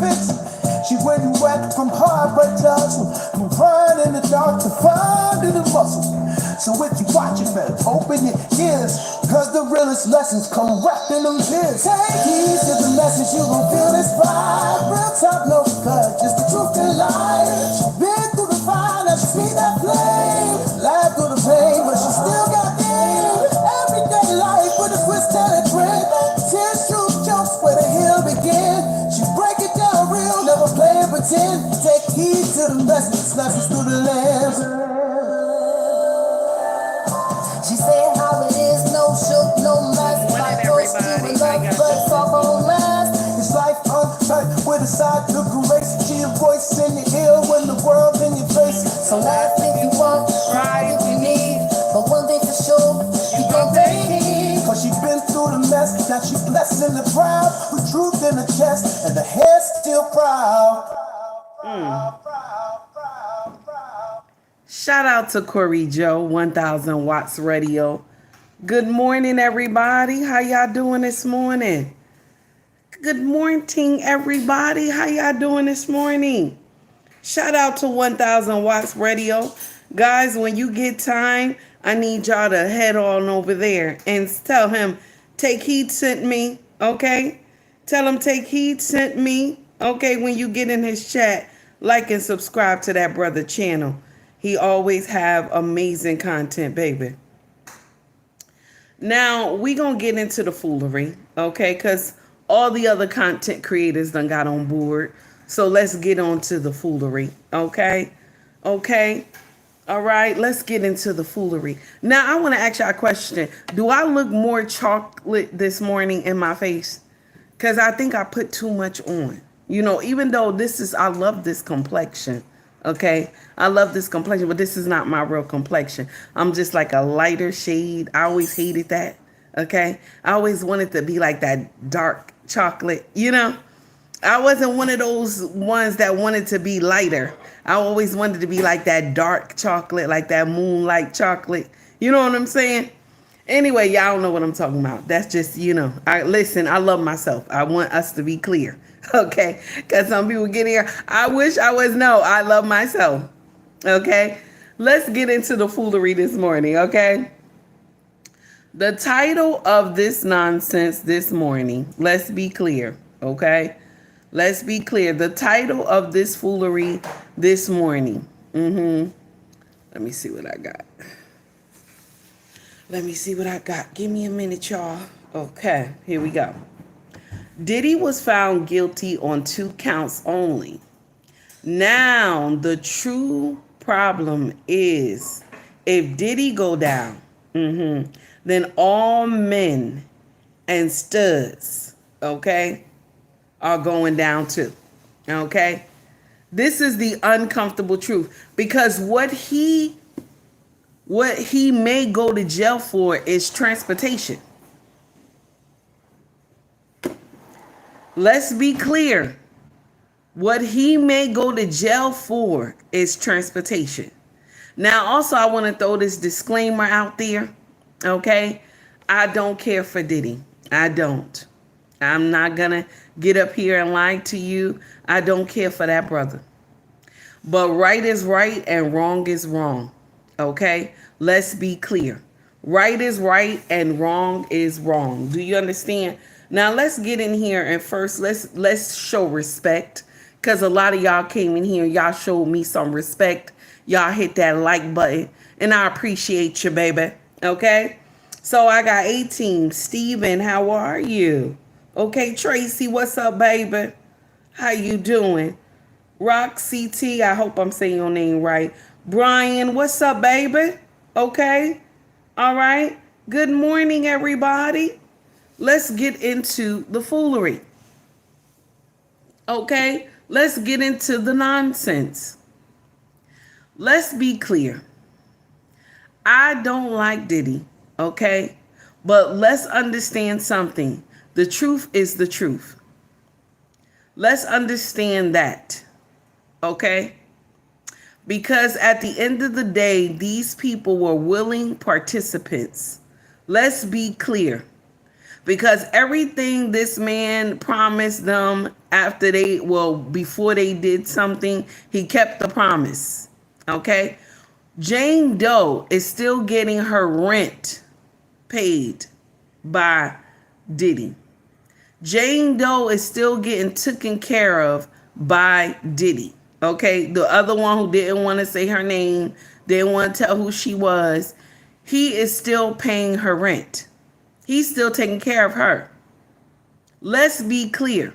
fix. She wouldn't wet from heartbreak to hustle, from crying in the dark to finding the muscle. So if you watch it, better open your ears, cause the realest lessons come wrapped in them tears. Take heed to the message, you gon' feel this vibe. Real talk, no cut, just the truth and life. Been through the fire, now she see that flame. Life through the pain, but she still got game. Everyday life with a twist and a grin. Tears, truth, jokes, where the hill begin. She break it down real, never play and pretend. Take heed to the message, lessons through the lens. She said how it is, no shook, no mess. Like those two love, but it's all gon' last. It's life uncut with a side look of race. She a voice in your ear when the world in your face. So laugh if you want, cry if you need. But one thing for sure, you gon' take heed. Cause she been through the mess, now she blessed and the proud. With truth in the chest, and the head still proud. Shout out to Corey Joe, 1000 Watts Radio. Good morning, everybody. How y'all doing this morning? Good morning, everybody. How y'all doing this morning? Shout out to 1000 Watts Radio. Guys, when you get time, I need y'all to head on over there and tell him, Take Heed sent me, okay? Tell him Take Heed sent me, okay? When you get in his chat, like and subscribe to that brother channel. He always have amazing content, baby. Now, we going to get into the foolery, okay? Because all the other content creators done got on board. So let's get on to the foolery, okay? Okay? All right, let's get into the foolery. Now, I want to ask y'all a question. Do I look more chocolate this morning in my face? Because I think I put too much on. You know, even though I love this complexion. Okay, I love this complexion, but this is not my real complexion. I'm just like a lighter shade. I always hated that. Okay, I always wanted to be like that dark chocolate, you know. I wasn't one of those ones that wanted to be lighter. I always wanted to be like that dark chocolate, like that moonlight chocolate. You know what I'm saying? Anyway, y'all don't know what I'm talking about. That's just, you know, I love myself. I want us to be clear. Okay, because some people get here. I wish I was. No, I love myself. Okay, let's get into the foolery this morning. Okay, the title of this nonsense this morning. Let's be clear. Okay, let's be clear. The title of this foolery this morning. Let me see what I got. Give me a minute, y'all. Okay, here we go. Diddy was found guilty on 2 counts only. Now, the true problem is if Diddy go down, then all men and studs, okay, are going down too, okay? This is the uncomfortable truth because what he may go to jail for is transportation. Let's be clear. What he may go to jail for is transportation. Now, also, I want to throw this disclaimer out there. Okay? I don't care for Diddy. I don't. I'm not going to get up here and lie to you. I don't care for that brother. But right is right and wrong is wrong. Okay? Let's be clear. Right is right and wrong is wrong. Do you understand? Now let's get in here and first let's show respect because a lot of y'all came in here. Y'all showed me some respect. Y'all hit that like button and I appreciate you, baby. Okay. So I got 18. Steven, how are you? Okay. Tracy, what's up, baby? How you doing? Rock CT, I hope I'm saying your name right. Brian, what's up, baby? Okay. All right. Good morning, everybody. Let's get into the foolery. Okay, let's get into the nonsense. Let's be clear. I don't like Diddy, okay? But let's understand something. The truth is the truth. Let's understand that, okay? Because at the end of the day, these people were willing participants. Let's be clear. because everything this man promised them before they did something, he kept the promise. Okay? Jane Doe is still getting her rent paid by Diddy. Jane Doe is still getting taken care of by Diddy. Okay? The other one who didn't want to say her name, didn't want to tell who she was, he is still paying her rent. He's still taking care of her. Let's be clear.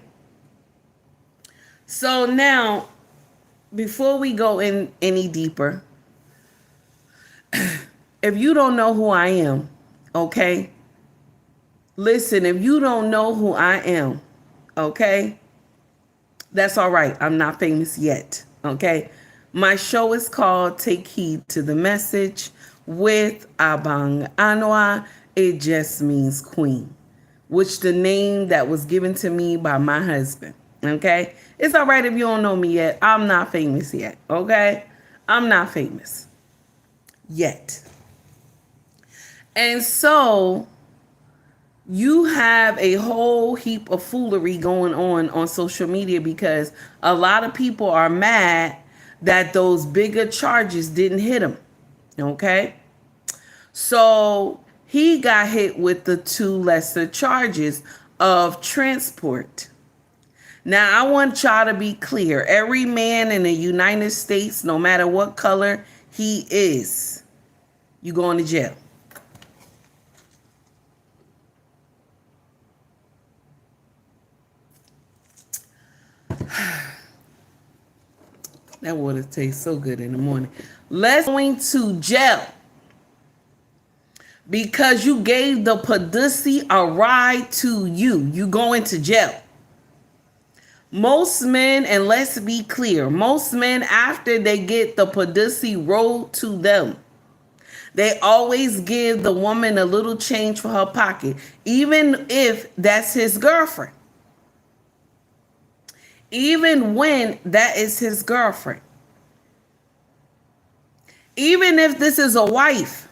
So now, before we go in any deeper, if you don't know who I am, okay? Listen, if you don't know who I am, okay? That's all right. I'm not famous yet, okay? My show is called Take Heed to the Message with Abang Anwa. It just means queen, which the name that was given to me by my husband, okay? It's all right if you don't know me yet. I'm not famous yet, okay? I'm not famous yet. And so you have a whole heap of foolery going on social media because a lot of people are mad that those bigger charges didn't hit him, okay? So he got hit with the 2 lesser charges of transport. Now, I want y'all to be clear. Every man in the United States, no matter what color he is, you going to jail. That water tastes so good in the morning. Let's going to jail because you gave the pussy a ride to you. You going to jail. Most men, and let's be clear, most men after they get the pussy rolled to them, they always give the woman a little change for her pocket, even if that's his girlfriend. Even when that is his girlfriend. Even if this is a wife.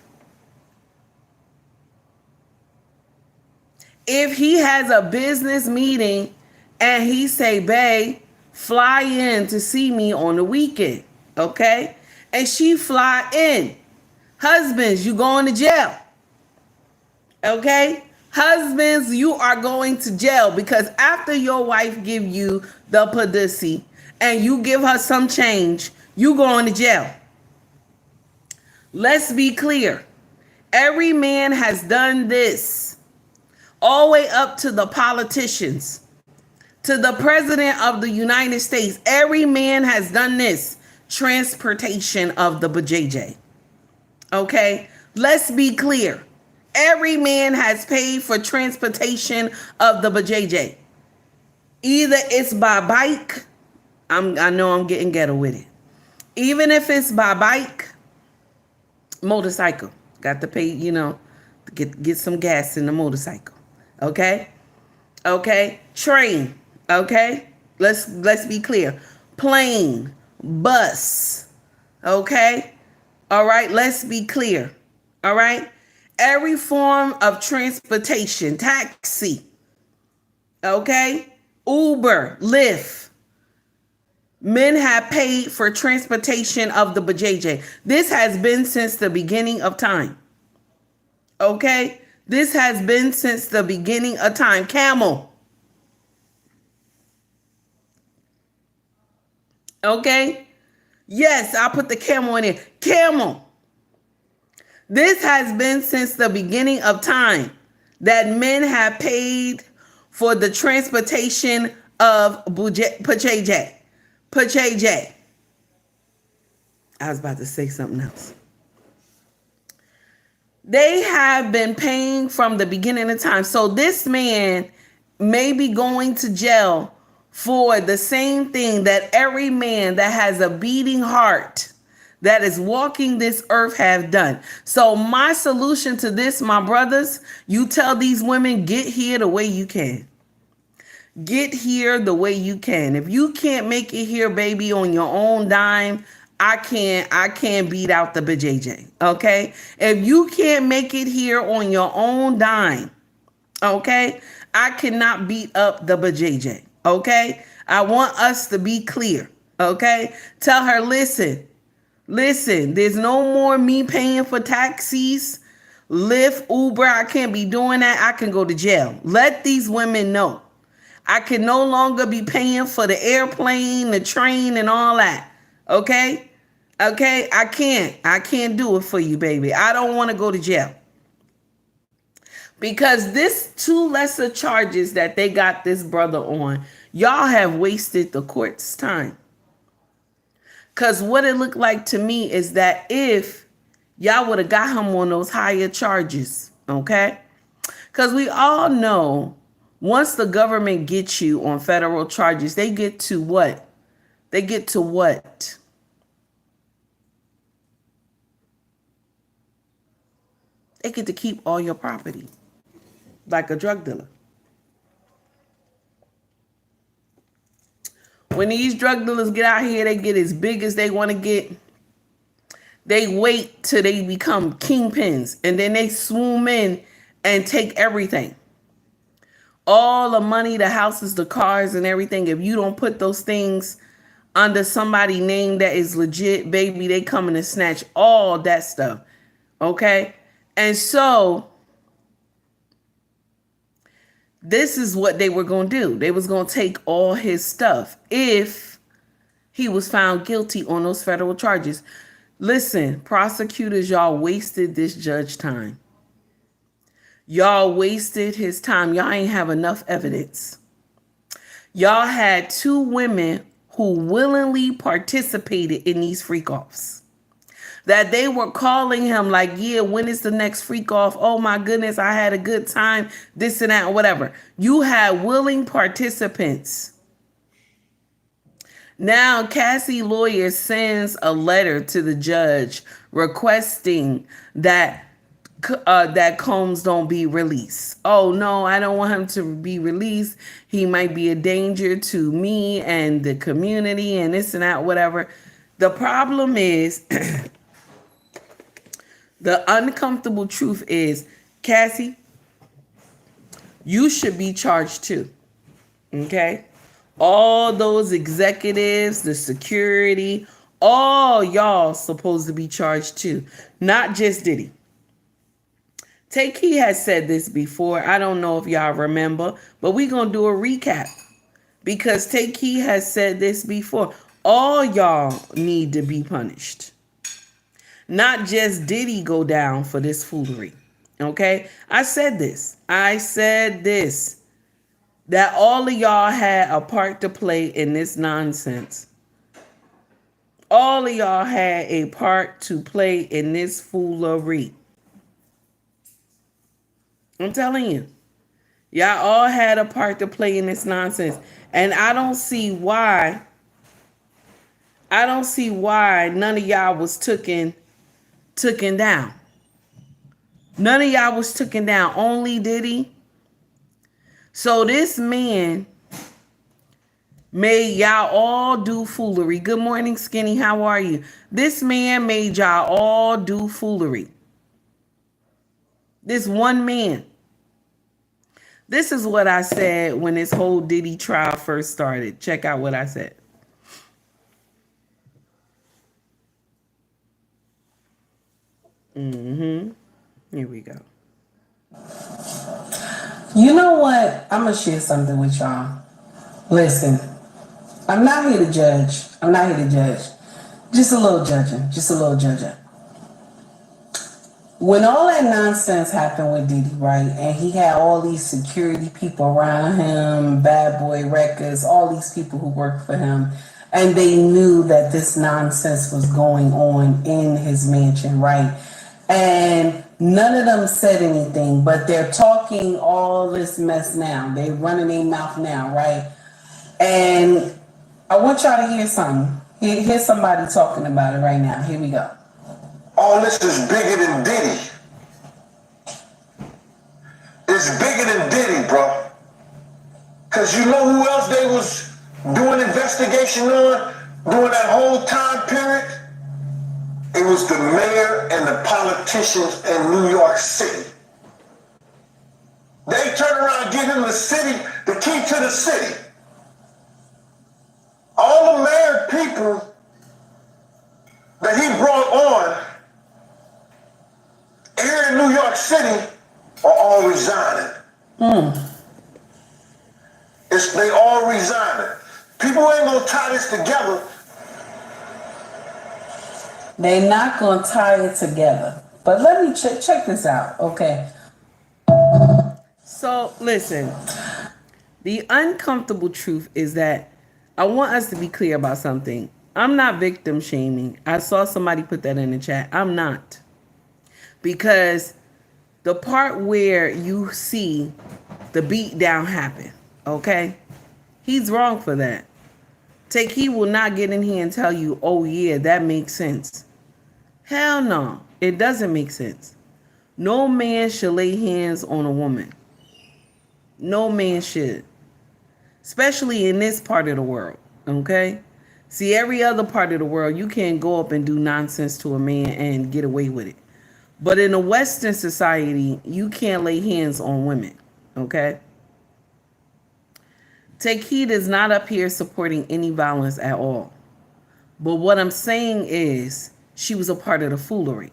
If he has a business meeting and he say, babe, fly in to see me on the weekend, okay? And she fly in. Husbands, you going to jail, okay? Husbands, you are going to jail because after your wife give you the pussy and you give her some change, you going to jail. Let's be clear. Every man has done this, all the way up to the politicians, to the president of the United States. Every man has done this, transportation of the BJJ. Okay? Let's be clear. Every man has paid for transportation of the BJJ. Either it's by bike. I know I'm getting ghetto with it. Even if it's by bike, motorcycle. Got to pay, get some gas in the motorcycle. Okay? Okay? Train. Okay? Let's be clear. Plane. Bus. Okay? All right? Let's be clear. All right? Every form of transportation, taxi, okay, Uber, Lyft, men have paid for transportation of the BJJ. This has been since the beginning of time, okay? This has been since the beginning of time. Camel, okay? Yes, I'll put the camel in there. Camel. This has been since the beginning of time that men have paid for the transportation of PJJ. PJJ. I was about to say something else. They have been paying from the beginning of time. So this man may be going to jail for the same thing that every man that has a beating heart that is walking this earth have done. So my solution to this, my brothers, you tell these women, get here the way you can. Get here the way you can. If you can't make it here, baby, on your own dime, I can't beat out the BJJ, okay? If you can't make it here on your own dime, Okay? I cannot beat up the BJJ. Okay? I want us to be clear. Okay? Tell her, listen, there's no more me paying for taxis, Lyft, Uber. I can't be doing that. I can go to jail. Let these women know. I can no longer be paying for the airplane, the train, and all that. Okay? Okay? I can't do it for you, baby. I don't want to go to jail. Because this two lesser charges that they got this brother on, y'all have wasted the court's time. Because what it looked like to me is that if y'all would have got him on those higher charges, okay? Because we all know once the government gets you on federal charges, they get to what? They get to what? They get to keep all your property, like a drug dealer. When these drug dealers get out here, they get as big as they want to get. They wait till they become kingpins, and then they swoon in and take everything. All the money, the houses, the cars, and everything. If you don't put those things under somebody's name that is legit, baby, they coming to snatch all that stuff. Okay? And so this is what they were going to do. They was going to take all his stuff if he was found guilty on those federal charges. Listen, prosecutors, y'all wasted this judge time. Y'all wasted his time. Y'all ain't have enough evidence. Y'all had two women who willingly participated in these freak-offs. That they were calling him like, yeah, when is the next freak off? Oh my goodness, I had a good time, this and that, whatever. You had willing participants. Now, Cassie lawyer sends a letter to the judge requesting that Combs don't be released. Oh no, I don't want him to be released. He might be a danger to me and the community and this and that, whatever. The problem is, the uncomfortable truth is, Cassie, you should be charged too. Okay? All those executives, the security, all y'all supposed to be charged too. Not just Diddy. Take He has said this before. I don't know if y'all remember, but we're going to do a recap. Because Take He has said this before. All y'all need to be punished. Not just Diddy go down for this foolery. Okay? I said this. That all of y'all had a part to play in this nonsense. All of y'all had a part to play in this foolery. I'm telling you. Y'all all had a part to play in this nonsense. And I don't see why none of y'all was taken down. None of y'all was taken down. Only Diddy. So this man made y'all all do foolery. Good morning, Skinny. How are you? This man made y'all all do foolery. This one man. This is what I said when this whole Diddy trial first started. Check out what I said. Here we go. You know what? I'm going to share something with y'all. Listen, I'm not here to judge. Just a little judging. When all that nonsense happened with Diddy, right, and he had all these security people around him, Bad Boy Records, all these people who worked for him, and they knew that this nonsense was going on in his mansion, right? And none of them said anything, but they're talking all this mess now. They running their mouth now, right? And I want y'all to hear something. Here's somebody talking about it right now. Here we go. All this is bigger than Diddy. It's bigger than Diddy, bro. Because you know who else they was doing investigation on during that whole time period? It was the mayor and the politicians in New York City. They turn around and give him the key to the city. All the married people that he brought on here in New York City are all resigning. They all resigning. People ain't gonna tie this together. They're not gonna tie it together. But let me check this out, okay? So listen, the uncomfortable truth is that I want us to be clear about something. I'm not victim shaming. I saw somebody put that in the chat. I'm not. Because the part where you see the beat down happen, okay? He's wrong for that. He will not get in here and tell you, oh yeah, that makes sense. Hell no, it doesn't make sense. No man should lay hands on a woman. No man should. Especially in this part of the world, okay? See, every other part of the world, you can't go up and do nonsense to a man and get away with it. But in a Western society, you can't lay hands on women, okay? Take Heed is not up here supporting any violence at all. But what I'm saying is she was a part of the foolery.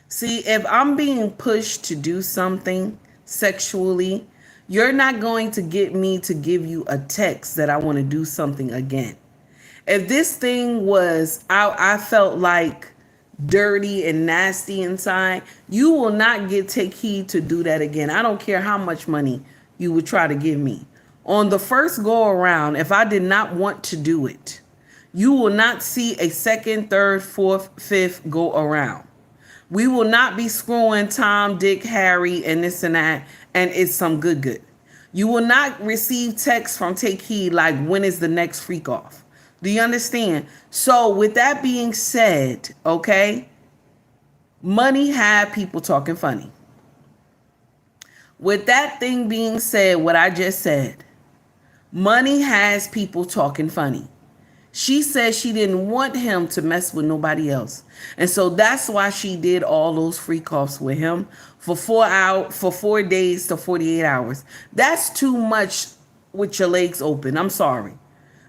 See, if I'm being pushed to do something sexually, you're not going to get me to give you a text that I want to do something again. If this thing was, I felt like dirty and nasty inside, you will not take heed to do that again. I don't care how much money you would try to give me. On the first go around, if I did not want to do it, you will not see a second, third, fourth, fifth go around. We will not be screwing Tom, Dick, Harry, and this and that, and it's some good. You will not receive texts from Take Heed like, when is the next freak off? Do you understand? So with that being said, okay, money had people talking funny. With that thing being said, what I just said, money has people talking funny. She said she didn't want him to mess with nobody else. And so that's why she did all those freak offs with him for 4 days to 48 hours. That's too much with your legs open. I'm sorry.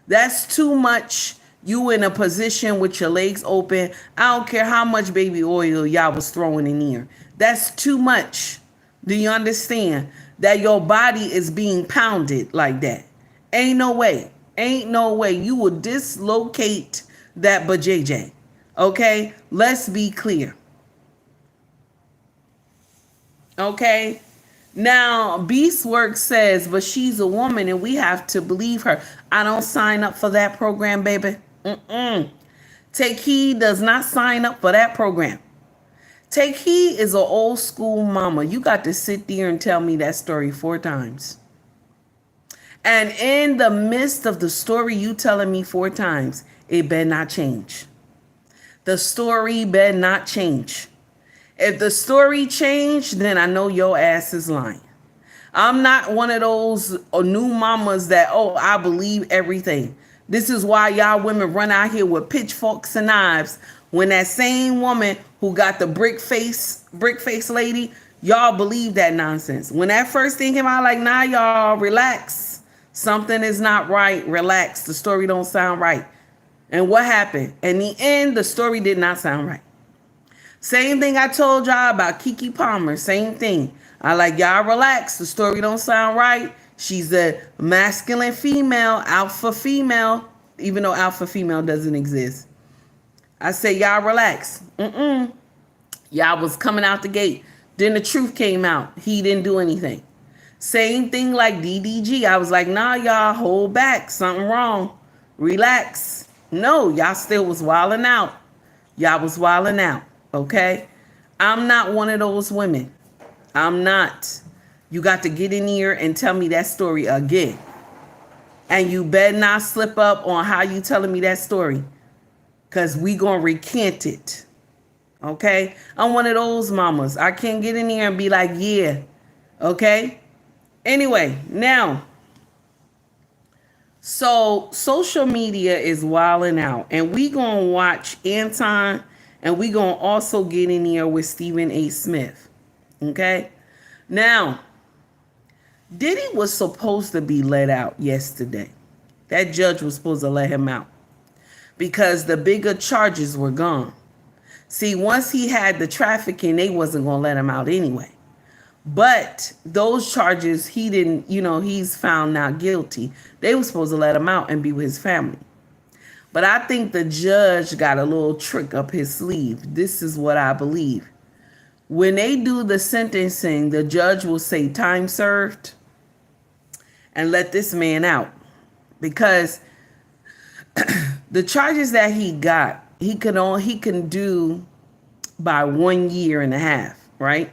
That's too much. You in a position with your legs open. I don't care how much baby oil y'all was throwing in here. That's too much. Do you understand that your body is being pounded like that? Ain't no way. Ain't no way you will dislocate that JJ. Okay? Let's be clear. Okay? Now, Beastwork says, but she's a woman and we have to believe her. I don't sign up for that program, baby. Take Heed does not sign up for that program. Take Heed is an old school mama. You got to sit there and tell me that story 4 times. And in the midst of the story you telling me 4 times, it better not change. The story better not change. If the story changed, then I know your ass is lying. I'm not one of those new mamas that, oh, I believe everything. This is why y'all women run out here with pitchforks and knives. When that same woman who got the brick face lady, y'all believe that nonsense. When that first thing came out, like, nah, y'all, relax. Something is not right. Relax. The story don't sound right. And what happened? In the end, the story did not sound right. Same thing I told y'all about Keke Palmer. Same thing. I like, y'all relax. The story don't sound right. She's a masculine female, alpha female, even though alpha female doesn't exist. I say, y'all relax. Y'all was coming out the gate. Then the truth came out. He didn't do anything. Same thing like DDG. I was like, nah, y'all, hold back. Something wrong. Relax. No, y'all still was wilding out. Y'all was wilding out. Okay? I'm not one of those women. I'm not. You got to get in here and tell me that story again. And you better not slip up on how you telling me that story. Because we going to recant it. Okay? I'm one of those mamas. I can't get in here and be like, yeah. Okay? Anyway, now, so social media is wilding out. And we going to watch Anton. And we going to also get in here with Stephen A. Smith. Okay? Now, Diddy was supposed to be let out yesterday. That judge was supposed to let him out because the bigger charges were gone. See, once he had the trafficking, they wasn't going to let him out anyway. But those charges, he didn't, he's found not guilty. They were supposed to let him out and be with his family. But I think the judge got a little trick up his sleeve. This is what I believe. When they do the sentencing, the judge will say time served and let this man out. Because the charges that he got, he can do by 1 year and a half, right?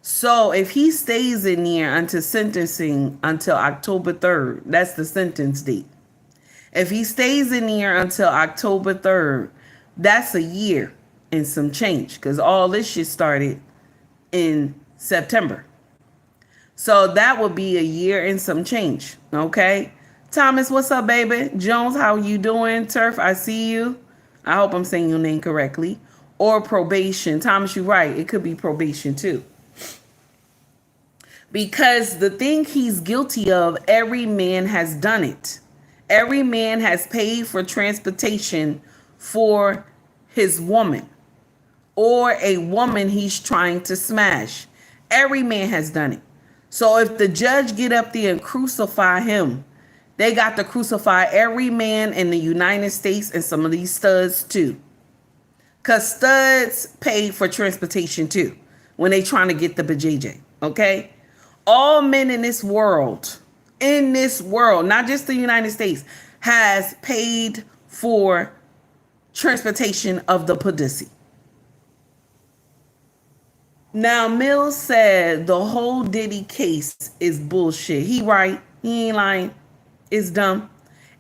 So if he stays in there until sentencing until October 3rd, that's the sentence date. If he stays in there until October 3rd, that's a year and some change because all this shit started in September. So that would be a year and some change, okay? Thomas, what's up, baby? Jones, how you doing? Turf, I see you. I hope I'm saying your name correctly. Or probation. Thomas, you're right. It could be probation too. Because the thing he's guilty of, every man has done it. Every man has paid for transportation for his woman or a woman he's trying to smash. Every man has done it. So if the judge get up there and crucify him, they got to crucify every man in the United States and some of these studs too. Because studs pay for transportation too when they trying to get the BJJ, okay? All men in this world, not just the United States, has paid for transportation of the pussy. Now, Mills said the whole Diddy case is bullshit. He right. He ain't lying. It's dumb.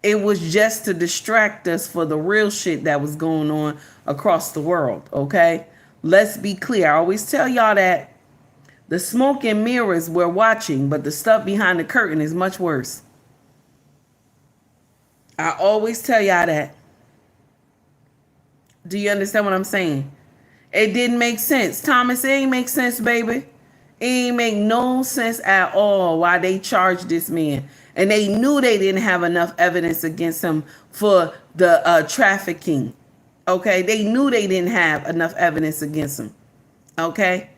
It was just to distract us for the real shit that was going on across the world, okay? Let's be clear. I always tell y'all that the smoke and mirrors we're watching, but the stuff behind the curtain is much worse. I always tell y'all that. Do you understand what I'm saying? It didn't make sense. Thomas, it ain't make sense, baby. It ain't make no sense at all why they charged this man. And they knew they didn't have enough evidence against him for the trafficking. Okay? They knew they didn't have enough evidence against him. Okay?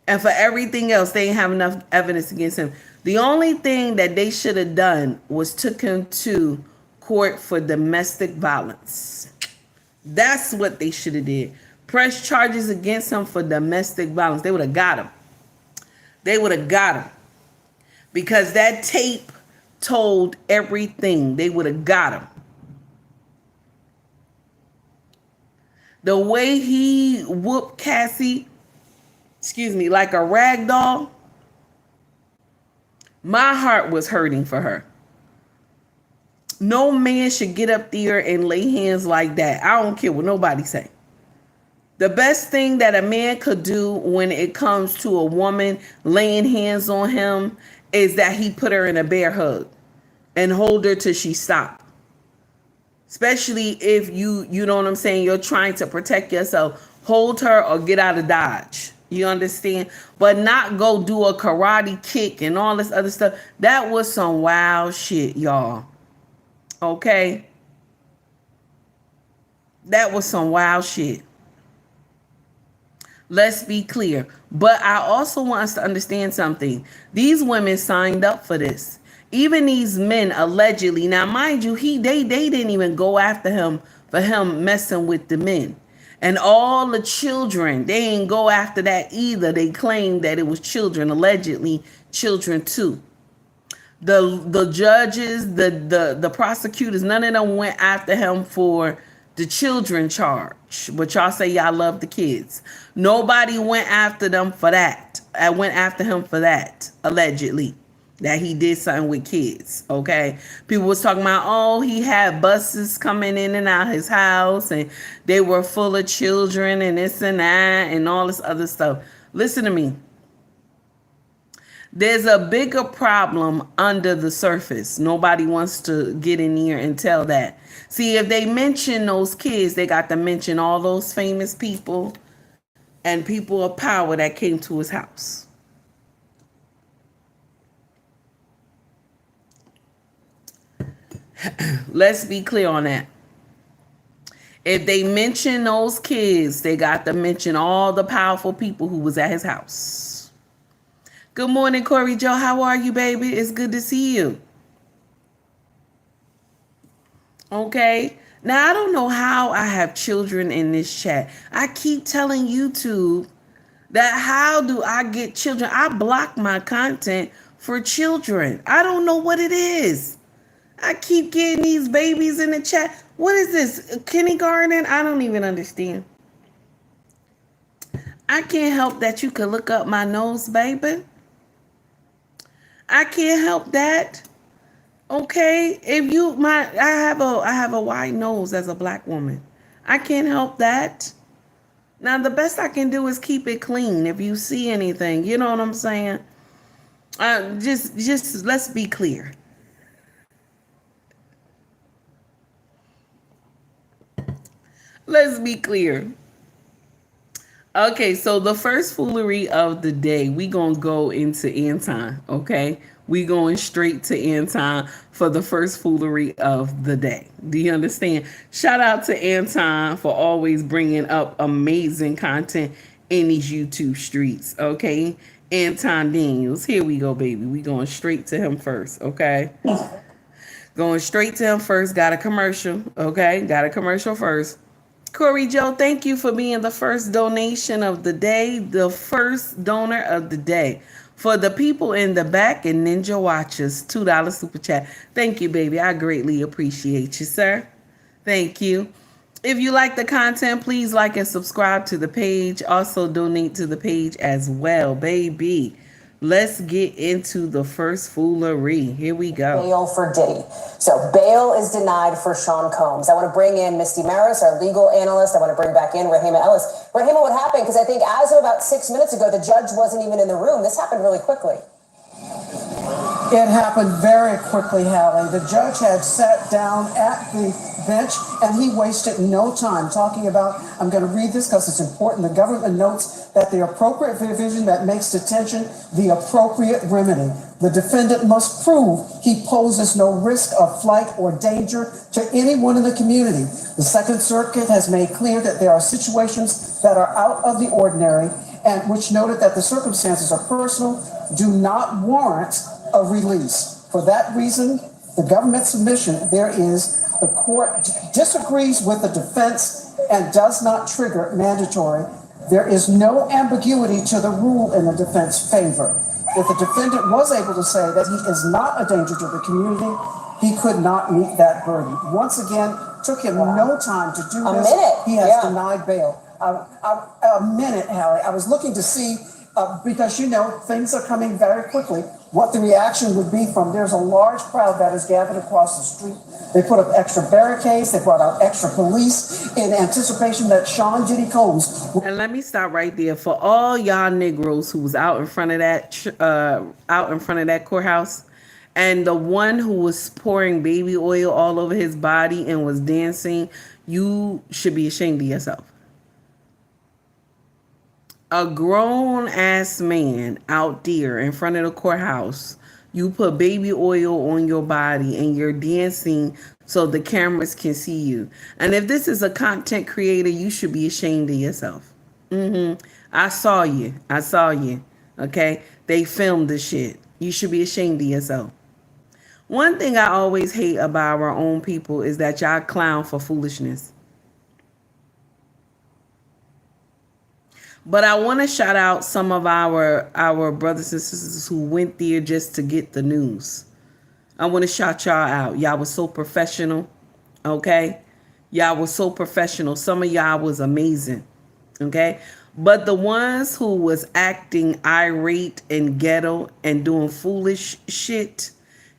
And for everything else, they didn't have enough evidence against him. The only thing that they should have done was took him to court for domestic violence. That's what they should have did. Press charges against him for domestic violence. They would have got him. They would have got him. Because that tape told everything. They would have got him. The way he whooped Cassie, like a rag doll, my heart was hurting for her. No man should get up there and lay hands like that. I don't care what nobody say. The best thing that a man could do when it comes to a woman laying hands on him is that he put her in a bear hug and hold her till she stop. Especially if you know what I'm saying, you're trying to protect yourself. Hold her or get out of Dodge. You understand? But not go do a karate kick and all this other stuff. That was some wild shit, y'all. Okay? That was some wild shit. Let's be clear. But I also want us to understand something. These women signed up for this. Even these men allegedly. Now, mind you, they didn't even go after him for him messing with the men. And all the children, they ain't go after that either. They claimed that it was children, allegedly children too. The judges, the prosecutors, none of them went after him for the children charge. But y'all say y'all love the kids. Nobody went after them for that. I went after him for that, allegedly. That he did something with kids, okay? People was talking about, oh, he had buses coming in and out his house and they were full of children and this and that and all this other stuff. Listen to me. There's a bigger problem under the surface. Nobody wants to get in here and tell that. See, if they mention those kids, they got to mention all those famous people and people of power that came to his house. Let's be clear on that. If they mention those kids, they got to mention all the powerful people who was at his house. Good morning, Corey Joe. How are you, baby? It's good to see you. Okay. Now, I don't know how I have children in this chat. I keep telling YouTube that how do I get children? I block my content for children. I don't know what it is. I keep getting these babies in the chat. What is this? Kindergarten? I don't even understand. I can't help that you can look up my nose, baby. I can't help that. Okay? If you I have a wide nose as a black woman. I can't help that. Now the best I can do is keep it clean. If you see anything, you know what I'm saying? Just let's be clear. Let's be clear. Okay, so the first foolery of the day, we gonna go into Anton, okay? We going straight to Anton for the first foolery of the day. Do you understand? Shout out to Anton for always bringing up amazing content in these YouTube streets, okay? Anton Daniels, here we go, baby. We going straight to him first, okay? Going straight to him first. Got a commercial, okay? Got a commercial first. Corey Joe, thank you for being the first donation of the day, the first donor of the day. For the people in the back and Ninja Watchers, $2 super chat. Thank you, baby. I greatly appreciate you, sir. Thank you. If you like the content, please like and subscribe to the page. Also donate to the page as well, baby. Let's get into the first foolery. Here we go. Bail for Diddy. So bail is denied for Sean Combs. I want to bring in Misty Maris, our legal analyst. I want to bring back in Rahima Ellis. Rahima, what happened? Because I think as of about 6 minutes ago, the judge wasn't even in the room. This happened really quickly. It happened very quickly, Hallie. The judge had sat down at the bench and he wasted no time talking about, I'm going to read this because it's important. The government notes that the appropriate provision that makes detention the appropriate remedy. The defendant must prove he poses no risk of flight or danger to anyone in the community. The Second Circuit has made clear that there are situations that are out of the ordinary and which noted that the circumstances are personal, do not warrant a release. For that reason, the government submission there is the court disagrees with the defense and does not trigger mandatory. There is no ambiguity to the rule in the defense favor. If the defendant was able to say that he is not a danger to the community, he could not meet that burden. Once again, took him no time to do this. He has denied bail. A minute, Harry. I was looking to see, because, you know, things are coming very quickly, what the reaction would be from, there's a large crowd that is gathered across the street. They put up extra barricades. They brought out extra police in anticipation that Sean Diddy Combs. And let me stop right there. For all y'all Negroes who was out in front of that courthouse, and the one who was pouring baby oil all over his body and was dancing, you should be ashamed of yourself. A grown ass man out there in front of the courthouse, you put baby oil on your body and you're dancing so the cameras can see you. And if this is a content creator, you should be ashamed of yourself. I saw you. Okay? They filmed the shit. You should be ashamed of yourself. One thing I always hate about our own people is that y'all clown for foolishness. But I want to shout out some of our brothers and sisters who went there just to get the news. I want to shout y'all out. Y'all was so professional, okay? Y'all was so professional. Some of y'all was amazing, okay? But the ones who was acting irate and ghetto and doing foolish shit,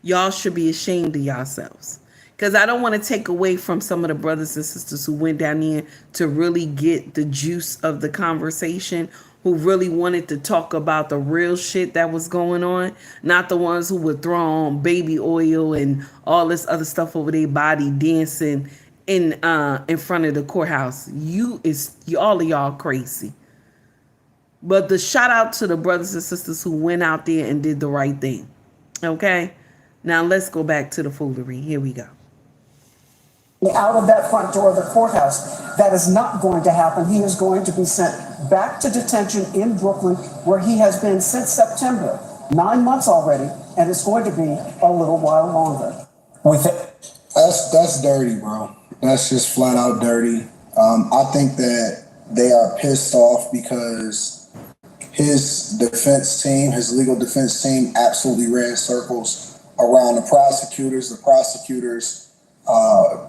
y'all should be ashamed of yourselves. Because I don't want to take away from some of the brothers and sisters who went down there to really get the juice of the conversation, who really wanted to talk about the real shit that was going on, not the ones who would throw on baby oil and all this other stuff over their body dancing in front of the courthouse. All of y'all crazy. But the shout out to the brothers and sisters who went out there and did the right thing. Okay? Now let's go back to the foolery. Here we go. out of that front door of the courthouse. That is not going to happen. He is going to be sent back to detention in Brooklyn, where he has been since September, 9 months already, and it's going to be a little while longer. That's dirty, bro. That's just flat out dirty. I think that they are pissed off because his defense team, his legal defense team, absolutely ran circles around the prosecutors. The prosecutors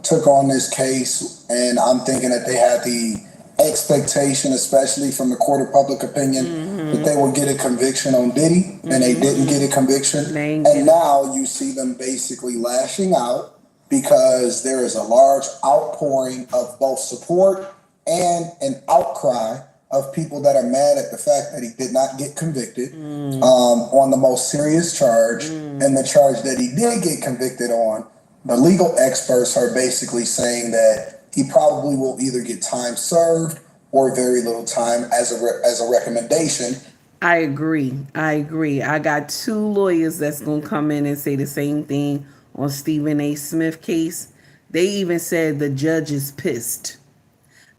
took on this case, and I'm thinking that they had the expectation, especially from the court of public opinion, that they would get a conviction on Diddy, and they didn't get a conviction. And now you see them basically lashing out because there is a large outpouring of both support and an outcry of people that are mad at the fact that he did not get convicted on the most serious charge, and the charge that he did get convicted on. The legal experts are basically saying that he probably will either get time served or very little time as a recommendation. I agree. I got 2 lawyers that's going to come in and say the same thing on Stephen A. Smith case. They even said the judge is pissed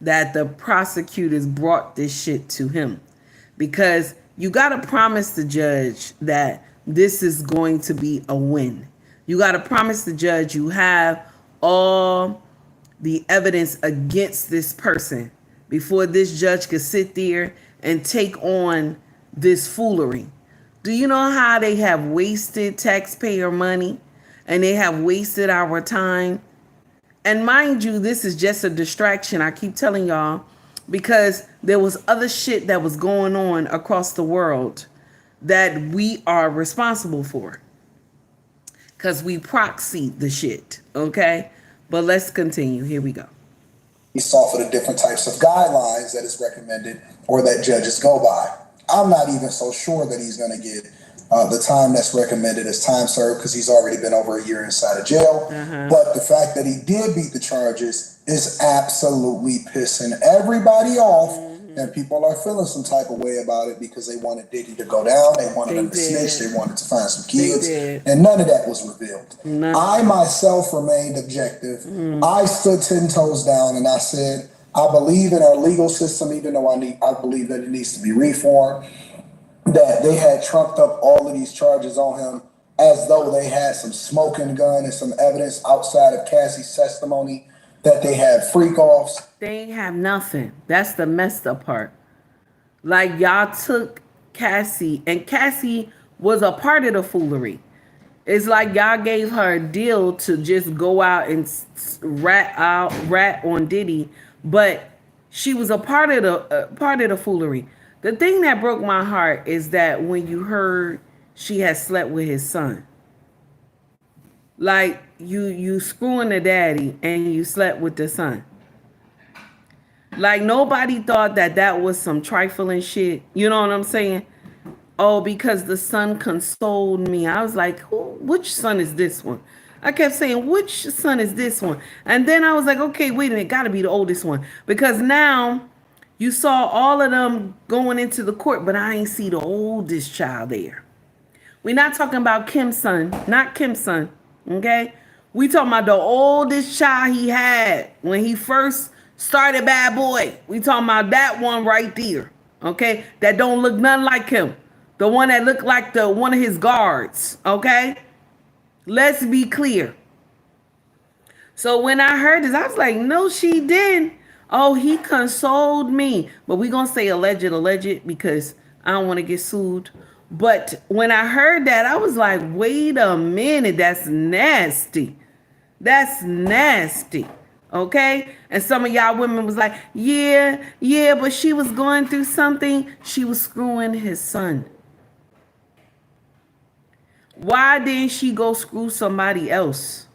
that the prosecutors brought this shit to him, because you got to promise the judge that this is going to be a win. You got to promise the judge you have all the evidence against this person before this judge could sit there and take on this foolery. Do you know how they have wasted taxpayer money and they have wasted our time? And mind you, this is just a distraction. I keep telling y'all, because there was other shit that was going on across the world that we are responsible for, because we proxied the shit, okay? But let's continue. Here we go. He saw for the different types of guidelines that is recommended or that judges go by. I'm not even so sure that he's going to get the time that's recommended as time served, because he's already been over a year inside of jail. But the fact that he did beat the charges is absolutely pissing everybody off. And people are feeling some type of way about it because they wanted Diddy to go down. They wanted him to snitch. They wanted to find some kids. And none of that was revealed. I myself remained objective. I stood 10 toes down and I said, I believe in our legal system, even though I believe that it needs to be reformed, that they had trumped up all of these charges on him as though they had some smoking gun and some evidence outside of Cassie's testimony that they had freak-offs. They ain't have nothing. That's the messed up part. Like, y'all took Cassie, and Cassie was a part of the foolery. It's like y'all gave her a deal to just go out and rat on Diddy, but she was a part of the foolery. The thing that broke my heart is that when you heard she had slept with his son. Like, you screwing the daddy and you slept with the son. Like, nobody thought that was some trifling shit. You know what I'm saying? Oh, because the son consoled me. I was like, which son is this one? I kept saying, which son is this one? And then I was like, okay, wait a minute, it gotta be the oldest one. Because now you saw all of them going into the court, but I ain't see the oldest child there. We're not talking about Kim's son, not Kim's son, okay? We talking about the oldest child he had when he first started Bad Boy. We talking about that one right there, okay? That don't look nothing like him. The one that looked like one of his guards, okay? Let's be clear. So when I heard this, I was like, no, she didn't. Oh, he consoled me. But we're going to say alleged, because I don't want to get sued. But when I heard that, I was like, wait a minute, that's nasty. That's nasty. Okay? And some of y'all women was like, yeah, but she was going through something. She was screwing his son. Why didn't she go screw somebody else?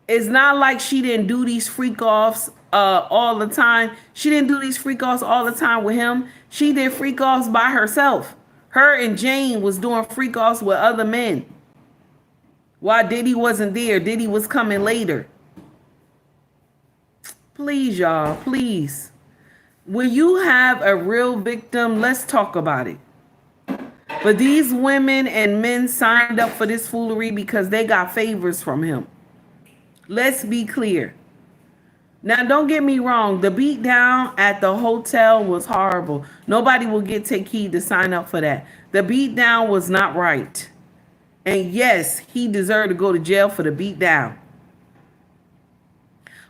It's not like she didn't do these freak-offs all the time. She didn't do these freak-offs all the time with him. She did freak-offs by herself. Her and Jane was doing freak-offs with other men. While Diddy wasn't there. Diddy was coming later. Please, y'all, please. When you have a real victim, let's talk about it. But these women and men signed up for this foolery because they got favors from him. Let's be clear. Now, don't get me wrong. The beat down at the hotel was horrible. Nobody will get Takei to sign up for that. The beat down was not right. And yes, he deserved to go to jail for the beat down.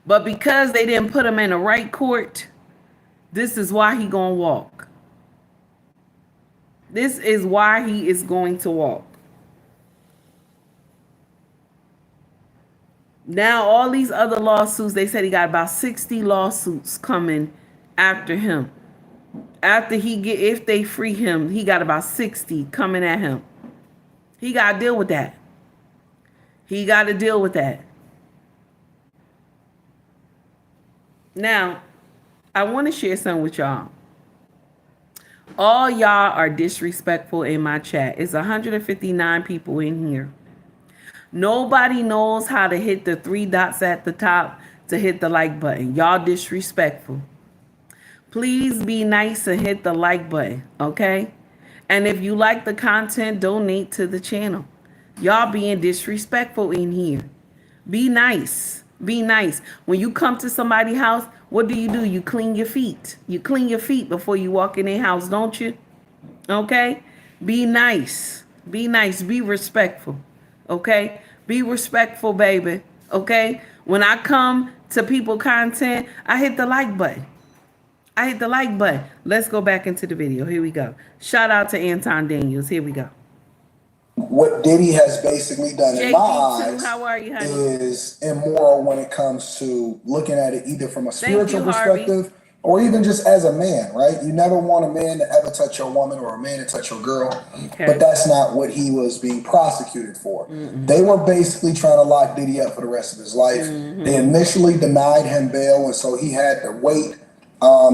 But because they didn't put him in the right court, this is why he gonna walk. This is why he is going to walk. Now, all these other lawsuits, they said he got about 60 lawsuits coming after him. If they free him, he got about 60 coming at him. He got to deal with that. He got to deal with that. Now, I want to share something with y'all. All y'all are disrespectful in my chat. It's 159 people in here. Nobody knows how to hit the 3 dots at the top to hit the like button. Y'all disrespectful. Please be nice and hit the like button, okay? And if you like the content, donate to the channel. Y'all being disrespectful in here. Be nice. Be nice. When you come to somebody's house, what do? You clean your feet. You clean your feet before you walk in their house, don't you? Okay? Be nice. Be nice. Be respectful. Okay? Be respectful, baby. Okay? When I come to people content, I hit the like button. I hit the like button. Let's go back into the video. Here we go. Shout out to Anton Daniels. Here we go. What Diddy has basically done in my eyes how are you, honey? is immoral when it comes to looking at it either from a spiritual perspective or even just as a man, right? You never want a man to ever touch your woman or a man to touch your girl, but that's not what he was being prosecuted for. They were basically trying to lock Diddy up for the rest of his life. They initially denied him bail, and so he had to wait.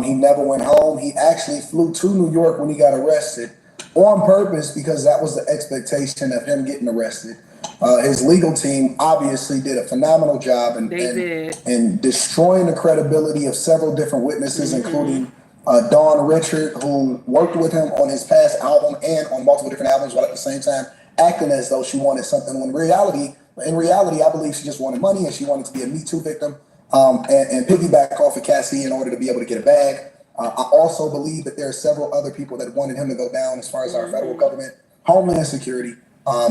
He never went home. He actually flew to New York when he got arrested on purpose because that was the expectation of him getting arrested. His legal team obviously did a phenomenal job in destroying the credibility of several different witnesses, including Dawn Richard, who worked with him on his past album and on multiple different albums, while at the same time acting as though she wanted something. When in reality, I believe she just wanted money and she wanted to be a Me Too victim and piggyback off of Cassie in order to be able to get a bag. I also believe that there are several other people that wanted him to go down as far as our federal government, Homeland Security,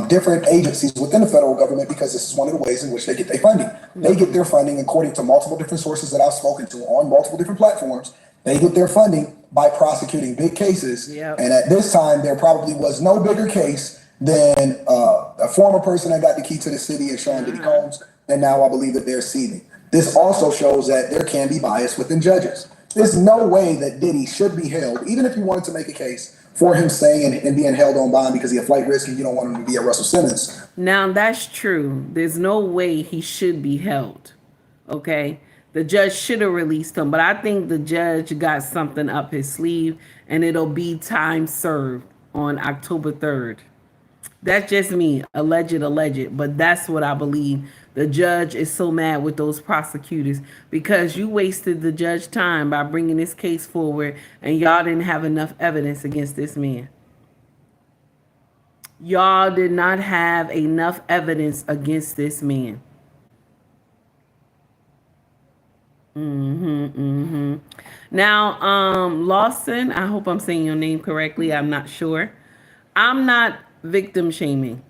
different agencies within the federal government, because this is one of the ways in which they get their funding. They get their funding according to multiple different sources that I've spoken to on multiple different platforms. They get their funding by prosecuting big cases. And at this time, there probably was no bigger case than a former person that got the key to the city and Sean Diddy Combs. And now I believe that they're seething. This also shows that there can be bias within judges. There's no way that Diddy should be held, even if you wanted to make a case for him staying and being held on bond because he a flight risk and you don't want him to be at Russell Simmons. Now, that's true. There's no way he should be held. Okay? The judge should have released him, but I think the judge got something up his sleeve, and it'll be time served on October 3rd. That's just me, alleged, but that's what I believe. The judge is so mad with those prosecutors because you wasted the judge time by bringing this case forward and y'all didn't have enough evidence against this man. Y'all did not have enough evidence against this man. Now, Lawson, I hope I'm saying your name correctly. I'm not sure. I'm not victim shaming.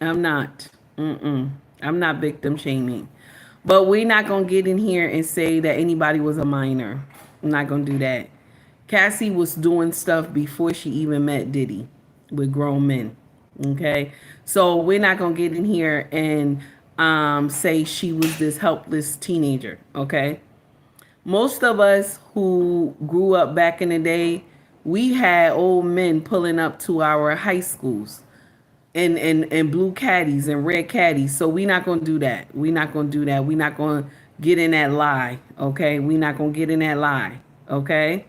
I'm not. I'm not victim shaming. But we're not going to get in here and say that anybody was a minor. I'm not going to do that. Cassie was doing stuff before she even met Diddy with grown men. Okay? So we're not going to get in here and say she was this helpless teenager. Okay? Most of us who grew up back in the day, we had old men pulling up to our high schools and blue caddies and red caddies. So we're not going to do that. We're not going to do that. We're not going to get in that lie. Okay? We're not going to get in that lie. Okay?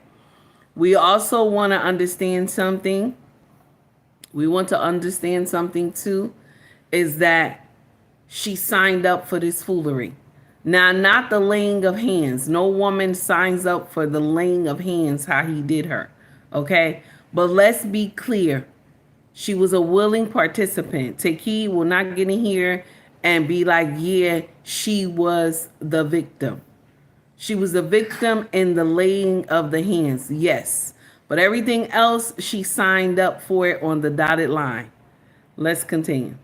We also want to understand something. We want to understand something too, is that she signed up for this foolery. Now, not the laying of hands. No woman signs up for the laying of hands how he did her. Okay? But let's be clear. She was a willing participant. Takei will not get in here and be like, yeah, she was the victim. She was the victim in the laying of the hands, yes. But everything else, she signed up for it on the dotted line. Let's continue.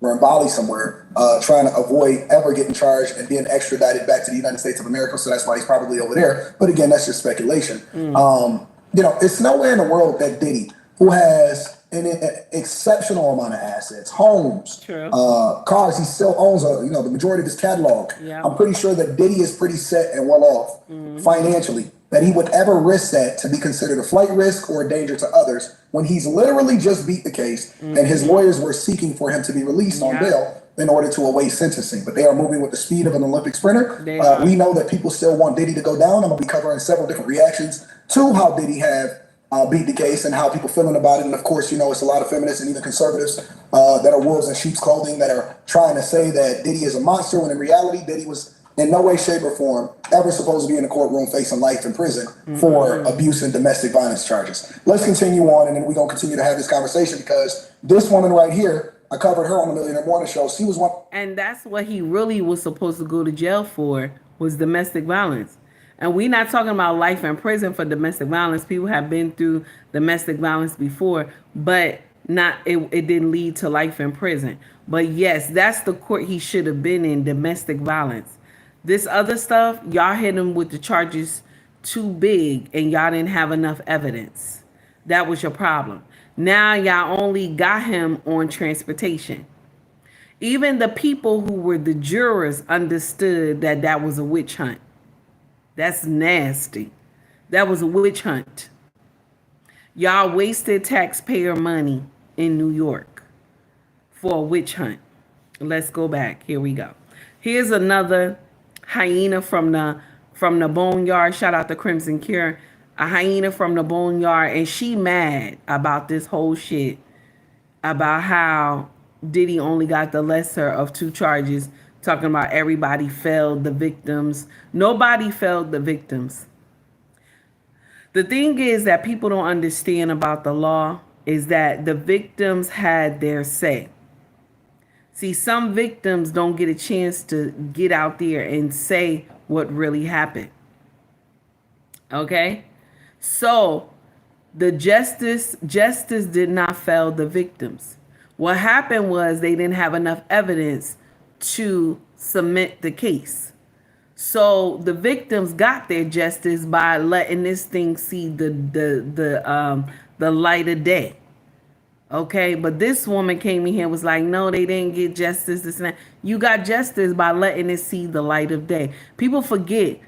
Or in Bali somewhere, trying to avoid ever getting charged and being extradited back to the United States of America. So that's why he's probably over there. But again, that's just speculation. It's nowhere in the world that Diddy, who has an exceptional amount of assets, homes, cars, he still owns the majority of his catalog. Yeah. I'm pretty sure that Diddy is pretty set and well off financially, that he would ever risk that to be considered a flight risk or a danger to others when he's literally just beat the case and his lawyers were seeking for him to be released on bail in order to await sentencing. But they are moving with the speed of an Olympic sprinter. We know that people still want Diddy to go down. I'm going to be covering several different reactions to how Diddy have beat the case and how people feeling about it. And of course, it's a lot of feminists and even conservatives that are wolves in sheep's clothing that are trying to say that Diddy is a monster when in reality, Diddy was in no way, shape, or form ever supposed to be in a courtroom facing life in prison for abuse and domestic violence charges. Let's continue on, and then we're going to continue to have this conversation because this woman right here, I covered her on the Millionaire Morning Show. She was one. And that's what he really was supposed to go to jail for, was domestic violence. And we're not talking about life in prison for domestic violence. People have been through domestic violence before, but it didn't lead to life in prison. But yes, that's the court he should have been in, domestic violence. This other stuff, y'all hit him with the charges too big and y'all didn't have enough evidence. That was your problem. Now y'all only got him on transportation. Even the people who were the jurors understood that that was a witch hunt. That's nasty. That was a witch hunt. Y'all wasted taxpayer money in New York for a witch hunt. Let's go back. Here we go. Here's another hyena from the boneyard. Shout out to Crimson Cure. A hyena from the boneyard, and she mad about this whole shit about how Diddy only got the lesser of 2 charges, talking about everybody failed the victims. Nobody failed the victims. The thing is that people don't understand about the law is that the victims had their say. See, some victims don't get a chance to get out there and say what really happened. Okay? So the justice did not fail the victims. What happened was they didn't have enough evidence to cement the case. So the victims got their justice by letting this thing see the light of day. Okay, but this woman came in here and was like, no, they didn't get justice. This and that. You got justice by letting it see the light of day. People forget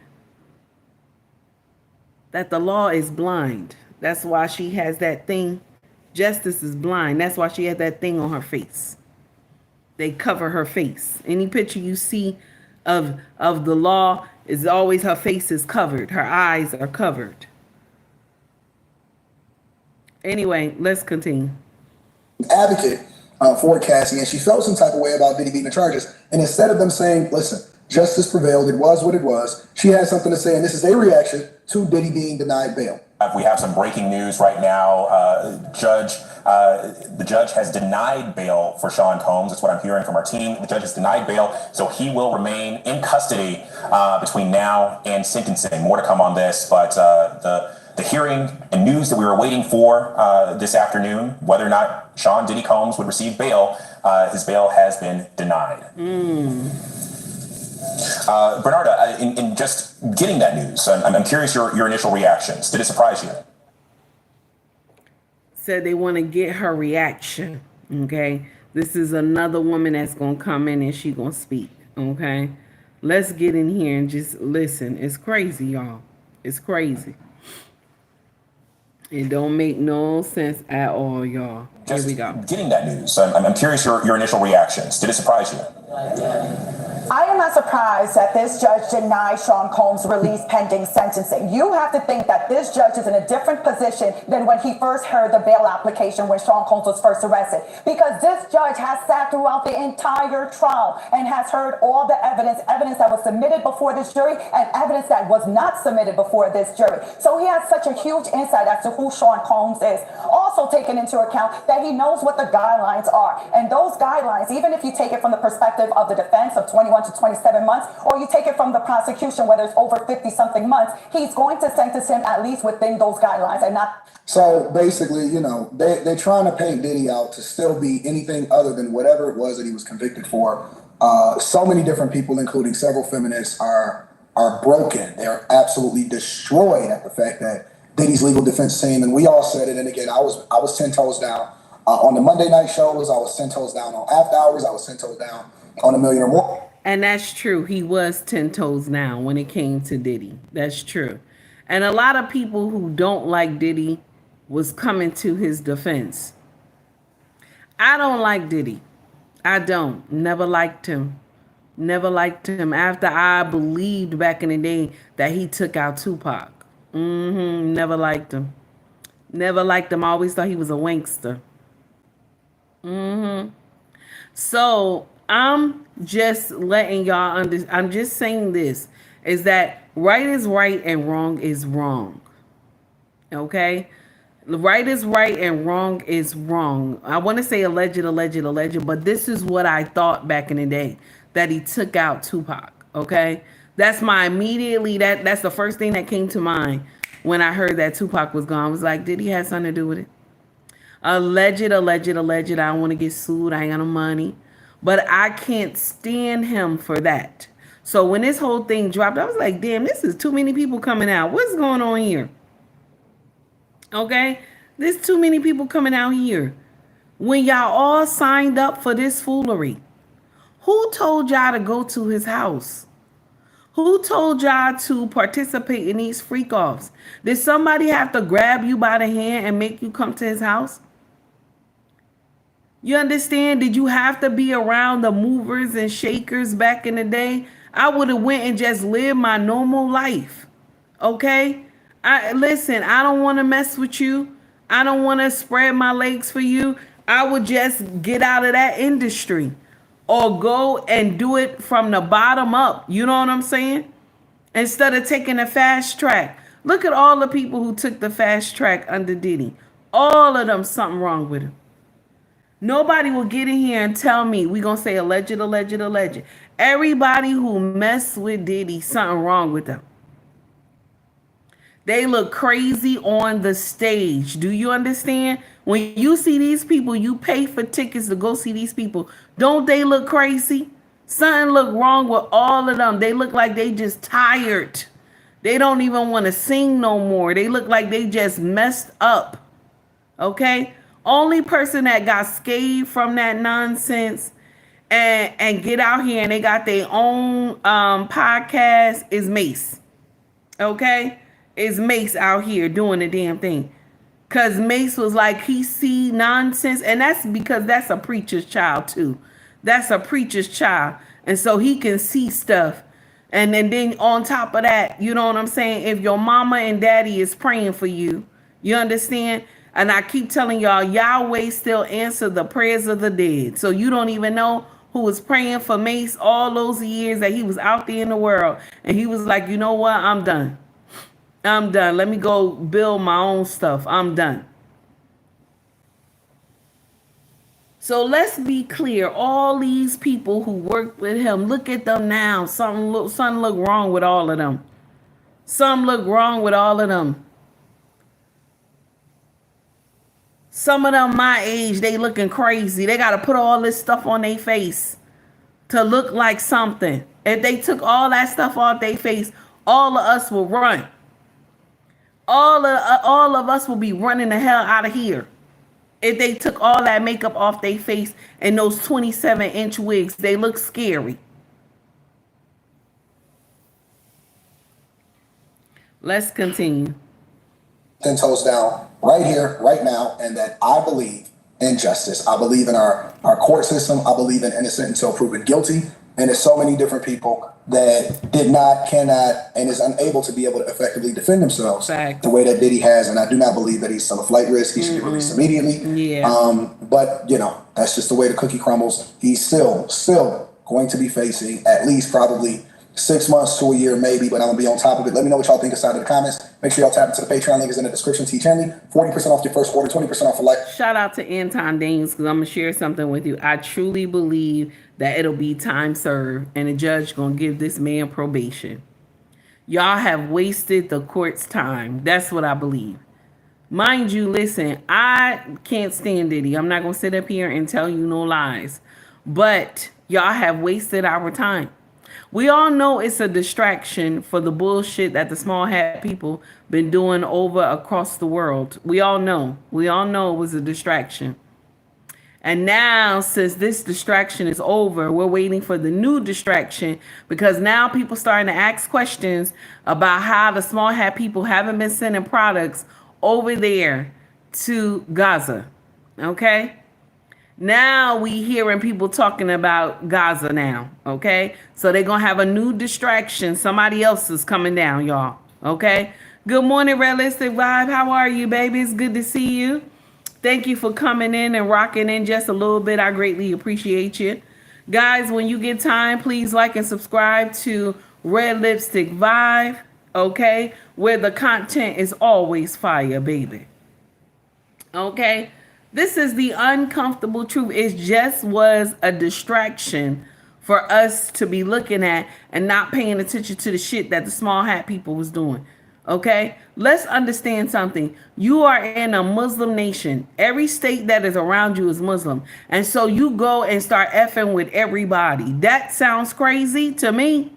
that the law is blind. That's why she has that thing. Justice is blind. That's why she had that thing on her face. They cover her face. Any picture you see of the law is always her face is covered. Her eyes are covered. Anyway, let's continue. Advocate for Cassie, and she felt some type of way about Diddy beating the charges. And instead of them saying, listen, justice prevailed, it was what it was, she had something to say, and this is a reaction to Diddy being denied bail. We have some breaking news right now. The judge has denied bail for Sean Combs. That's what I'm hearing from our team. The judge has denied bail, so he will remain in custody between now and sentencing. More to come on this, but the hearing and news that we were waiting for this afternoon, whether or not Sean Diddy Combs would receive bail, his bail has been denied. Bernarda, in just getting that news, I'm curious your initial reactions. Did it surprise you? Said they want to get her reaction. Okay, this is another woman that's gonna come in and she gonna speak. Okay, let's get in here and just listen. It's crazy, y'all. It's crazy. It don't make no sense at all, y'all. Here we go. Getting that news, I'm curious your initial reactions. Did it surprise you? I am not not surprised that this judge denied Sean Combs' release pending sentencing. You have to think that this judge is in a different position than when he first heard the bail application when Sean Combs was first arrested, because this judge has sat throughout the entire trial and has heard all the evidence that was submitted before this jury and evidence that was not submitted before this jury. So he has such a huge insight as to who Sean Combs is. Also taking into account that he knows what the guidelines are. And those guidelines, even if you take it from the perspective of the defense of 21 to 27 months, or you take it from the prosecution, whether it's over 50 something months, he's going to sentence him at least within those guidelines and not. So basically, you know, they're trying to paint Diddy out to still be anything other than whatever it was that he was convicted for. So many different people, including several feminists, are broken. They're absolutely destroyed at the fact that Diddy's legal defense team, and we all said it, and again, I was 10 toes down on the Monday night shows. I was 10 toes down on after hours. I was 10 toes down on A Million or More. And that's true. He was 10 toes down when it came to Diddy. That's true. And a lot of people who don't like Diddy was coming to his defense. I don't like Diddy. I don't. Never liked him. Never liked him. After I believed back in the day that he took out Tupac. Never liked him. Never liked him. I always thought he was a wankster. So I'm just letting y'all understand. I'm just saying this is that right is right and wrong is wrong. Okay? Right is right and wrong is wrong. I want to say alleged, but this is what I thought back in the day, that he took out Tupac. Okay? That's my immediately, that's the first thing that came to mind when I heard that Tupac was gone. I was like, did he have something to do with it? Alleged. I don't want to get sued. I ain't got no money. But I can't stand him for that. So when this whole thing dropped, I was like, damn, this is too many people coming out. What's going on here? Okay? There's too many people coming out here. When y'all all signed up for this foolery, who told y'all to go to his house? Who told y'all to participate in these freak-offs? Did somebody have to grab you by the hand and make you come to his house? You understand? Did you have to be around the movers and shakers back in the day? I would have went and just lived my normal life. Okay? Listen, I don't want to mess with you. I don't want to spread my legs for you. I would just get out of that industry or go and do it from the bottom up. You know what I'm saying? Instead of taking the fast track. Look at all the people who took the fast track under Diddy. All of them, something wrong with him. Nobody will get in here and tell me, we going to say alleged. Everybody who messed with Diddy, something wrong with them. They look crazy on the stage. Do you understand? When you see these people, you pay for tickets to go see these people. Don't they look crazy? Something look wrong with all of them. They look like they just tired. They don't even want to sing no more. They look like they just messed up. Okay? Only person that got scathed from that nonsense and get out here and they got their own podcast is Mace. Okay? Is Mace out here doing the damn thing. Because Mace was like, he see nonsense. And that's because that's a preacher's child too. That's a preacher's child. And so he can see stuff. And then on top of that, you know what I'm saying? If your mama and daddy is praying for you, you understand? And I keep telling y'all, Yahweh still answer the prayers of the dead. So you don't even know who was praying for Mace all those years that he was out there in the world. And he was like, you know what? I'm done. I'm done. Let me go build my own stuff. I'm done. So let's be clear. All these people who worked with him, look at them now. Something look wrong with all of them. Some look wrong with all of them. Some of them my age, they looking crazy. They got to put all this stuff on their face to look like something. If they took all that stuff off their face, all of us will run. All of us will be running the hell out of here. If they took all that makeup off their face and those 27-inch wigs, they look scary. Let's continue. 10 toes down right here, right now, and that I believe in justice. I believe in our court system. I believe in innocent until proven guilty. And there's so many different people that did not, cannot, and is unable to be able to effectively defend themselves the way that Diddy has. And I do not believe that he's still a flight risk. He should be released immediately. Yeah. But, you know, that's just the way the cookie crumbles. He's still going to be facing at least probably 6 months to a year, maybe, but I'm going to be on top of it. Let me know what y'all think inside of the comments. Make sure y'all tap into the Patreon link is in the description. Teach Henley, 40% off your first order, 20% off a life. Shout out to Anton Daniels, because I'm going to share something with you. I truly believe that it'll be time served and the judge going to give this man probation. Y'all have wasted the court's time. That's what I believe. Mind you, listen, I can't stand Diddy. I'm not going to sit up here and tell you no lies. But y'all have wasted our time. We all know it's a distraction for the bullshit that the small hat people been doing over across the world. We all know. We all know it was a distraction. And now, since this distraction is over, we're waiting for the new distraction, because now people starting to ask questions about how the small hat people haven't been sending products over there to Gaza. Okay? Now we hearing people talking about Gaza now, okay? So they're going to have a new distraction. Somebody else is coming down, y'all, okay? Good morning, Realistic Vibe. How are you, baby? It's good to see you. Thank you for coming in and rocking in just a little bit. I greatly appreciate you. Guys, when you get time, please like and subscribe to Red Lipstick Vibe, okay? Where the content is always fire, baby. Okay? This is the uncomfortable truth. It just was a distraction for us to be looking at and not paying attention to the shit that the small hat people was doing. Okay? Let's understand something. You are in a Muslim nation. Every state that is around you is Muslim. And so you go and start effing with everybody. That sounds crazy to me.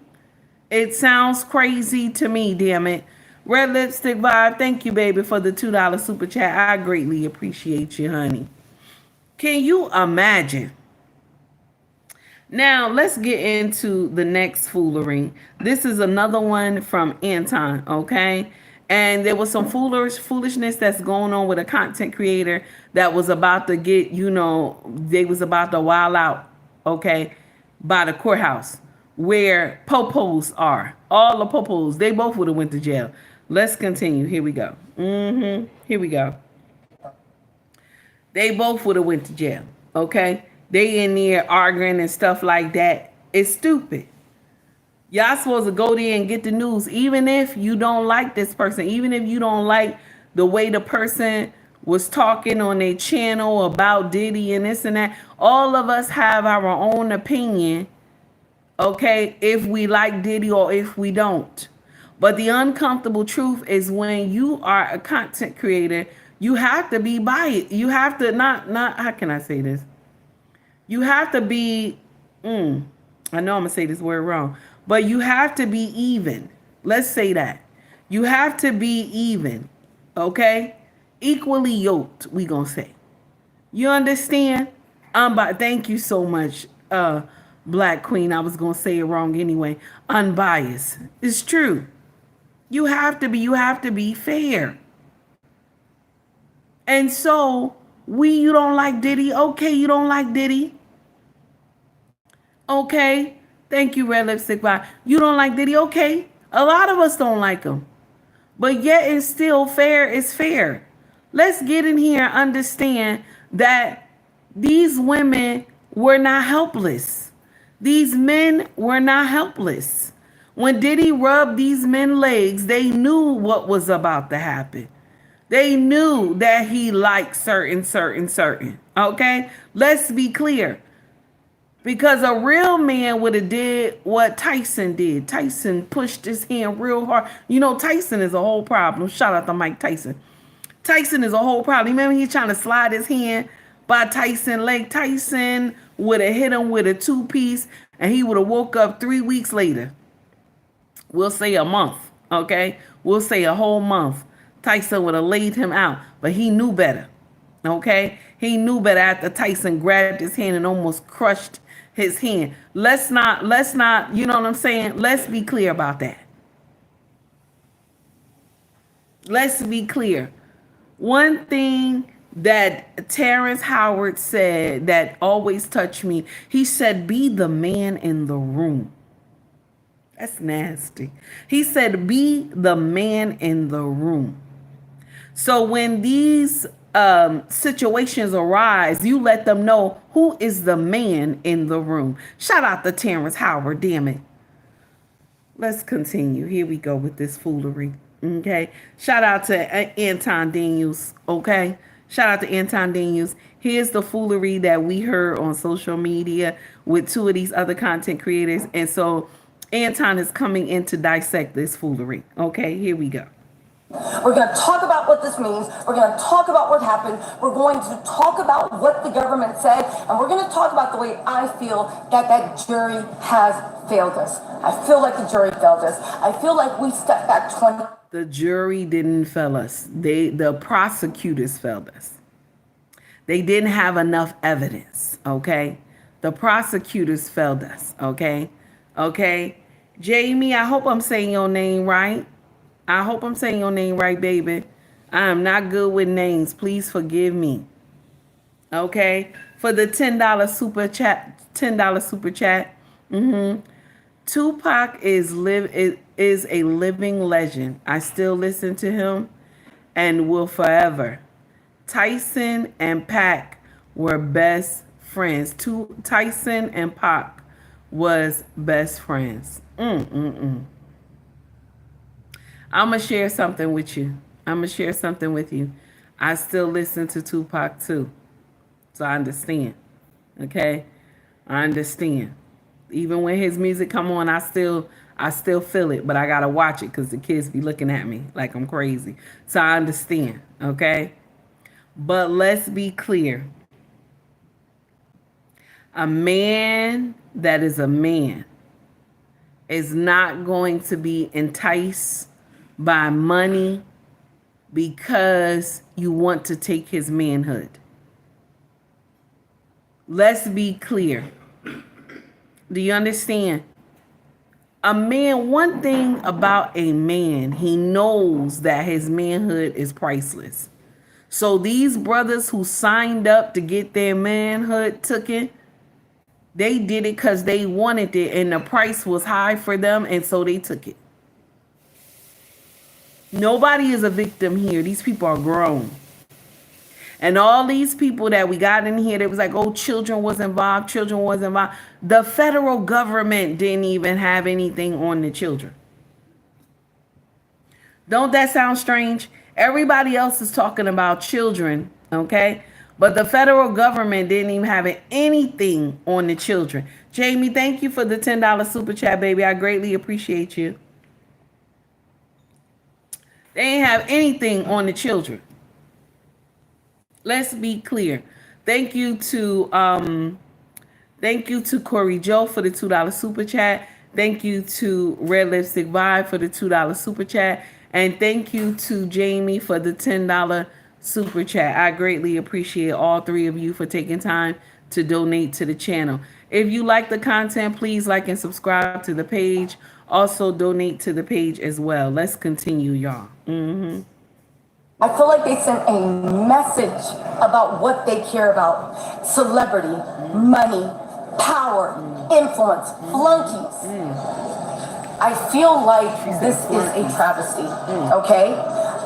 It sounds crazy to me, damn it. Red Lipstick Vibe, thank you, baby, for the $2 super chat. I greatly appreciate you, honey. Can you imagine? Now, let's get into the next foolery. This is another one from Anton, okay? And there was some foolishness that's going on with a content creator that was about to get, you know, they was about to wild out, okay, by the courthouse where popos are. All the popos, they both would have went to jail. Let's continue. Here we go. Here we go. They both would have went to jail. Okay? They in there arguing and stuff like that. It's stupid. Y'all supposed to go there and get the news. Even if you don't like this person. Even if you don't like the way the person was talking on their channel about Diddy and this and that. All of us have our own opinion. Okay? If we like Diddy or if we don't. But the uncomfortable truth is when you are a content creator, you have to be biased. You have to not, how can I say this? You have to be, I know I'm going to say this word wrong, but you have to be even. Let's say that. You have to be even, okay? Equally yoked, we going to say. You understand? Thank you so much, Black Queen. I was going to say it wrong anyway. Unbiased. It's true. You have to be fair. And so, you don't like Diddy. Okay, you don't like Diddy. Okay. Thank you, Red Lipstick Vibe. You don't like Diddy. Okay. A lot of us don't like him. But yet it's still fair. It's fair. Let's get in here and understand that these women were not helpless. These men were not helpless. When Diddy rubbed these men's legs, they knew what was about to happen. They knew that he liked certain. Okay? Let's be clear. Because a real man would have did what Tyson did. Tyson pushed his hand real hard. You know, Tyson is a whole problem. Shout out to Mike Tyson. Tyson is a whole problem. Remember he's trying to slide his hand by Tyson's leg. Tyson would have hit him with a 2-piece and he would have woke up 3 weeks later. We'll say a month, okay? We'll say a whole month. Tyson would have laid him out, but he knew better, okay? He knew better after Tyson grabbed his hand and almost crushed his hand. Let's not, you know what I'm saying? Let's be clear about that. Let's be clear. One thing that Terrence Howard said that always touched me. He said, be the man in the room. That's nasty. He said, be the man in the room. So when these situations arise, you let them know who is the man in the room. Shout out to Terrence Howard, damn it. Let's continue. Here we go with this foolery. Okay. Shout out to Anton Daniels. Okay. Shout out to Anton Daniels. Here's the foolery that we heard on social media with two of these other content creators. And so Anton is coming in to dissect this foolery. Okay. Here we go. We're going to talk about what this means. We're going to talk about what happened. We're going to talk about what the government said. And we're going to talk about the way I feel that that jury has failed us. I feel like the jury failed us. I feel like we stepped back 20. The jury didn't fail us. The prosecutors failed us. They didn't have enough evidence. Okay. The prosecutors failed us. Okay. Okay. Jamie, I hope I'm saying your name right. I hope I'm saying your name right, baby. I am not good with names. Please forgive me. Okay. For the $10 super chat, $10 super chat. Tupac is a living legend. I still listen to him and will forever. Tyson and Pac were best friends. Tyson and Pac was best friends. I'm going to share something with you. I still listen to Tupac too. So I understand. Okay? I understand. Even when his music come on, I still feel it, but I got to watch it because the kids be looking at me like I'm crazy. So I understand. Okay? But let's be clear. A man that is a man is not going to be enticed by money because you want to take his manhood. Let's be clear. Do you understand? A man, one thing about a man, he knows that his manhood is priceless. So these brothers who signed up to get their manhood taken, they did it because they wanted it and the price was high for them, and so they took it. Nobody is a victim here. These people are grown. And all these people that we got in here, that was like, oh, children was involved. The federal government didn't even have anything on the children. Don't that sound strange? Everybody else is talking about children, okay? But the federal government didn't even have anything on the children. Jamie, thank you for the $10 super chat, baby. I greatly appreciate you. They ain't have anything on the children. Let's be clear. Thank you to Corey Joe for the $2 super chat. Thank you to Red Lipstick Vibe for the $2 super chat. And thank you to Jamie for the $10 super chat. I greatly appreciate all three of you for taking time to donate to the channel. If you like the content, please like and subscribe to the page. Also donate to the page as well. Let's continue, y'all. I feel like they sent a message about what they care about. Celebrity, money, power, influence, flunkies. I feel like this is a travesty, okay?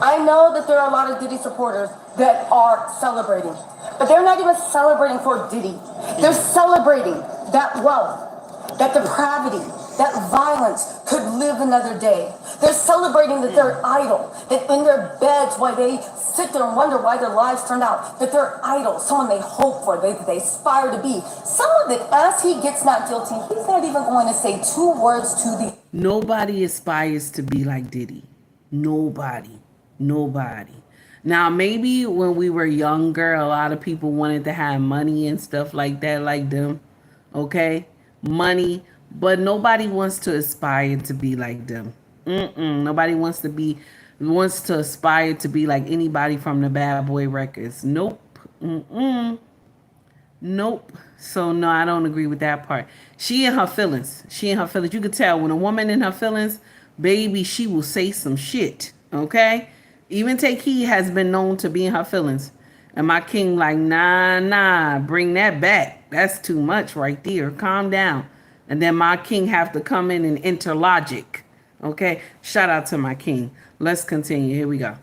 I know that there are a lot of Diddy supporters that are celebrating, but they're not even celebrating for Diddy. They're celebrating that wealth, that depravity, that violence could live another day. They're celebrating that they're idle, that in their beds while they sit there and wonder why their lives turned out, that they're idle, someone they hope for, they aspire to be. Someone that as he gets not guilty, he's not even going to say two words to the... Nobody aspires to be like Diddy. Nobody. Now, maybe when we were younger, a lot of people wanted to have money and stuff like that, like them. Okay? Money. But nobody wants to aspire to be like them. Nobody wants to aspire to be like anybody from the Bad Boy Records. Nope. Nope. So no, I don't agree with that part. She in her feelings. You could tell when a woman in her feelings, baby, she will say some shit. Okay? Even Take Heed has been known to be in her feelings. And my king like, nah, bring that back. That's too much right there. Calm down. And then my king have to come in and interlogic. Okay? Shout out to my king. Let's continue. Here we go.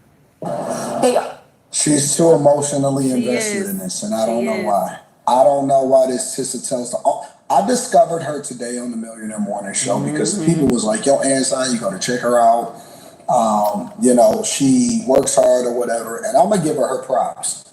She's too emotionally invested is. in this, and I She don't know is. why. I don't know why this sister tells the. I discovered her today on the Millionaire Morning Show because the people was like, "Yo, Anson, you got to check her out. You know, she works hard or whatever." And I'm gonna give her props.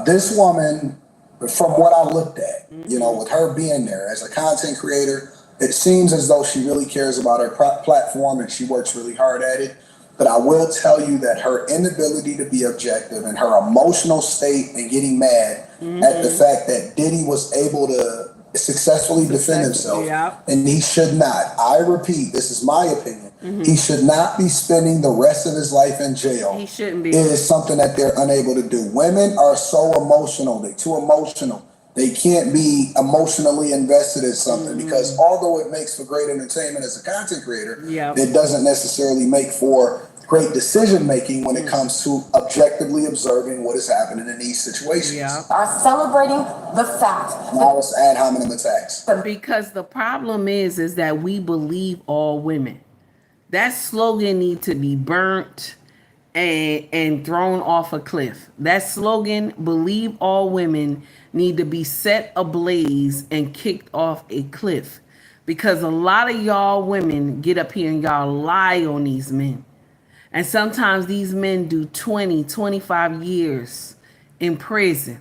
This woman, from what I looked at, you know, with her being there as a content creator, it seems as though she really cares about her platform and she works really hard at it. But I will tell you that her inability to be objective and her emotional state and getting mad at the fact that Diddy was able to successfully defend himself, and he should not. I repeat, this is my opinion. He should not be spending the rest of his life in jail. He shouldn't be. It is something that they're unable to do. Women are so emotional. They're too emotional. They can't be emotionally invested in something because although it makes for great entertainment as a content creator, it doesn't necessarily make for great decision making when it comes to objectively observing what is happening in these situations. Are celebrating the fact. Now let's ad hominem attacks. Because the problem is that we believe all women. That slogan needs to be burnt and thrown off a cliff. That slogan, believe all women, need to be set ablaze and kicked off a cliff. Because a lot of y'all women get up here and y'all lie on these men. And sometimes these men do 20, 25 years in prison.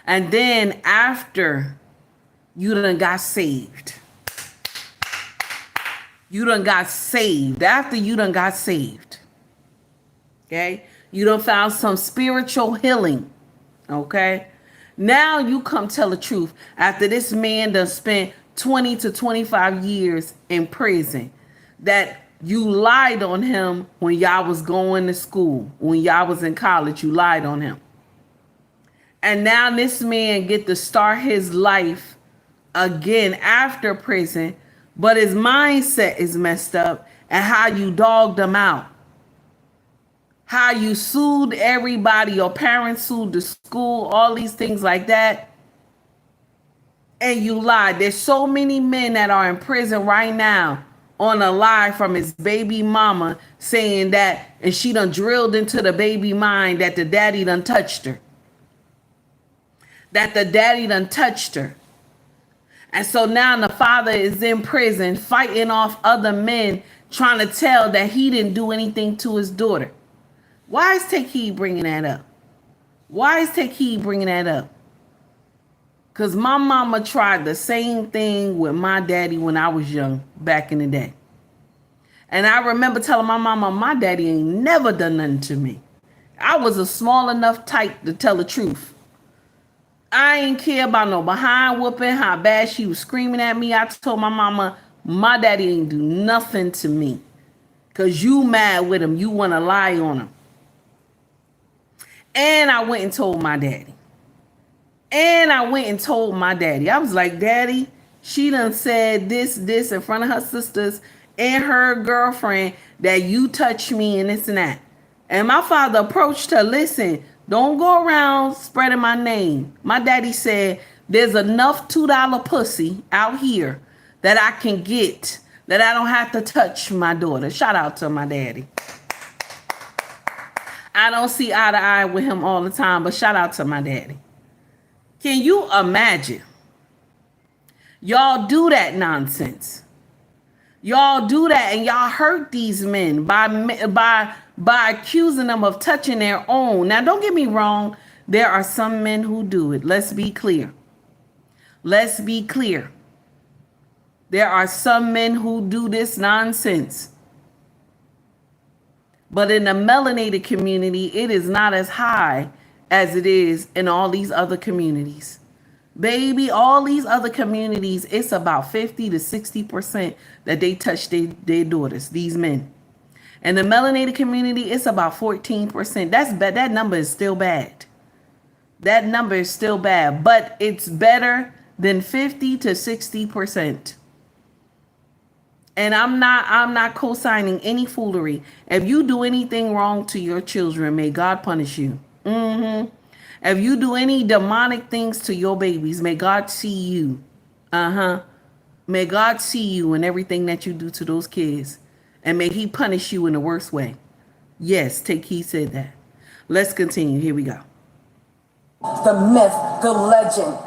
And then after you done got saved. After you done got saved. Okay? You done found some spiritual healing. Okay? Now you come tell the truth. After this man done spent 20 to 25 years in prison. That you lied on him when y'all was going to school. When y'all was in college, you lied on him. And now this man get to start his life again after prison, but his mindset is messed up and how you dogged him out. How you sued everybody, your parents sued the school, all these things like that. And you lied. There's so many men that are in prison right now on a lie from his baby mama saying that, and she done drilled into the baby mind that the daddy done touched her. And so now the father is in prison fighting off other men trying to tell that he didn't do anything to his daughter. Why is Takei bringing that up? Because my mama tried the same thing with my daddy when I was young, back in the day. And I remember telling my mama, my daddy ain't never done nothing to me. I was a small enough type to tell the truth. I ain't care about no behind whooping, how bad she was screaming at me. I told my mama, my daddy ain't do nothing to me. Because you mad with him. You want to lie on him. And I went and told my daddy. I was like, Daddy, she done said this in front of her sisters and her girlfriend that you touched me and this and that. And my father approached her, listen, don't go around spreading my name. My daddy said, there's enough $2 pussy out here that I can get that I don't have to touch my daughter. Shout out to my daddy. I don't see eye to eye with him all the time, but shout out to my daddy. Can you imagine? Y'all do that nonsense. Y'all do that and y'all hurt these men by accusing them of touching their own. Now, don't get me wrong. There are some men who do it. Let's be clear. There are some men who do this nonsense. But in the melanated community, it is not as high as it is in all these other communities. Baby, all these other communities, it's about 50 to 60% that they touch their daughters, these men. And the melanated community, it's about 14%. That's bad. That number is still bad. But it's better than 50 to 60%. And I'm not co-signing any foolery. If you do anything wrong to your children, may God punish you. If you do any demonic things to your babies, may God see you. May God see you in everything that you do to those kids. And may he punish you in the worst way. Yes, Take Heed said that. Let's continue. Here we go. The myth, the legend,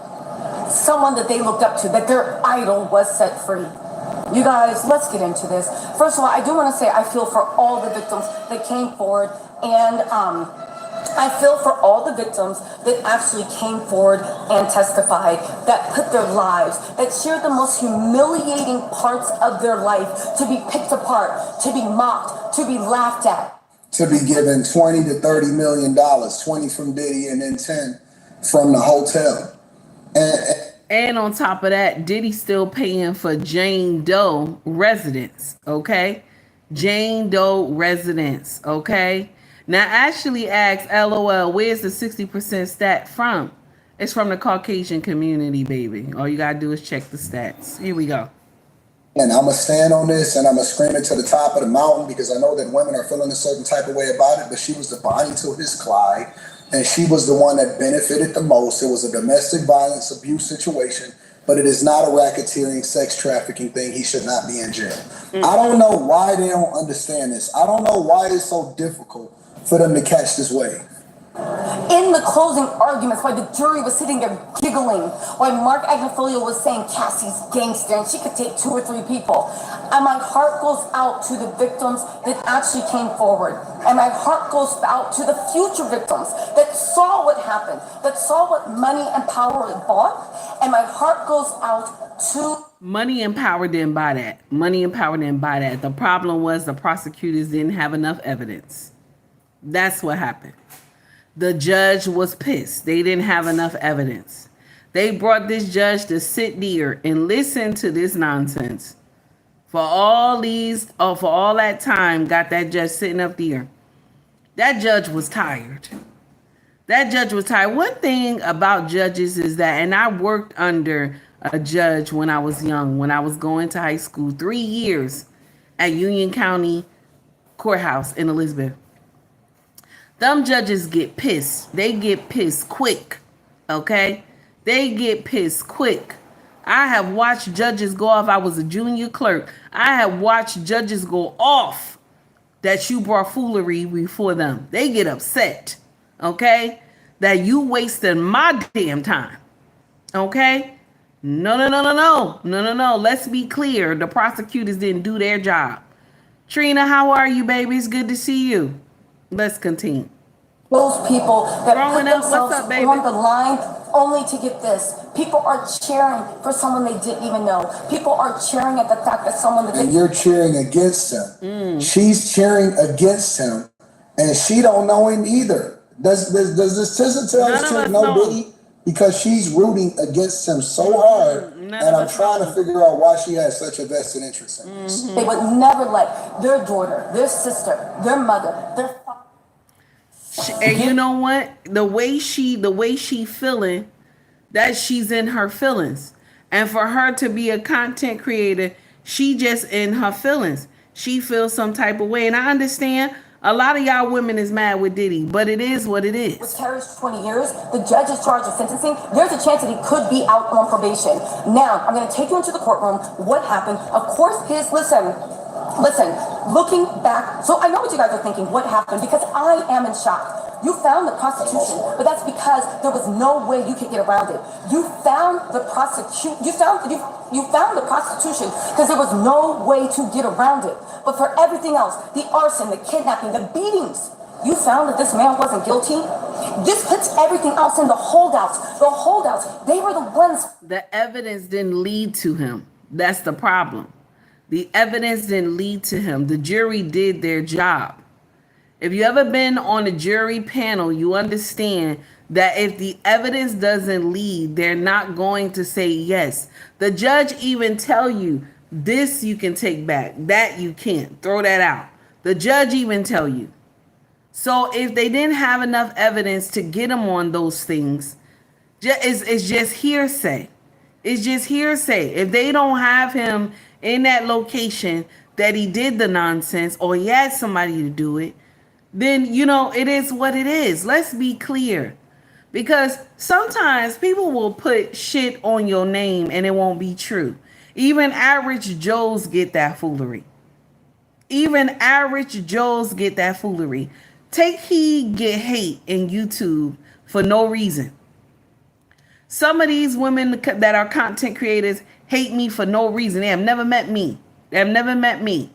someone that they looked up to, that their idol was set free. You guys, let's get into this. First of all, I do want to say I feel for all the victims that came forward, and I feel for all the victims that actually came forward and testified, that put their lives, that shared the most humiliating parts of their life to be picked apart, to be mocked, to be laughed at. To be given 20 to 30 million dollars, 20 from Diddy and then 10 from the hotel. And on top of that, Diddy still paying for Jane Doe residence, okay? Jane Doe residence, okay? Now, Ashley asks, LOL, where's the 60% stat from? It's from the Caucasian community, baby. All you gotta do is check the stats. Here we go. And I'm going to stand on this and I'm going to scream it to the top of the mountain because I know that women are feeling a certain type of way about it, but she was the Bonnie to his Clyde. And she was the one that benefited the most. It was a domestic violence abuse situation, but it is not a racketeering sex trafficking thing. He should not be in jail. I don't know why they don't understand this. I don't know why it's so difficult for them to catch this wave. In the closing arguments, while the jury was sitting there giggling, while Mark Agnifilio was saying Cassie's gangster and she could take 2 or 3 people, and my heart goes out to the victims that actually came forward, and my heart goes out to the future victims that saw what happened, that saw what money and power bought, and my heart goes out to... Money and power didn't buy that. Money and power didn't buy that. The problem was the prosecutors didn't have enough evidence. That's what happened. The judge was pissed. They didn't have enough evidence. They brought this judge to sit there and listen to this nonsense. For all that time, got that judge sitting up there. That judge was tired. That judge was tired. One thing about judges is that, and I worked under a judge when I was young, when I was going to high school, 3 years at Union County Courthouse in Elizabeth. Them judges get pissed. They get pissed quick, okay? They get pissed quick. I have watched judges go off. I was a junior clerk. I have watched judges go off that you brought foolery before them. They get upset, okay? That you wasted my damn time, okay? No. Let's be clear. The prosecutors didn't do their job. Trina, how are you, baby? It's good to see you. Let's continue. Those people that put themselves on the line only to get this. People are cheering for someone they didn't even know. People are cheering at the fact that someone that... And you're cheering against him. She's cheering against him, and she don't know him either. Does this sister tell this chick no Diddy? Because she's rooting against him so hard, and I'm trying to figure out why she has such a vested interest in this. They would never let their daughter, their sister, their mother, their father... And you know what? The way she feeling, that she's in her feelings. And for her to be a content creator, she just in her feelings. She feels some type of way. And I understand a lot of y'all women is mad with Diddy, but it is what it is. Was terrorist 20 years. The judge is charged with sentencing. There's a chance that he could be out on probation. Now, I'm going to take you into the courtroom. What happened? Of course, Listen, looking back, so I know what you guys are thinking, what happened, because I am in shock. You found the prostitution, but that's because there was no way you could get around it. You found the prostitution because there was no way to get around it. But for everything else, the arson, the kidnapping, the beatings, you found that this man wasn't guilty. This puts everything else in the holdouts. The holdouts, they were the ones. The evidence didn't lead to him. That's the problem. The evidence didn't lead to him. The jury did their job. If you ever been on a jury panel, you understand that if the evidence doesn't lead, they're not going to say yes. The judge even tell you, this you can take back, that you can't. Throw that out. The judge even tell you. So if they didn't have enough evidence to get him on those things, it's just hearsay. It's just hearsay. If they don't have him in that location that he did the nonsense or he had somebody to do it, then you know it is what it is. Let's be clear. Because sometimes people will put shit on your name and it won't be true. Even average Joes get that foolery. Even average Joes get that foolery. Take heed, get hate in YouTube for no reason. Some of these women that are content creators hate me for no reason. They have never met me. They have never met me.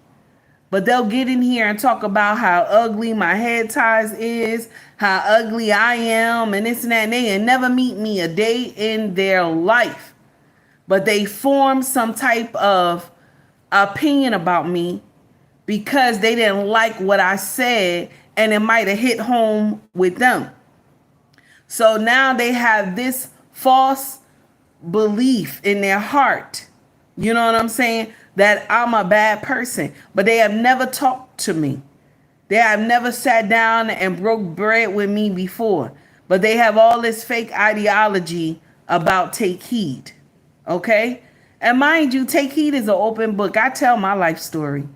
But they'll get in here and talk about how ugly my head ties is, how ugly I am, and this and that. And they ain't never meet me a day in their life. But they form some type of opinion about me because they didn't like what I said and it might have hit home with them. So now they have this false belief in their heart. You know what I'm saying? That I'm a bad person, but they have never talked to me. They have never sat down and broke bread with me before, but they have all this fake ideology about take heed. Okay. And mind you, take heed is an open book. I tell my life story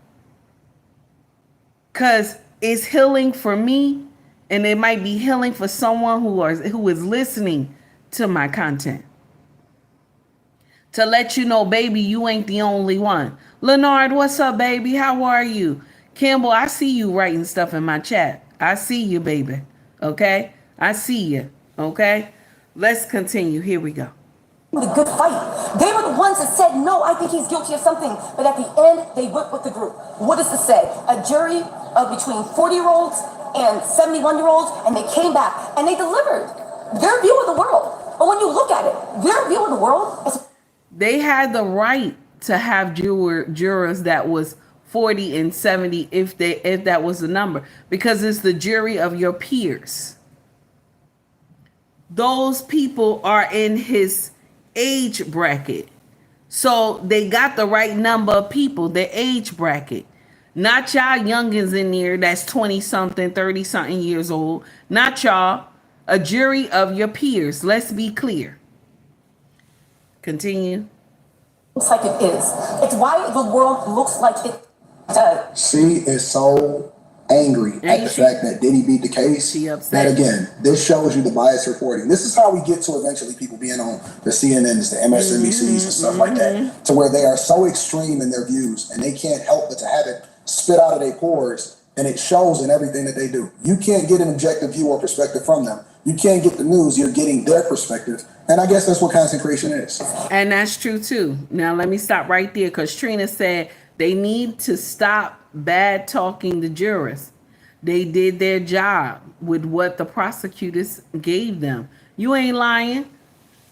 because it's healing for me and it might be healing for someone who is listening to my content. To let you know, baby, you ain't the only one. Leonard, what's up, baby? How are you? Campbell, I see you writing stuff in my chat. I see you, baby. Okay? I see you. Okay? Let's continue. Here we go. The good fight. They were the ones that said, no, I think he's guilty of something. But at the end, they went with the group. What does this say? A jury of between 40-year-olds and 71-year-olds, and they came back and they delivered their view of the world. But when you look at it, their view of the world is... They had the right to have jurors that was 40 and 70 if that was the number, because it's the jury of your peers. Those people are in his age bracket. So they got the right number of people, the age bracket. Not y'all youngins in there that's 20 something, 30 something years old. Not y'all. A jury of your peers. Let's be clear. Continue. Looks like it is. It's why the world looks like it does. She is so angry at the fact that Diddy beat the case. That again, this shows you the bias reporting. This is how we get to eventually people being on the CNNs, the MSNBCs, and stuff like that, to where they are so extreme in their views and they can't help but to have it spit out of their pores, and it shows in everything that they do. You can't get an objective view or perspective from them. You can't get the news. You're getting their perspective. And I guess that's what content creation is. And that's true too. Now let me stop right there, because Trina said they need to stop bad talking the jurors. They did their job with what the prosecutors gave them. You ain't lying.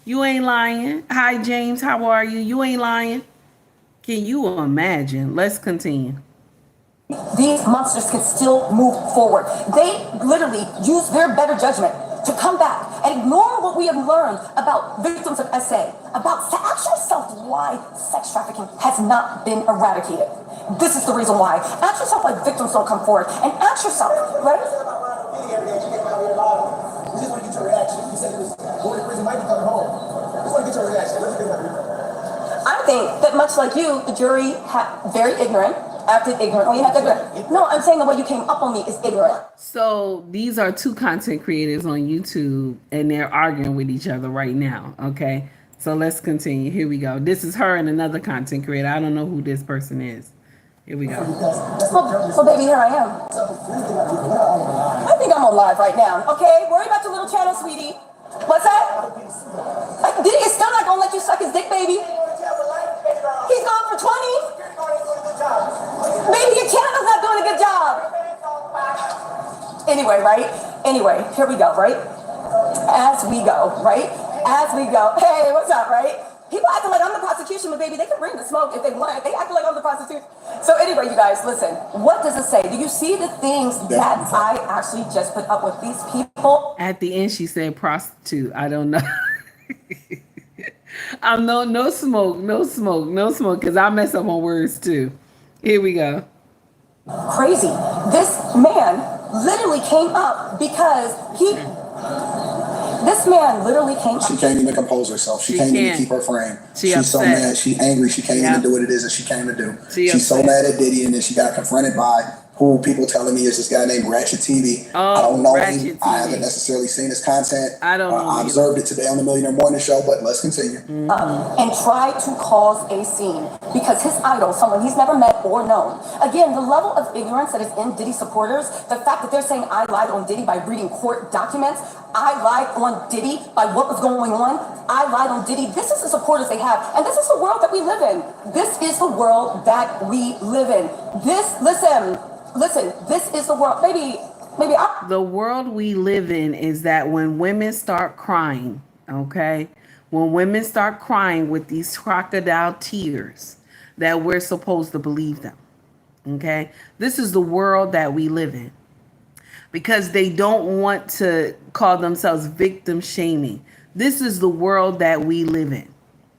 You ain't lying. Hi, James. How are you? You ain't lying. Can you imagine? Let's continue. These monsters can still move forward. They literally use their better judgment to come back and ignore what we have learned about victims of SA, about ask yourself why sex trafficking has not been eradicated. This is the reason why. Ask yourself why victims don't come forward, and ask yourself, right? I think that much like you, the jury very ignorant, acted ignorant. Oh, you have to ignorant. No, I'm saying the way you came up on me is ignorant. So these are two content creators on YouTube, and they're arguing with each other right now. Okay, so let's continue. Here we go. This is her and another content creator. I don't know who this person is. Here we go. So baby, here I am. I think I'm on live right now. Okay, worry about your little channel, sweetie. What's that? Diddy is still not gonna let you suck his dick, baby. He's gone for 20. Baby, your channel's not doing a good job. Anyway, right? Anyway, here we go, right? As we go, right? As we go. Hey, what's up, right? People acting like I'm the prosecution, but baby, they can bring the smoke if they want. They act like I'm the prosecution. So anyway, you guys, listen. What does it say? Do you see the things that I actually just put up with these people? At the end, she said prostitute. I don't know. I'm no smoke, because I mess up on words too. Here we go. Crazy. This man literally came up because this man literally came up. She can't even compose herself. She can't even keep her frame. She's so mad. She angry. She can't even do what it is that she came to do. She's so mad at Diddy, and then she got confronted by who people telling me is this guy named Ratchet TV. I don't know him. I haven't necessarily seen his content. I don't know. I observed it today on the Millionaire Morning Show, but let's continue. And try to cause a scene because his idol, someone he's never met or known. Again, the level of ignorance that is in Diddy supporters, the fact that they're saying I lied on Diddy by reading court documents, I lied on Diddy by what was going on, I lied on Diddy. This is the supporters they have, and this is the world that we live in. This is the world that we live in. Listen, this is the world. The world we live in is that when women start crying, okay? When women start crying with these crocodile tears, that we're supposed to believe them, okay? This is the world that we live in because they don't want to call themselves victim shaming. This is the world that we live in,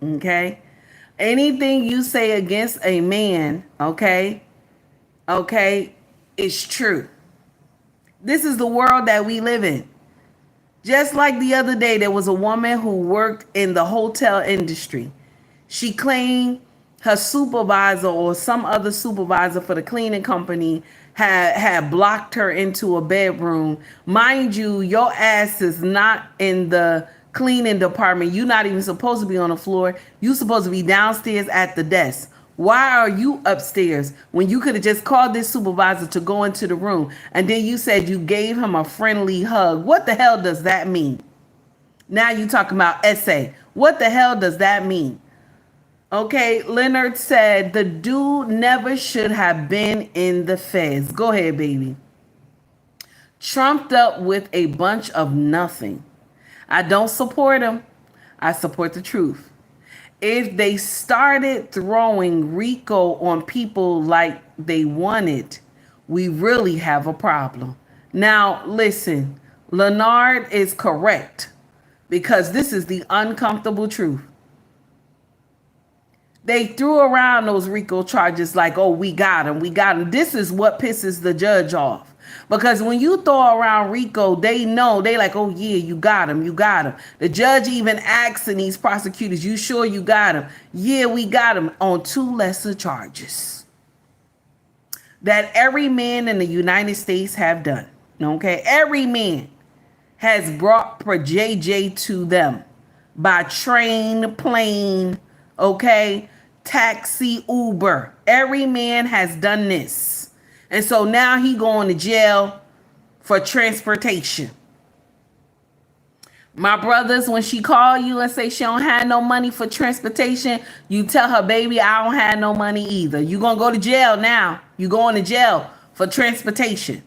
okay? Anything you say against a man, okay, it's true. This is the world that we live in. Just like the other day, there was a woman who worked in the hotel industry. She claimed her supervisor or some other supervisor for the cleaning company had blocked her into a bedroom. Mind you, your ass is not in the cleaning department. You're not even supposed to be on the floor. You're supposed to be downstairs at the desk. Why are you upstairs when you could have just called this supervisor to go into the room? And then you said you gave him a friendly hug. What the hell does that mean? Now you talking about essay. What the hell does that mean? Okay, Leonard said the dude never should have been in the feds. Go ahead, baby. Trumped up with a bunch of nothing. I don't support him. I support the truth. If they started throwing RICO on people like they wanted, we really have a problem. Now, listen, Leonard is correct because this is the uncomfortable truth. They threw around those RICO charges like, oh, we got him, we got him. This is what pisses the judge off. Because when you throw around RICO, they know, they like, oh yeah, you got him, you got him. The judge even asking these prosecutors, you sure you got him? Yeah, we got him on 2 lesser charges that every man in the United States have done. Okay, every man has brought JJ to them by train, plane, okay, taxi, Uber. Every man has done this. And so now he going to jail for transportation. My brothers, when she call you and say she don't have no money for transportation, you tell her, baby, I don't have no money either. You going to go to jail now. You going to jail for transportation.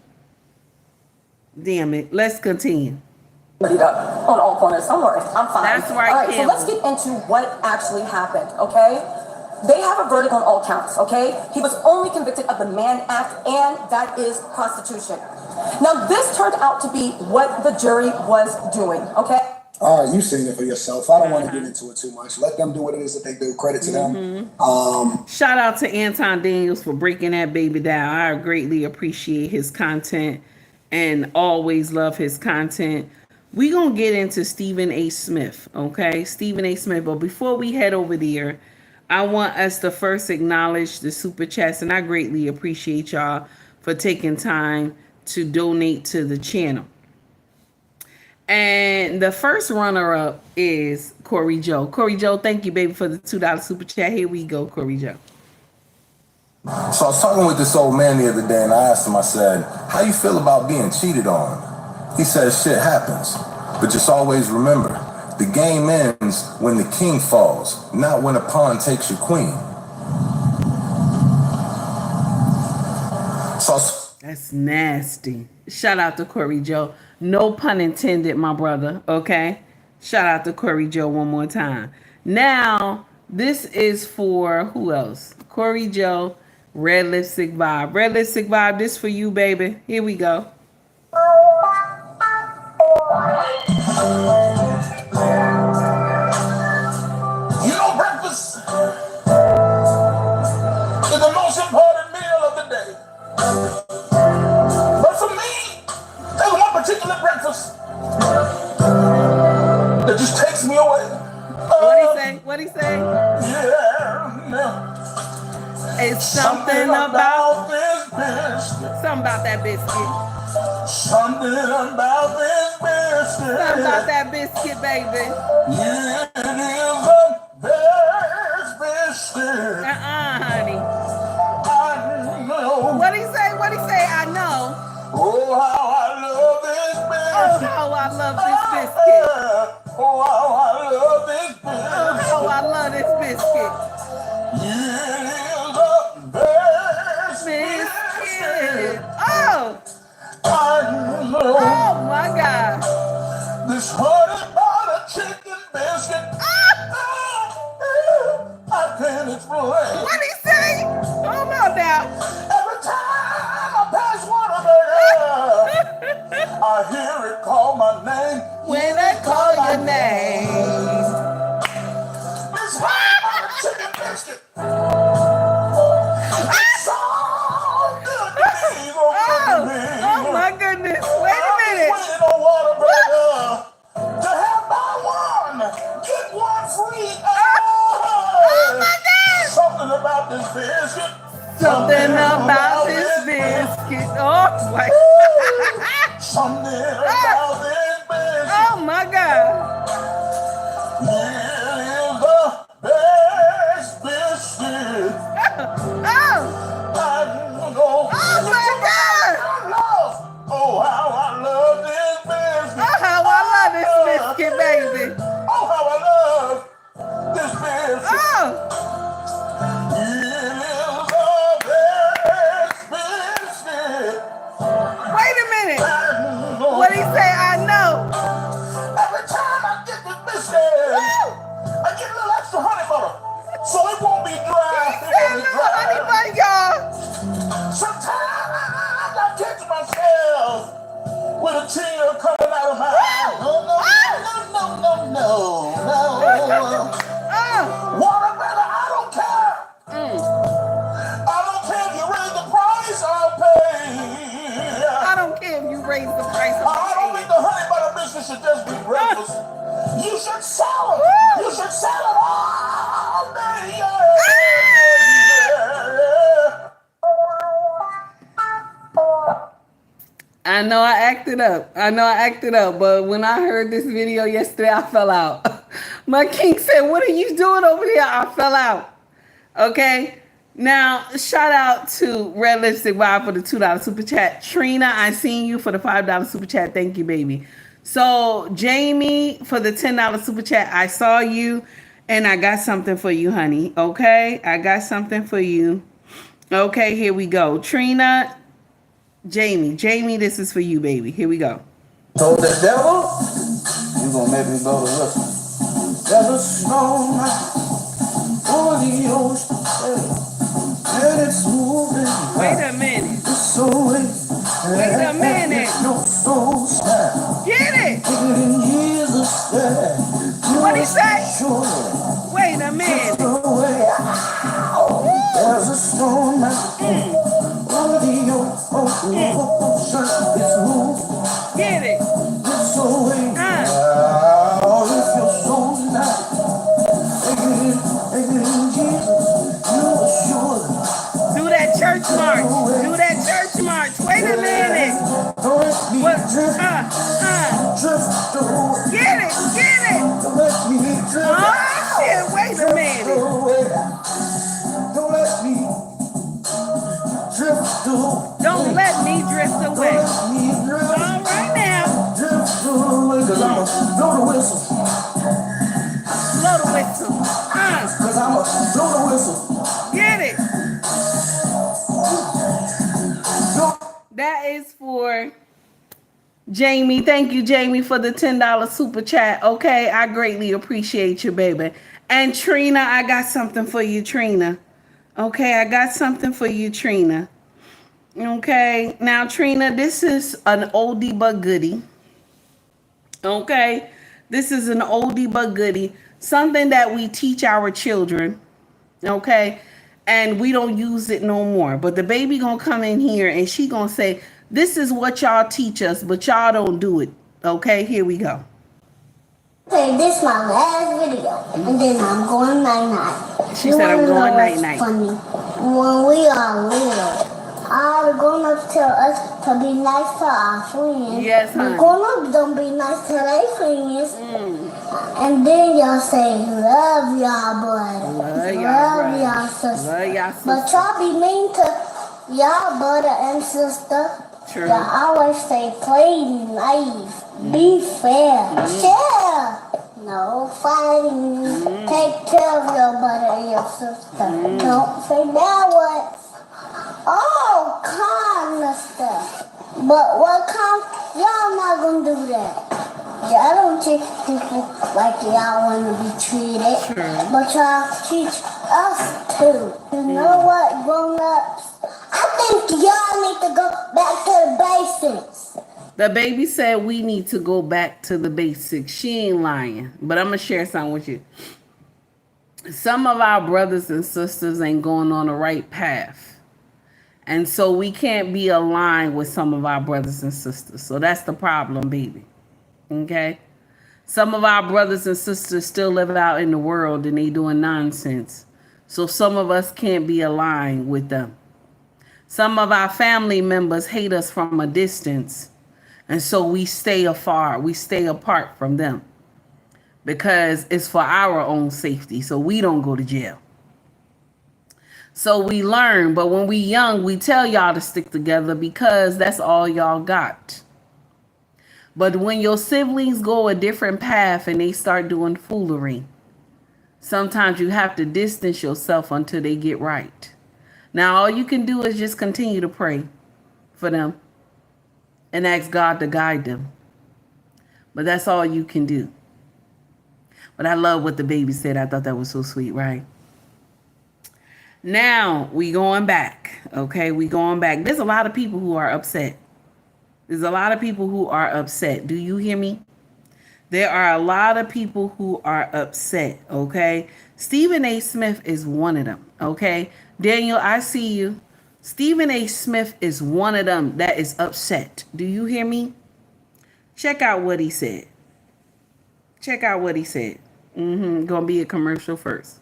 Damn it. Let's continue. On all corners. Don't worry. I'm fine. That's right, all right, Kim. so let's get into what actually happened, okay? They have a verdict on all counts, okay? He was only convicted of the Mann Act, and that is prostitution. Now, this turned out to be what the jury was doing, okay? All right, you seen it for yourself. I don't want to get into it too much. Let them do what it is that they do. Credit to them. Shout out to Anton Daniels for breaking that baby down. I greatly appreciate his content and always love his content. We're going to get into Stephen A. Smith, okay? Stephen A. Smith. But before we head over there, I want us to first acknowledge the super chats, and I greatly appreciate y'all for taking time to donate to the channel. And the first runner-up is Corey Joe. Corey Joe, thank you, baby, for the $2 super chat. Here we go, Corey Joe. So I was talking with this old man the other day, and I asked him, I said, how you feel about being cheated on? He said, shit happens, but just always remember, the game ends when the king falls, not when a pawn takes your queen. That's nasty. Shout out to Corey Joe. No pun intended, my brother. Okay? Shout out to Corey Joe one more time. Now, this is for who else? Corey Joe, Red Lipstick Vibe. Red Lipstick Vibe, this for you, baby. Here we go. You know, breakfast is the most important meal of the day. But for me, there's one particular breakfast that just takes me away. What'd he say? Yeah. It's something about this biscuit. So about that biscuit. Something about this biscuit. Something about that biscuit, baby. Yeah, it is the best biscuit. Honey. I know. What he say? What he say? I know. Oh, how I love this biscuit. Oh, how I love this biscuit. Oh, how I love this biscuit. Oh, how I love this biscuit. Yeah, it is the best Biscuit. Oh. I know. Oh my God. This honey butter chicken biscuit. I can't explain. What he say? Hold on now. Every time I pass Whataburger, I hear it call my name. When they call your name. This honey butter chicken biscuit. It's so good to me. Oh my goodness. Wait a minute. Waiting on Whataburger to have buy one, get one free. Oh my God. Something about this biscuit. Something about this biscuit. Oh my. Something about this biscuit. Oh my God. It is the best biscuit. Oh. I know. Oh my God. Oh, how I love this biscuit. Oh, how I love this biscuit, baby. Oh, how I love this biscuit. Oh. It is the best biscuit. Wait a minute. I know. What he say? I know. Every time I get this biscuit, I get a little extra honey butter, so it won't be dry. He said little honey butter, y'all. Sometimes I catch myself with a tear coming out of my eye. No. Whataburger, I don't care. I don't care if you raise the price, I'll pay. I don't care if you raise the price of I don't think the honey butter business should just be breakfast. You should sell it. You should sell it all day. I know I acted up. But when I heard this video yesterday, I fell out. My king said, "What are you doing over here?" I fell out. Okay. Now, shout out to Red Lipstick Vibe for the $2 super chat. Trina, I seen you for the $5 super chat. Thank you, baby. So, Jamie for the $10 super chat. I saw you and I got something for you, honey. Okay. I got something for you. Okay, here we go. Trina, Jamie, this is for you, baby. Here we go. Told the devil, you gonna make me go to listen. There's a snow over the ocean, and it's moving. Wait a minute. It's so late. Wait a minute. No so sad. Get it. In Jesus' name. What he say? Sure. Wait a minute. There's a storm over the ocean. It's moving. Get it. It's so late. If your soul tonight, take it in Jesus. You are sure. Do that church march. Do that church march. Wait a minute. Don't let me drift away. Get it. Don't let me drift. Oh, shit. Wait a minute. Don't let me drift away. Don't let me drift away. All All right now. drift away, cause I'ma blow the whistle. Blow the whistle. Cause I'ma blow the whistle. Get it. That is for Jamie. Thank you, Jamie, for the $10 super chat. Okay, I greatly appreciate you, baby. And Trina, I got something for you, Trina. Okay, I got something for you, Trina. Okay, now, Trina, this is an oldie but goodie. Okay, this is an oldie but goodie. Something that we teach our children. Okay, and we don't use it no more. But the baby gonna come in here and she gonna say, "This is what y'all teach us, but y'all don't do it." Okay, here we go. Okay, this is my last video, and then I'm going night-night. She said I'm going night-night. Funny. When we are little, all the the grown-ups tell us to be nice to our friends. Yes, the honey. grown-ups don't be nice to their friends. And then y'all say, love y'all brother. Love y'all sister. Love y'all sister. But y'all be mean to y'all brother and sister. True. Y'all always say, play nice. Be fair. Share. No fighting. Take care of your brother and your sister. Don't say bad words. All kind of stuff. But what kind? Y'all not gonna do that. Y'all don't treat people like y'all want to be treated. But y'all teach us too. You know what, grown-ups? I think y'all need to go back to the basics. The baby said we need to go back to the basics. She ain't lying. But I'm going to share something with you. Some of our brothers and sisters ain't going on the right path. And so we can't be aligned with some of our brothers and sisters. So that's the problem, baby. Okay? Some of our brothers and sisters still live out in the world and they doing nonsense. So some of us can't be aligned with them. Some of our family members hate us from a distance. And so we stay afar. We stay apart from them. Because it's for our own safety. So we don't go to jail. So we learn. But when we young, we tell y'all to stick together because that's all y'all got. But when your siblings go a different path and they start doing foolery, sometimes you have to distance yourself until they get right. Now, all you can do is just continue to pray for them and ask God to guide them. But that's all you can do. But I love what the baby said. I thought that was so sweet, right? Now, we going back, okay? We going back. There's a lot of people who are upset. There's a lot of people who are upset. Do you hear me? There are a lot of people who are upset, okay? Stephen A. Smith is one of them, okay? Daniel, I see you. Stephen A. Smith is one of them that is upset. Do you hear me? Check out what he said. Check out what he said. Gonna be a commercial first.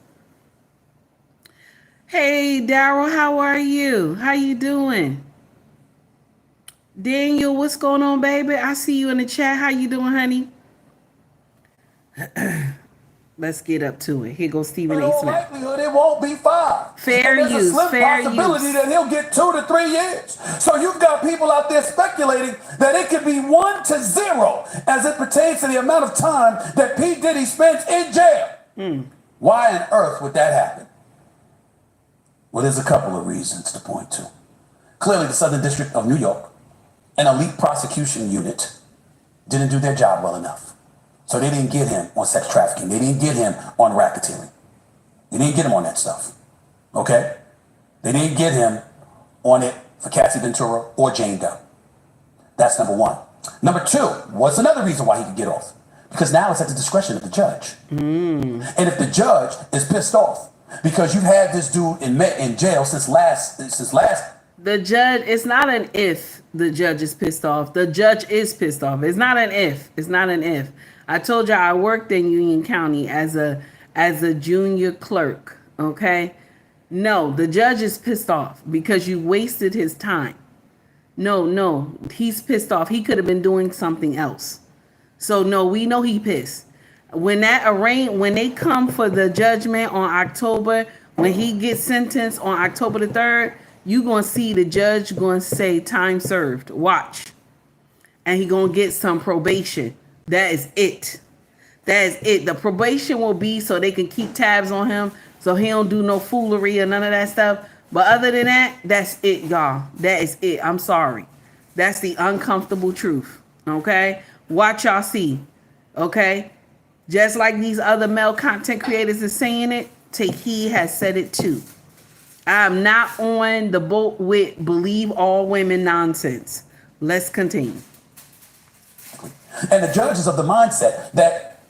Hey, Daryl, how are you? How you doing? Daniel, what's going on, baby? I see you in the chat. How you doing, honey? Let's get up to it. Here goes Stephen A. Smith. Likelihood it won't be 5. Fair and there's use. a slim Fair possibility use. that he'll get 2 to 3 years. So you've got people out there speculating that it could be 1 to 0 as it pertains to the amount of time that P. Diddy spends in jail. Why on earth would that happen? Well, there's a couple of reasons to point to. Clearly, the Southern District of New York, an elite prosecution unit, didn't do their job well enough. So they didn't get him on sex trafficking. They didn't get him on racketeering. They didn't get him on that stuff. Okay? They didn't get him on it for Cassie Ventura or Jane Doe. That's number one. Number two, what's another reason why he could get off? Because now it's at the discretion of the judge. And if the judge is pissed off because you've had this dude in jail since last. The judge, it's not an if the judge is pissed off. The judge is pissed off. It's not an if. It's not an if. I told you I worked in Union County as a junior clerk, okay? No, the judge is pissed off because you wasted his time. No, he's pissed off. He could have been doing something else. So no, we know he pissed. When they come for the judgment on October, when he gets sentenced on October the 3rd, you gonna see the judge gonna say time served. Watch. And he gonna get some probation. That is it. That is it. The probation will be so they can keep tabs on him so he don't do no foolery or none of that stuff. But other than that, that's it, y'all. That is it. I'm sorry. That's the uncomfortable truth. Okay? Watch y'all see. Okay? Just like these other male content creators are saying it, He has said it too. I'm not on the boat with believe all women nonsense. Let's continue. And the judge is of the mindset that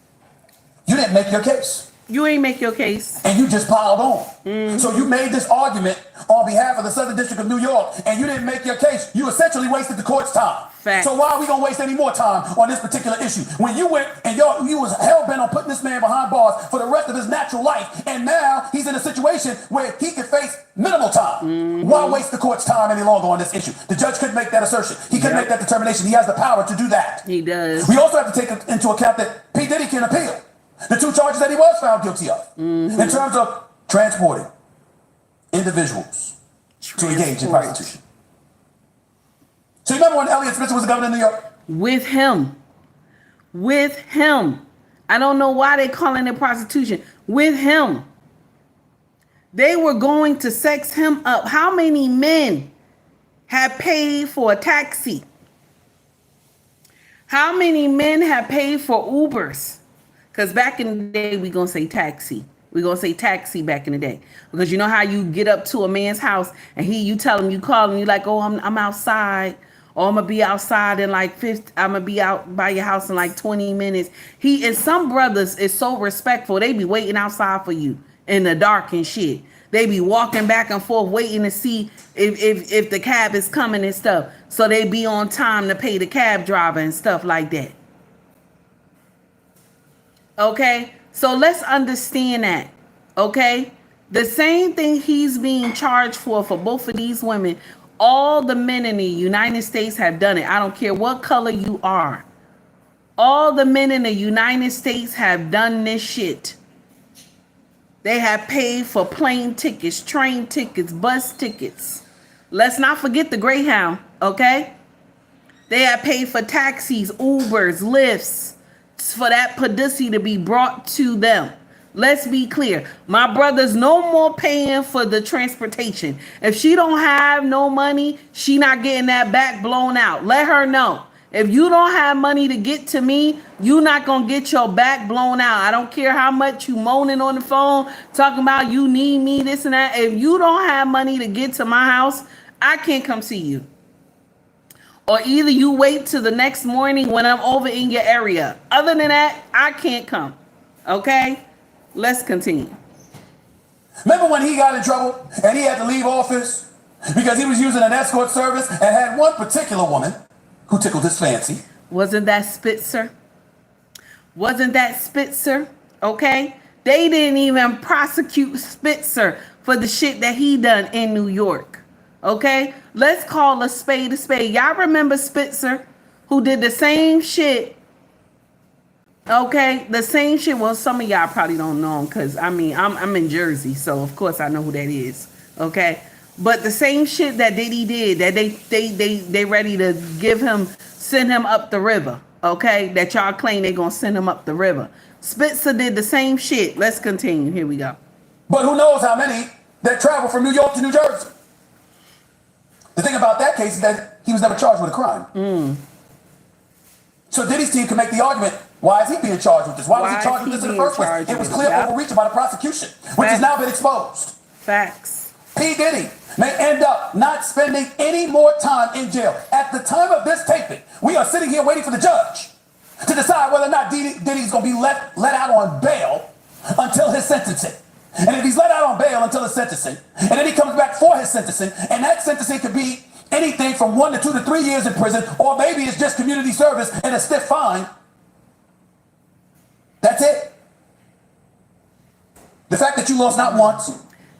you didn't make your case. You ain't make your case. And you just piled on. So you made this argument on behalf of the Southern District of New York and you didn't make your case, you essentially wasted the court's time. Fact. So why are we gonna waste any more time on this particular issue? When you went and you was hell-bent on putting this man behind bars for the rest of his natural life, and now he's in a situation where he could face minimal time. Why waste the court's time any longer on this issue? The judge couldn't make that assertion. He couldn't make that determination. He has the power to do that. He does. We also have to take into account that P. Diddy can appeal the 2 charges that he was found guilty of in terms of transporting individuals to engage in prostitution. So you remember when Elliot Spitzer was the governor of New York? With him. With him. I don't know why they calling it prostitution. With him. They were going to sex him up. How many men have paid for a taxi? How many men have paid for Ubers? Because back in the day, we going to say taxi. We're going to say taxi back in the day. Because you know how you get up to a man's house and you tell him, you call him, you like, oh, I'm outside. Or I'm going to be outside in like 50, I'm going to be out by your house in like 20 minutes. And some brothers is so respectful. They be waiting outside for you in the dark and shit. They be walking back and forth waiting to see if the cab is coming and stuff. So they be on time to pay the cab driver and stuff like that. Okay? So let's understand that. Okay? The same thing he's being charged for both of these women. All the men in the United States have done it. I don't care what color you are. All the men in the United States have done this shit. They have paid for plane tickets, train tickets, bus tickets. Let's not forget the Greyhound, okay? They have paid for taxis, Ubers, Lyfts, for that pussy to be brought to them. Let's be clear. My brother's no more paying for the transportation. If she don't have no money, she not getting that back blown out. Let her know. If you don't have money to get to me, you not going to get your back blown out. I don't care how much you moaning on the phone, talking about you need me, this and that. If you don't have money to get to my house, I can't come see you. Or either you wait till the next morning when I'm over in your area. Other than that, I can't come. Okay? Let's continue. Remember when he got in trouble and he had to leave office because he was using an escort service and had one particular woman who tickled his fancy? Wasn't that Spitzer? Wasn't that Spitzer? Okay? They didn't even prosecute Spitzer for the shit that he done in New York. Okay? Let's call a spade a spade. Y'all remember Spitzer who did the same shit? Okay, the same shit. Well, some of y'all probably don't know him because I'm in Jersey, so of course I know who that is. Okay, but the same shit that Diddy did, that they ready to send him up the river. Okay, that y'all claim they gonna send him up the river. Spitzer did the same shit. Let's continue. Here we go. But who knows how many that travel from New York to New Jersey? The thing about that case is that he was never charged with a crime. So Diddy's team can make the argument. Why is he being charged with this? Why was he charged with this in the first place? It was clear overreach by the prosecution, which has now been exposed. Facts. P. Diddy may end up not spending any more time in jail. At the time of this taping, we are sitting here waiting for the judge to decide whether or not Diddy's going to be let out on bail until his sentencing. And if he's let out on bail until his sentencing, and then he comes back for his sentencing, and that sentencing could be anything from 1 to 2 to 3 years in prison, or maybe it's just community service and a stiff fine. That's it. The fact that you lost not once.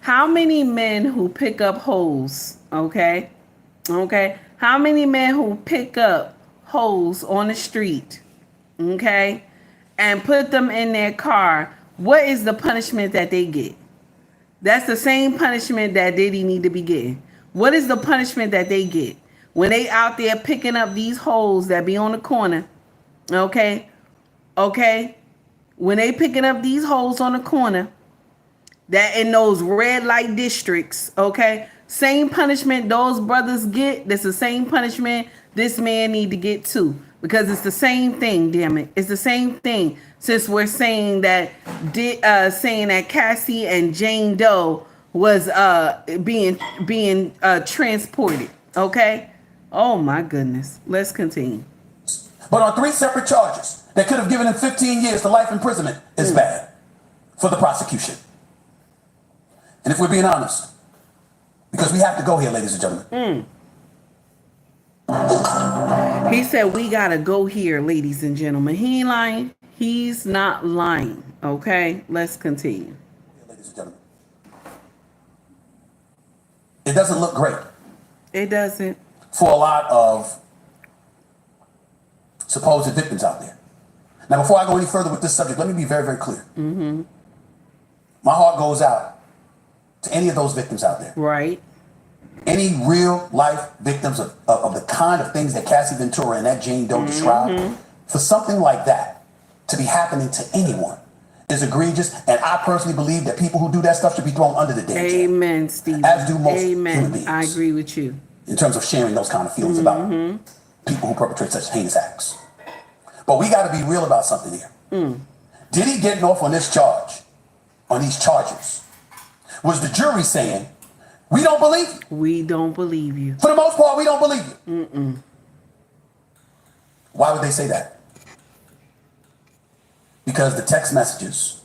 How many men who pick up hoes, okay? Okay? How many men who pick up hoes on the street, okay? And put them in their car, what is the punishment that they get? That's the same punishment that Diddy need to be getting. What is the punishment that they get? When they out there picking up these hoes that be on the corner, okay? Okay? When they picking up these hoes on the corner, that in those red light districts, okay? Same punishment those brothers get. That's the same punishment this man need to get too. Because it's the same thing, damn it. It's the same thing. Since we're saying that Cassie and Jane Doe was being transported, okay? Oh my goodness. Let's continue. But on 3 separate charges that could have given him 15 years to life imprisonment is bad for the prosecution. And if we're being honest, Because we have to go here, ladies and gentlemen. He said we gotta go here, ladies and gentlemen. He ain't lying. He's not lying. Okay, let's continue. Ladies and gentlemen. It doesn't look great. It doesn't. For a lot of supposed victims out there. Now, before I go any further with this subject, let me be very, very clear. My heart goes out to any of those victims out there. Right. Any real life victims of the kind of things that Cassie Ventura and that Jane Doe described. For something like that to be happening to anyone is egregious, and I personally believe that people who do that stuff should be thrown under the damn jail. Amen, Steve. As do most human beings. I agree with you. In terms of sharing those kind of feelings about people who perpetrate such heinous acts. But we got to be real about something here. Diddy getting off on this charge, on these charges, was the jury saying, we don't believe you. We don't believe you. For the most part, we don't believe you. Why would they say that? Because the text messages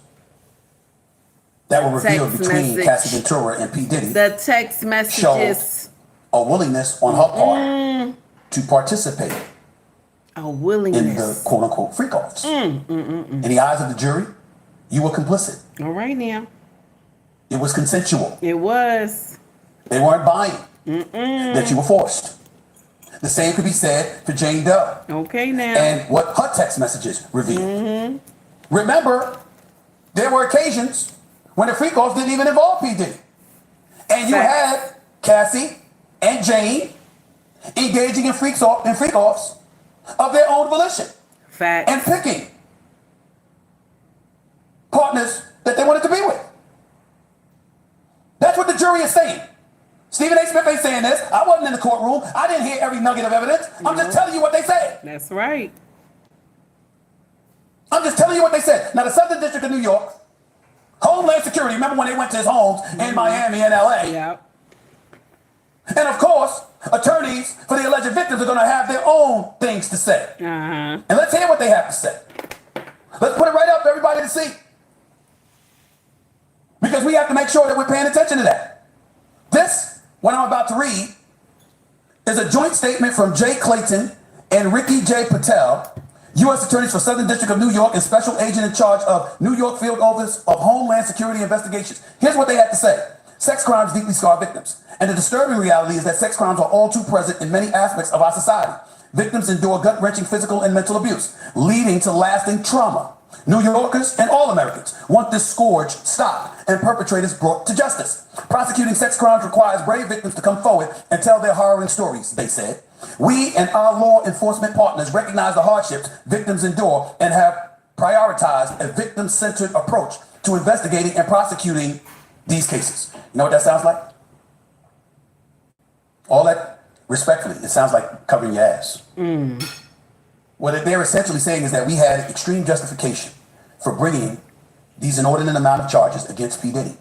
that were revealed between Cassie Ventura and P. Diddy, the text messages, show a willingness on her part to participate in the quote-unquote freak-offs. In the eyes of the jury, you were complicit. All right now. It was consensual. It was. They weren't buying that you were forced. The same could be said for Jane Doe. Okay now. And what her text messages revealed. Remember, there were occasions when the freak-offs didn't even involve P. Diddy. And you had Cassie and Jane engaging in freak-offs of their own volition. Facts. And picking partners that they wanted to be with. That's what the jury is saying. Stephen A. Smith ain't saying this. I wasn't in the courtroom. I didn't hear every nugget of evidence. I'm just telling you what they said. That's right. I'm just telling you what they said. Now, the Southern District of New York, Homeland Security, remember when they went to his homes in Miami and LA? Yeah. And of course, attorneys for the alleged victims are going to have their own things to say. And let's hear what they have to say. Let's put it right up for everybody to see. Because we have to make sure that we're paying attention to that. This, what I'm about to read, is a joint statement from Jay Clayton and Ricky J. Patel, U.S. Attorneys for Southern District of New York and Special Agent in charge of New York Field Office of Homeland Security Investigations. Here's what they had to say. Sex crimes deeply scar victims. And the disturbing reality is that sex crimes are all too present in many aspects of our society. Victims endure gut-wrenching physical and mental abuse, leading to lasting trauma. New Yorkers and all Americans want this scourge stopped and perpetrators brought to justice. Prosecuting sex crimes requires brave victims to come forward and tell their harrowing stories, they said. We and our law enforcement partners recognize the hardships victims endure and have prioritized a victim-centered approach to investigating and prosecuting these cases. You know what that sounds like? All that, respectfully, it sounds like covering your ass. What they're essentially saying is that we had extreme justification for bringing these inordinate amount of charges against P. Diddy.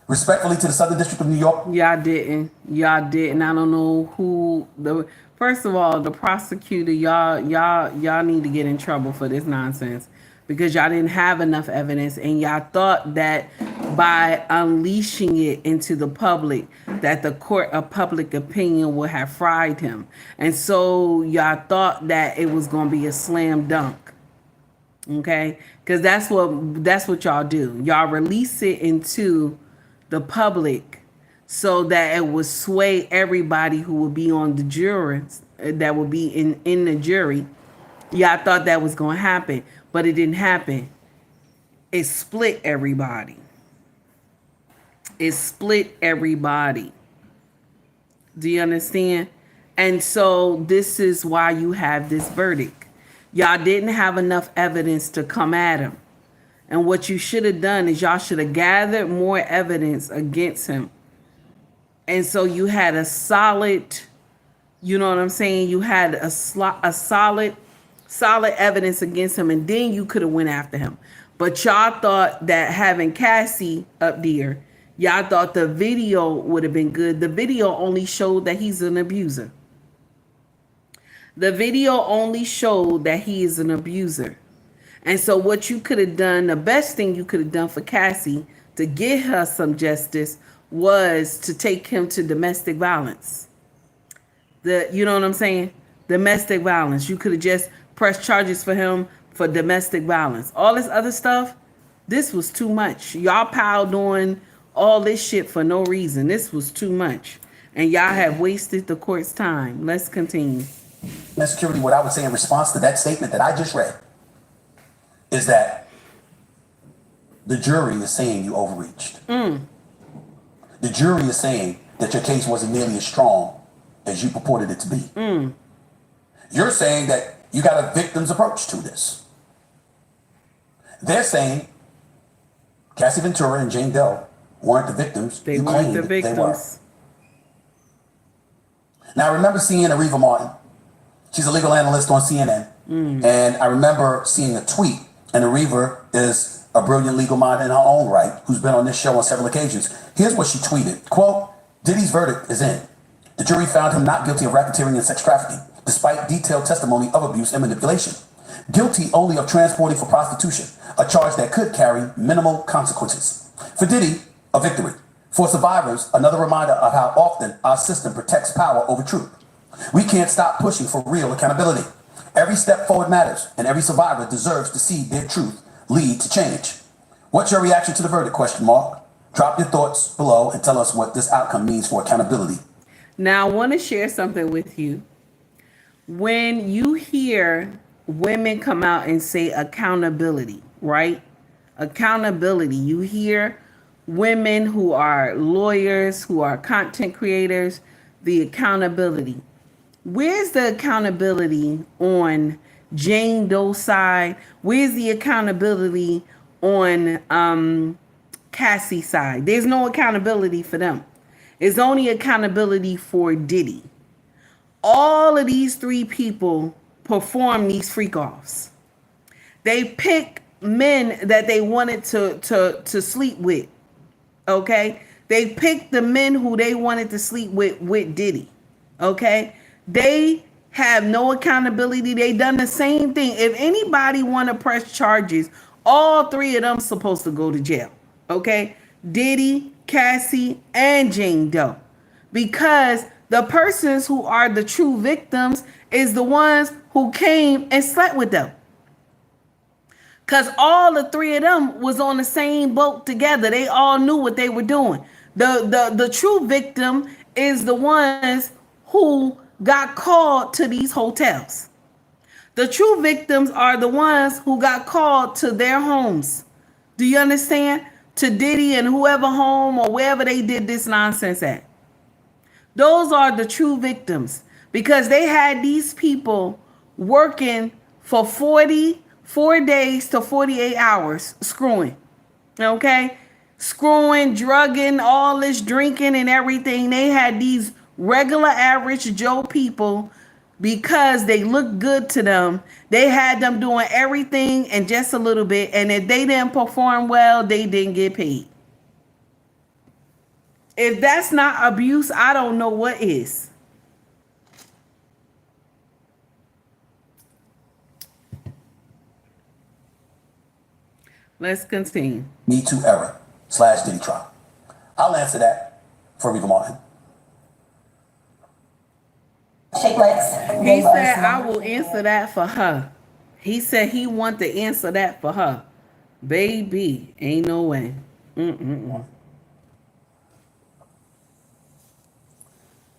Respectfully to the Southern District of New York. Y'all didn't. I don't know who first of all, the prosecutor, y'all need to get in trouble for this nonsense because y'all didn't have enough evidence and y'all thought that by unleashing it into the public that the court of public opinion would have fried him. And so y'all thought that it was going to be a slam dunk. Okay? Because that's what y'all do. Y'all release it into the public so that it would sway everybody who would be on the jury, that would be in the jury. Y'all thought that was going to happen, but it didn't happen. It split everybody. It split everybody. Do you understand? And so this is why you have this verdict. Y'all didn't have enough evidence to come at him. And what you should have done is y'all should have gathered more evidence against him. And so you had a solid, you know what I'm saying? You had a solid evidence against him. And then you could have went after him. But y'all thought that having Cassie up there, y'all thought the video would have been good. The video only showed that he's an abuser. The video only showed that he is an abuser. And so what you could have done, the best thing you could have done for Cassie to get her some justice was to take him to domestic violence. You know what I'm saying? Domestic violence. You could have just pressed charges for him for domestic violence. All this other stuff, this was too much. Y'all piled on all this shit for no reason. This was too much. And y'all have wasted the court's time. Let's continue. Security, what I would say in response to that statement that I just read is that the jury is saying you overreached. The jury is saying that your case wasn't nearly as strong as you purported it to be. You're saying that you got a victim's approach to this. They're saying Cassie Ventura and Jane Doe weren't the victims. They weren't the victims. Now, I remember seeing Areva Martin. She's a legal analyst on CNN. And I remember seeing a tweet, and Areva is a brilliant legal mind in her own right, who's been on this show on several occasions. Here's what she tweeted. Quote, Diddy's verdict is in. The jury found him not guilty of racketeering and sex trafficking, despite detailed testimony of abuse and manipulation. Guilty only of transporting for prostitution, a charge that could carry minimal consequences. For Diddy, a victory. For survivors, another reminder of how often our system protects power over truth. We can't stop pushing for real accountability. Every step forward matters, and every survivor deserves to see their truth lead to change. What's your reaction to the verdict? ? Drop your thoughts below and tell us what this outcome means for accountability. Now, I want to share something with you. When you hear women come out and say accountability, right? Accountability. You hear women who are lawyers, who are content creators, the accountability. Where's the accountability on Jane Doe's side? Where's the accountability on Cassie's side? There's no accountability for them. It's only accountability for Diddy. All of these three people perform these freak-offs. They pick men that they wanted to sleep with. Okay? They picked the men who they wanted to sleep with Diddy. Okay? They have no accountability. They done the same thing. If anybody want to press charges, all three of them supposed to go to jail. Okay? Diddy, Cassie, and Jane Doe. Because the persons who are the true victims is the ones who came and slept with them. Because all the three of them was on the same boat together. They all knew what they were doing. The true victim is the ones who got called to these hotels. The true victims are the ones who got called to their homes. Do you understand? To Diddy and whoever home or wherever they did this nonsense at. Those are the true victims because they had these people working for 44 days to 48 hours screwing. Okay? Screwing, drugging, all this drinking and everything. They had these regular average Joe people because they looked good to them. They had them doing everything and just a little bit. And if they didn't perform well, they didn't get paid. If that's not abuse, I don't know what is. Let's continue. Me Too era / Diddy trial. I'll answer that for Areva Martin. He said, I will answer that for her. He said he want to answer that for her. Baby, ain't no way.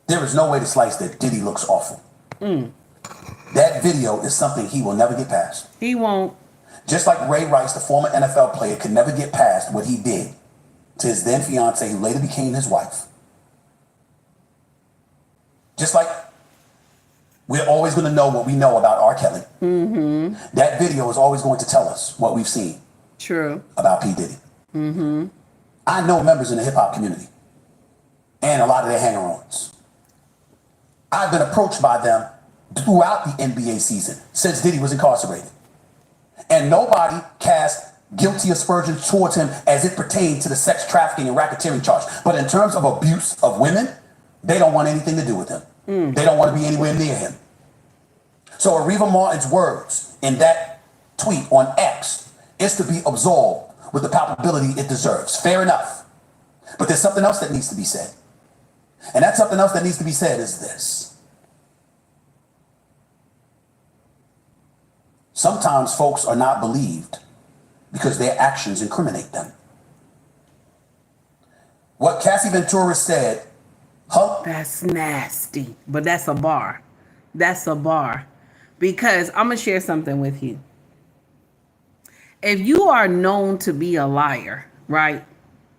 There is no way to slice that Diddy looks awful. That video is something he will never get past. He won't. Just like Ray Rice, the former NFL player, could never get past what he did to his then fiance, who later became his wife. Just like we're always going to know what we know about R. Kelly. That video is always going to tell us what we've seen. True. About P. Diddy. I know members in the hip hop community and a lot of their hanger-ons. I've been approached by them throughout the NBA season since Diddy was incarcerated. And nobody cast guilty aspersions towards him as it pertained to the sex trafficking and racketeering charge. But in terms of abuse of women, they don't want anything to do with him. They don't want to be anywhere near him. So Areva Martin's words in that tweet on X is to be absolved with the palpability it deserves. Fair enough. But there's something else that needs to be said. And that something else that needs to be said is this. Sometimes folks are not believed because their actions incriminate them. What Cassie Ventura said, that's nasty, but that's a bar. That's a bar. Because I'm going to share something with you. If you are known to be a liar, right?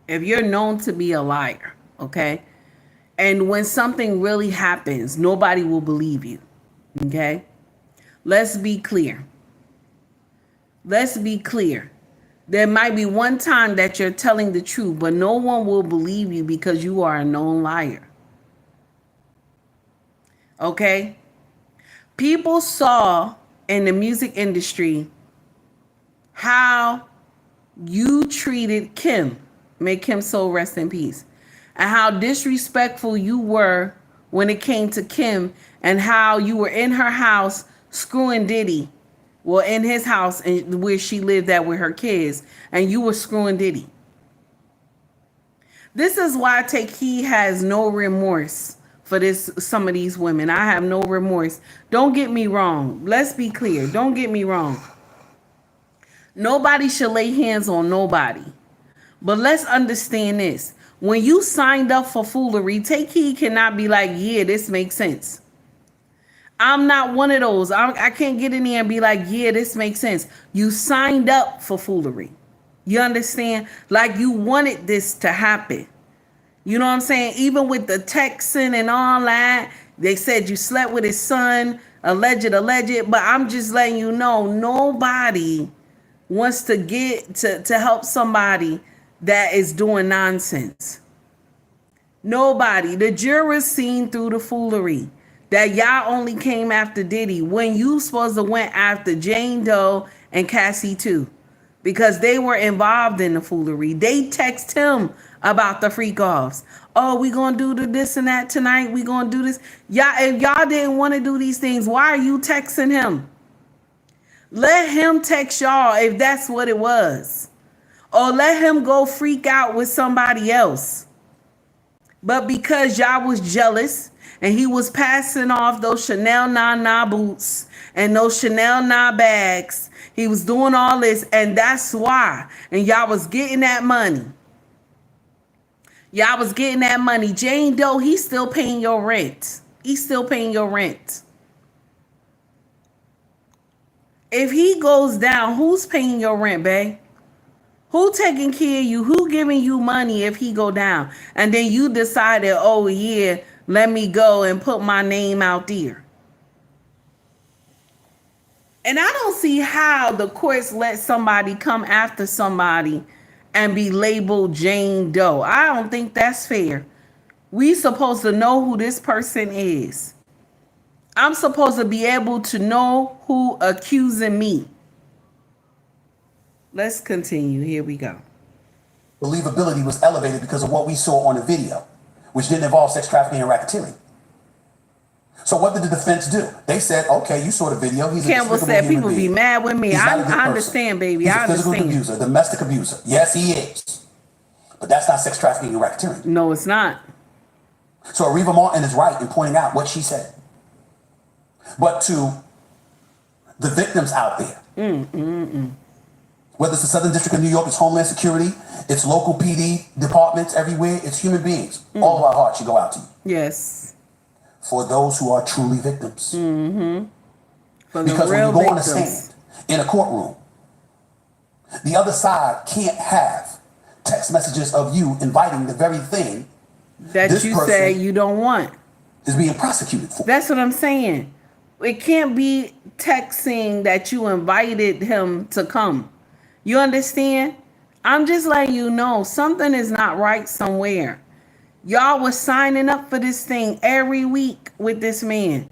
If you're known to be a liar, okay? And when something really happens, nobody will believe you, okay? Let's be clear. Let's be clear. There might be one time that you're telling the truth, but no one will believe you because you are a known liar. Okay? People saw in the music industry how you treated Kim, may Kim's soul rest in peace, and how disrespectful you were when it came to Kim, and how you were in her house screwing Diddy. Well, in his house and where she lived at with her kids, and you were screwing Diddy. This is why he has no remorse for some of these women. I have no remorse. Don't get me wrong. Let's be clear. Don't get me wrong. Nobody should lay hands on nobody. But let's understand this. When you signed up for foolery, Take Heed cannot be like, yeah, this makes sense. I'm not one of those. I can't get in there and be like, yeah, this makes sense. You signed up for foolery. You understand? Like you wanted this to happen. You know what I'm saying? Even with the texting and all that, they said you slept with his son, alleged. But I'm just letting you know, nobody wants to get to help somebody that is doing nonsense. Nobody. The jurors seen through the foolery. That y'all only came after Diddy when you supposed to went after Jane Doe and Cassie too. Because they were involved in the foolery. They text him about the freak offs. Oh, we gonna do this and that tonight. We gonna do this. Y'all, if y'all didn't want to do these things, why are you texting him? Let him text y'all if that's what it was. Or let him go freak out with somebody else. But because y'all was jealous, and he was passing off those Chanel Nana boots and those Chanel Nana bags. He was doing all this, and that's why. And y'all was getting that money. Y'all was getting that money. Jane Doe, he's still paying your rent. He's still paying your rent. If he goes down, who's paying your rent, babe? Who taking care of you? Who giving you money if he go down? And then you decided, oh yeah, let me go and put my name out there. And I don't see how the courts let somebody come after somebody and be labeled Jane Doe. I don't think that's fair. We supposed to know who this person is. I'm supposed to be able to know who accusing me. Let's continue. Here we go. believability was elevated because of what we saw on the video, which didn't involve sex trafficking and racketeering. So what did the defense do? They said, okay, you saw the video. He's Campbell said people be mad with me. I understand, baby. He's I a physical understand. abuser, domestic abuser. Yes, he is. But that's not sex trafficking and racketeering. No, it's not. So Areva Martin is right in pointing out what she said. But to the victims out there, whether it's the Southern District of New York, it's Homeland Security, it's local PD departments everywhere, it's human beings. All of our hearts should go out to you. Yes. For those who are truly victims. For the because when real you go on a victims. stand in a courtroom, the other side can't have text messages of you inviting the very thing that this you person say you don't want. Is being prosecuted for. That's what I'm saying. It can't be texting that you invited him to come. You understand? I'm just letting you know something is not right somewhere. Y'all was signing up for this thing every week with this man.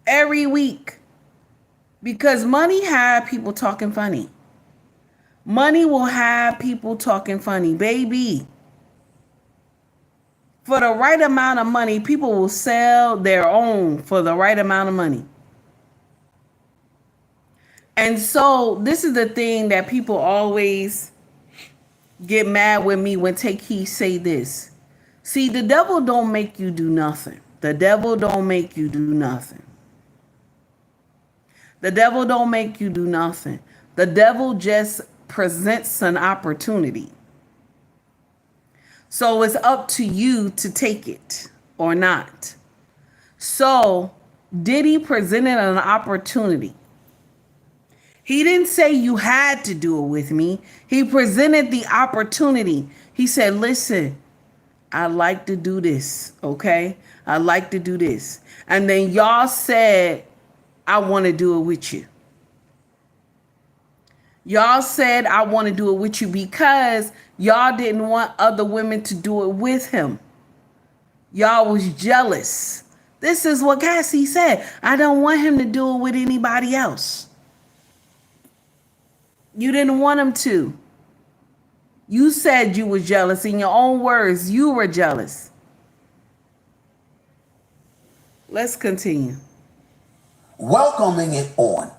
Every week. Because money have people talking funny. Money will have people talking funny, baby. For the right amount of money, people will sell their own for the right amount of money. And so this is the thing that people always get mad with me when Take Heed say this. See, the devil don't make you do nothing. The devil don't make you do nothing. The devil don't make you do nothing. The devil just presents an opportunity. So it's up to you to take it or not. So Diddy presented an opportunity. He didn't say you had to do it with me. He presented the opportunity. He said, listen, I like to do this, okay? I like to do this. And then y'all said, I want to do it with you. Y'all said, I want to do it with you because y'all didn't want other women to do it with him. Y'all was jealous. This is what Cassie said. I don't want him to do it with anybody else. You didn't want him to. You said you were jealous. In your own words, you were jealous. Let's continue. Welcoming it on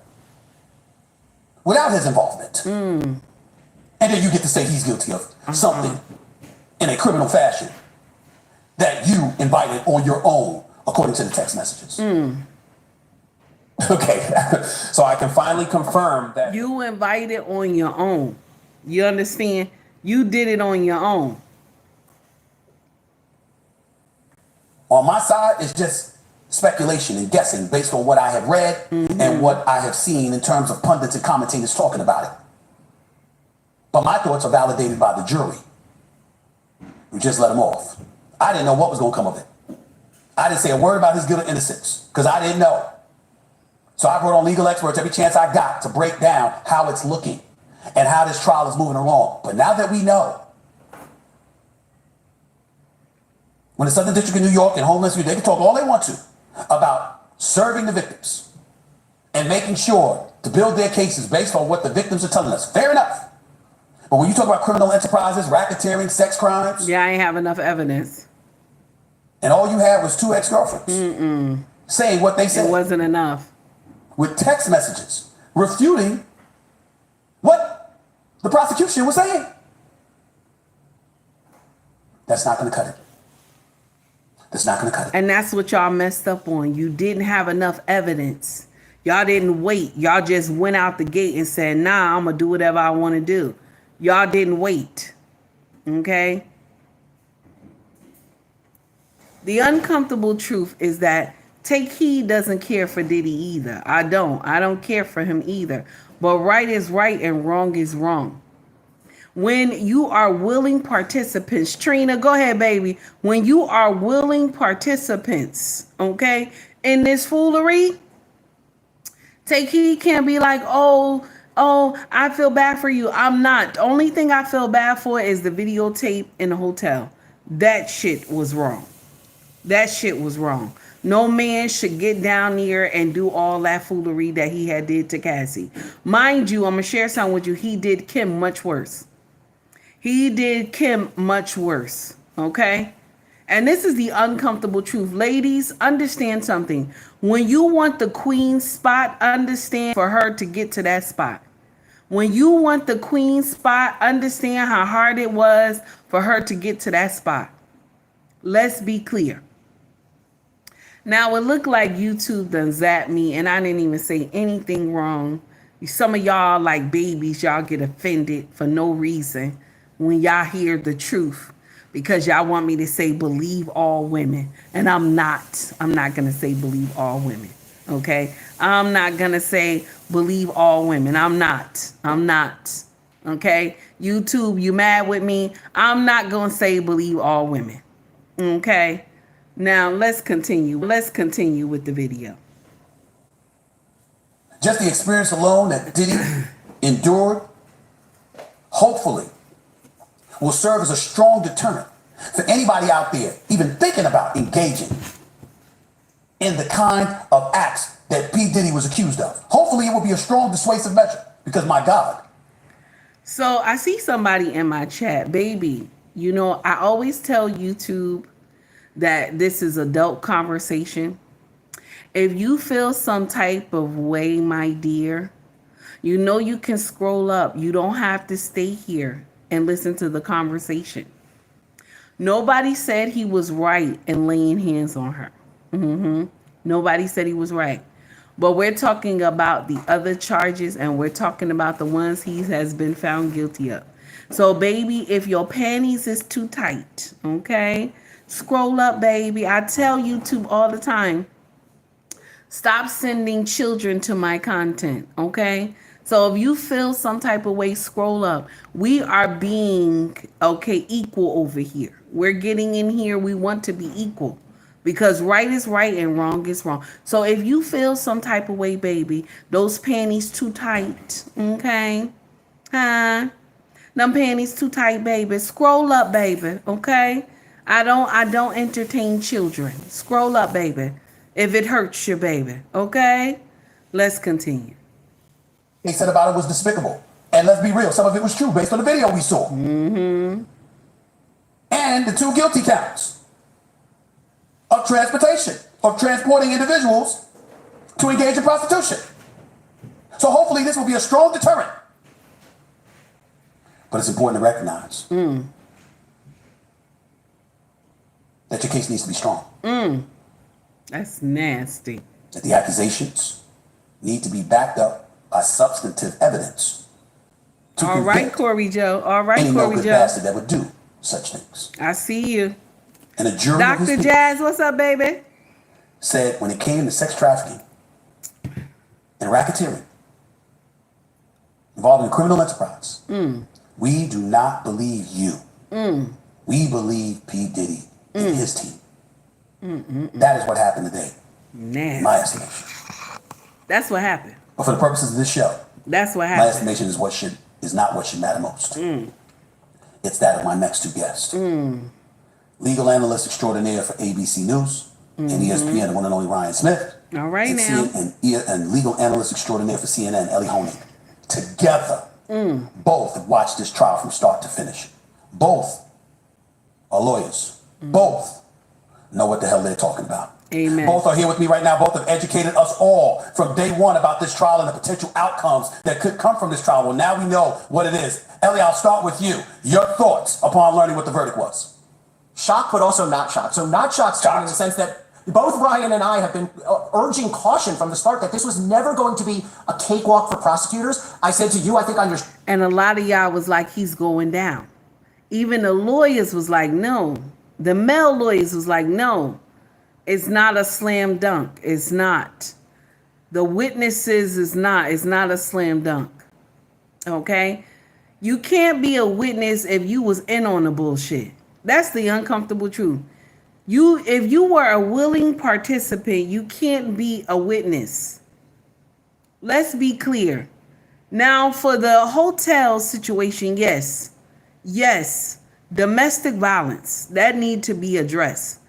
without his involvement. And then you get to say he's guilty of something in a criminal fashion that you invited on your own, according to the text messages. Okay, so I can finally confirm that you invited on your own. You understand? You did it on your own. On my side, it's just speculation and guessing based on what I have read and what I have seen in terms of pundits and commentators talking about it. But my thoughts are validated by the jury. We just let him off. I didn't know what was going to come of it. I didn't say a word about his guilt or innocence because I didn't know. So I brought on legal experts every chance I got to break down how it's looking and how this trial is moving along. But now that we know, when the Southern District of New York and Homeland Security, they can talk all they want to about serving the victims and making sure to build their cases based on what the victims are telling us. Fair enough. But when you talk about criminal enterprises, racketeering, sex crimes. Yeah, I ain't have enough evidence. And all you had was 2 ex-girlfriends saying what they said. It wasn't enough. With text messages refuting what the prosecution was saying. That's not going to cut it. That's not going to cut it. And that's what y'all messed up on. You didn't have enough evidence. Y'all didn't wait. Y'all just went out the gate and said, nah, I'm going to do whatever I want to do. Y'all didn't wait. Okay? The uncomfortable truth is that Take Heed doesn't care for Diddy either. I don't care for him either. But right is right and wrong is wrong. When you are willing participants, Trina, go ahead, baby. When you are willing participants, okay, in this foolery, Take Heed can't be like, oh, I feel bad for you. I'm not. The only thing I feel bad for is the videotape in the hotel. That shit was wrong. That shit was wrong. No man should get down here and do all that foolery that he had did to Cassie. Mind you, I'm going to share something with you. He did Kim much worse. He did Kim much worse. Okay? And this is the uncomfortable truth. Ladies, understand something. When you want the queen spot, understand for her to get to that spot. When you want the queen spot, understand how hard it was for her to get to that spot. Let's be clear. Now, it looked like YouTube done zapped me and I didn't even say anything wrong. Some of y'all like babies, y'all get offended for no reason when y'all hear the truth because y'all want me to say believe all women. And I'm not going to say believe all women. Okay? I'm not going to say believe all women. I'm not. Okay? YouTube, you mad with me? I'm not going to say believe all women. Okay? Now, let's continue. Let's continue with the video. Just the experience alone that Diddy endured, hopefully, will serve as a strong deterrent for anybody out there even thinking about engaging in the kind of acts that P. Diddy was accused of. Hopefully, it will be a strong dissuasive measure because, my God. So, I see somebody in my chat. Baby, you know, I always tell YouTube that this is adult conversation. If you feel some type of way, my dear, you know you can scroll up. You don't have to stay here. and listen to the conversation. Nobody said he was right in laying hands on her. Nobody said he was right. But we're talking about the other charges, and we're talking about the ones he has been found guilty of. So, baby, if your panties is too tight, okay, scroll up, baby. I tell YouTube all the time, stop sending children to my content, okay? So if you feel some type of way, scroll up. We are being, okay, equal over here. We're getting in here. We want to be equal because right is right and wrong is wrong. So if you feel some type of way, baby, those panties too tight, okay? Huh? Them panties too tight, baby. Scroll up, baby, okay? I don't entertain children. Scroll up, baby, if it hurts your baby, okay? Let's continue. They said about it was despicable. And let's be real, some of it was true based on the video we saw. Mm-hmm. And the 2 guilty counts of transportation, of transporting individuals to engage in prostitution. So hopefully this will be a strong deterrent. But it's important to recognize that your case needs to be strong. That's nasty. That the accusations need to be backed up by substantive evidence. All right, Corey Joe. All right, any Corey no good Joe. bastard that would do such things. I see you. And a jury Dr. Jazz, what's up, baby? said when it came to sex trafficking and racketeering involving a criminal enterprise, we do not believe you. We believe P. Diddy and his team. That is what happened today. Nasty. In my estimation. That's what happened. But for the purposes of this show, that's what my happened. estimation is not what should matter most. It's that of my next 2 guests. Legal analyst extraordinaire for ABC News and ESPN, the one and only Ryan Smith. All right and now. And legal analyst extraordinaire for CNN, Ellie Honig. Together, both have watched this trial from start to finish. Both are lawyers. Both know what the hell they're talking about. Amen. Both are here with me right now. Both have educated us all from day one about this trial and the potential outcomes that could come from this trial. Well, now we know what it is. Ellie, I'll start with you. Your thoughts upon learning what the verdict was. Shocked, but also not shocked. So not shocked in the sense that both Ryan and I have been urging caution from the start that this was never going to be a cakewalk for prosecutors. I said to you, I think on your... And a lot of y'all was like, he's going down. Even the lawyers was like, no. The male lawyers was like, no. It's not a slam dunk. It's not. The witnesses is not. It's not a slam dunk. Okay? You can't be a witness if you was in on the bullshit. That's the uncomfortable truth. If you were a willing participant, you can't be a witness. Let's be clear. Now, for the hotel situation, yes, domestic violence, that need to be addressed.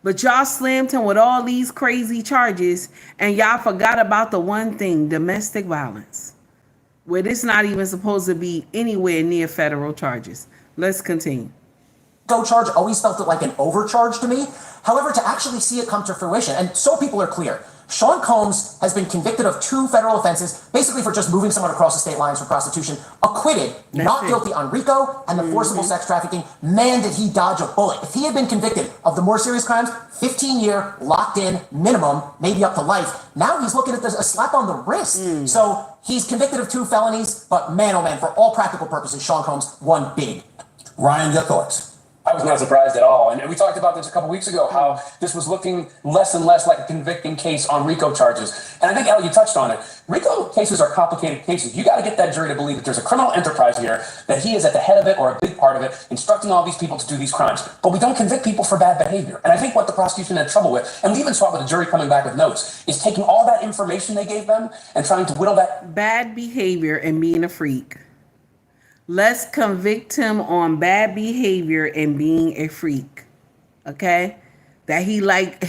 But y'all slammed him with all these crazy charges, and y'all forgot about the one thing, domestic violence, where this not even supposed to be anywhere near federal charges. Let's continue. Charge always felt it like an overcharge to me. However, to actually see it come to fruition, and so people are clear, Sean Combs has been convicted of 2 federal offenses, basically for just moving someone across the state lines for prostitution, acquitted, not guilty on RICO and the forcible sex trafficking. Man, did he dodge a bullet. If he had been convicted of the more serious crimes, 15-year locked in minimum, maybe up to life. Now he's looking at a slap on the wrist. So he's convicted of 2 felonies, but man, oh man, for all practical purposes, Sean Combs won big. Ryan, your thoughts? I was not surprised at all. And we talked about this a couple weeks ago, how this was looking less and less like a convicting case on RICO charges. And I think, Ellie, you touched on it. RICO cases are complicated cases. You got to get that jury to believe that there's a criminal enterprise here, that he is at the head of it or a big part of it, instructing all these people to do these crimes. But we don't convict people for bad behavior. And I think what the prosecution had trouble with, and we even saw it with the jury coming back with notes, is taking all that information they gave them and trying to whittle that. Bad behavior and being a freak. Let's convict him on bad behavior and being a freak. Okay? That he like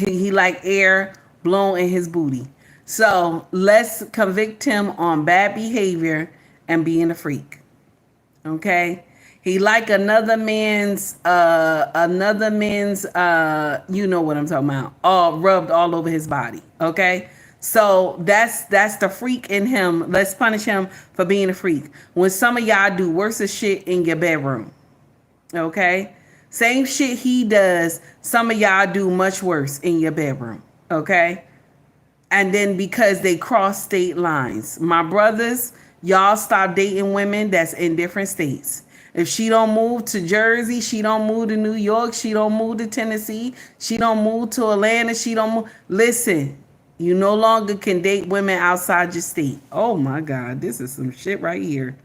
air blown in his booty. So let's convict him on bad behavior and being a freak. Okay? He like another man's you know what I'm talking about, all rubbed all over his body. Okay? So that's the freak in him. Let's punish him for being a freak. When some of y'all do worse of shit in your bedroom. Okay? Same shit he does, some of y'all do much worse in your bedroom. Okay? And then because they cross state lines. My brothers, y'all stop dating women that's in different states. If she don't move to Jersey, she don't move to New York, she don't move to Tennessee, she don't move to Atlanta, she don't move. Listen, you no longer can date women outside your state. Oh my God, this is some shit right here.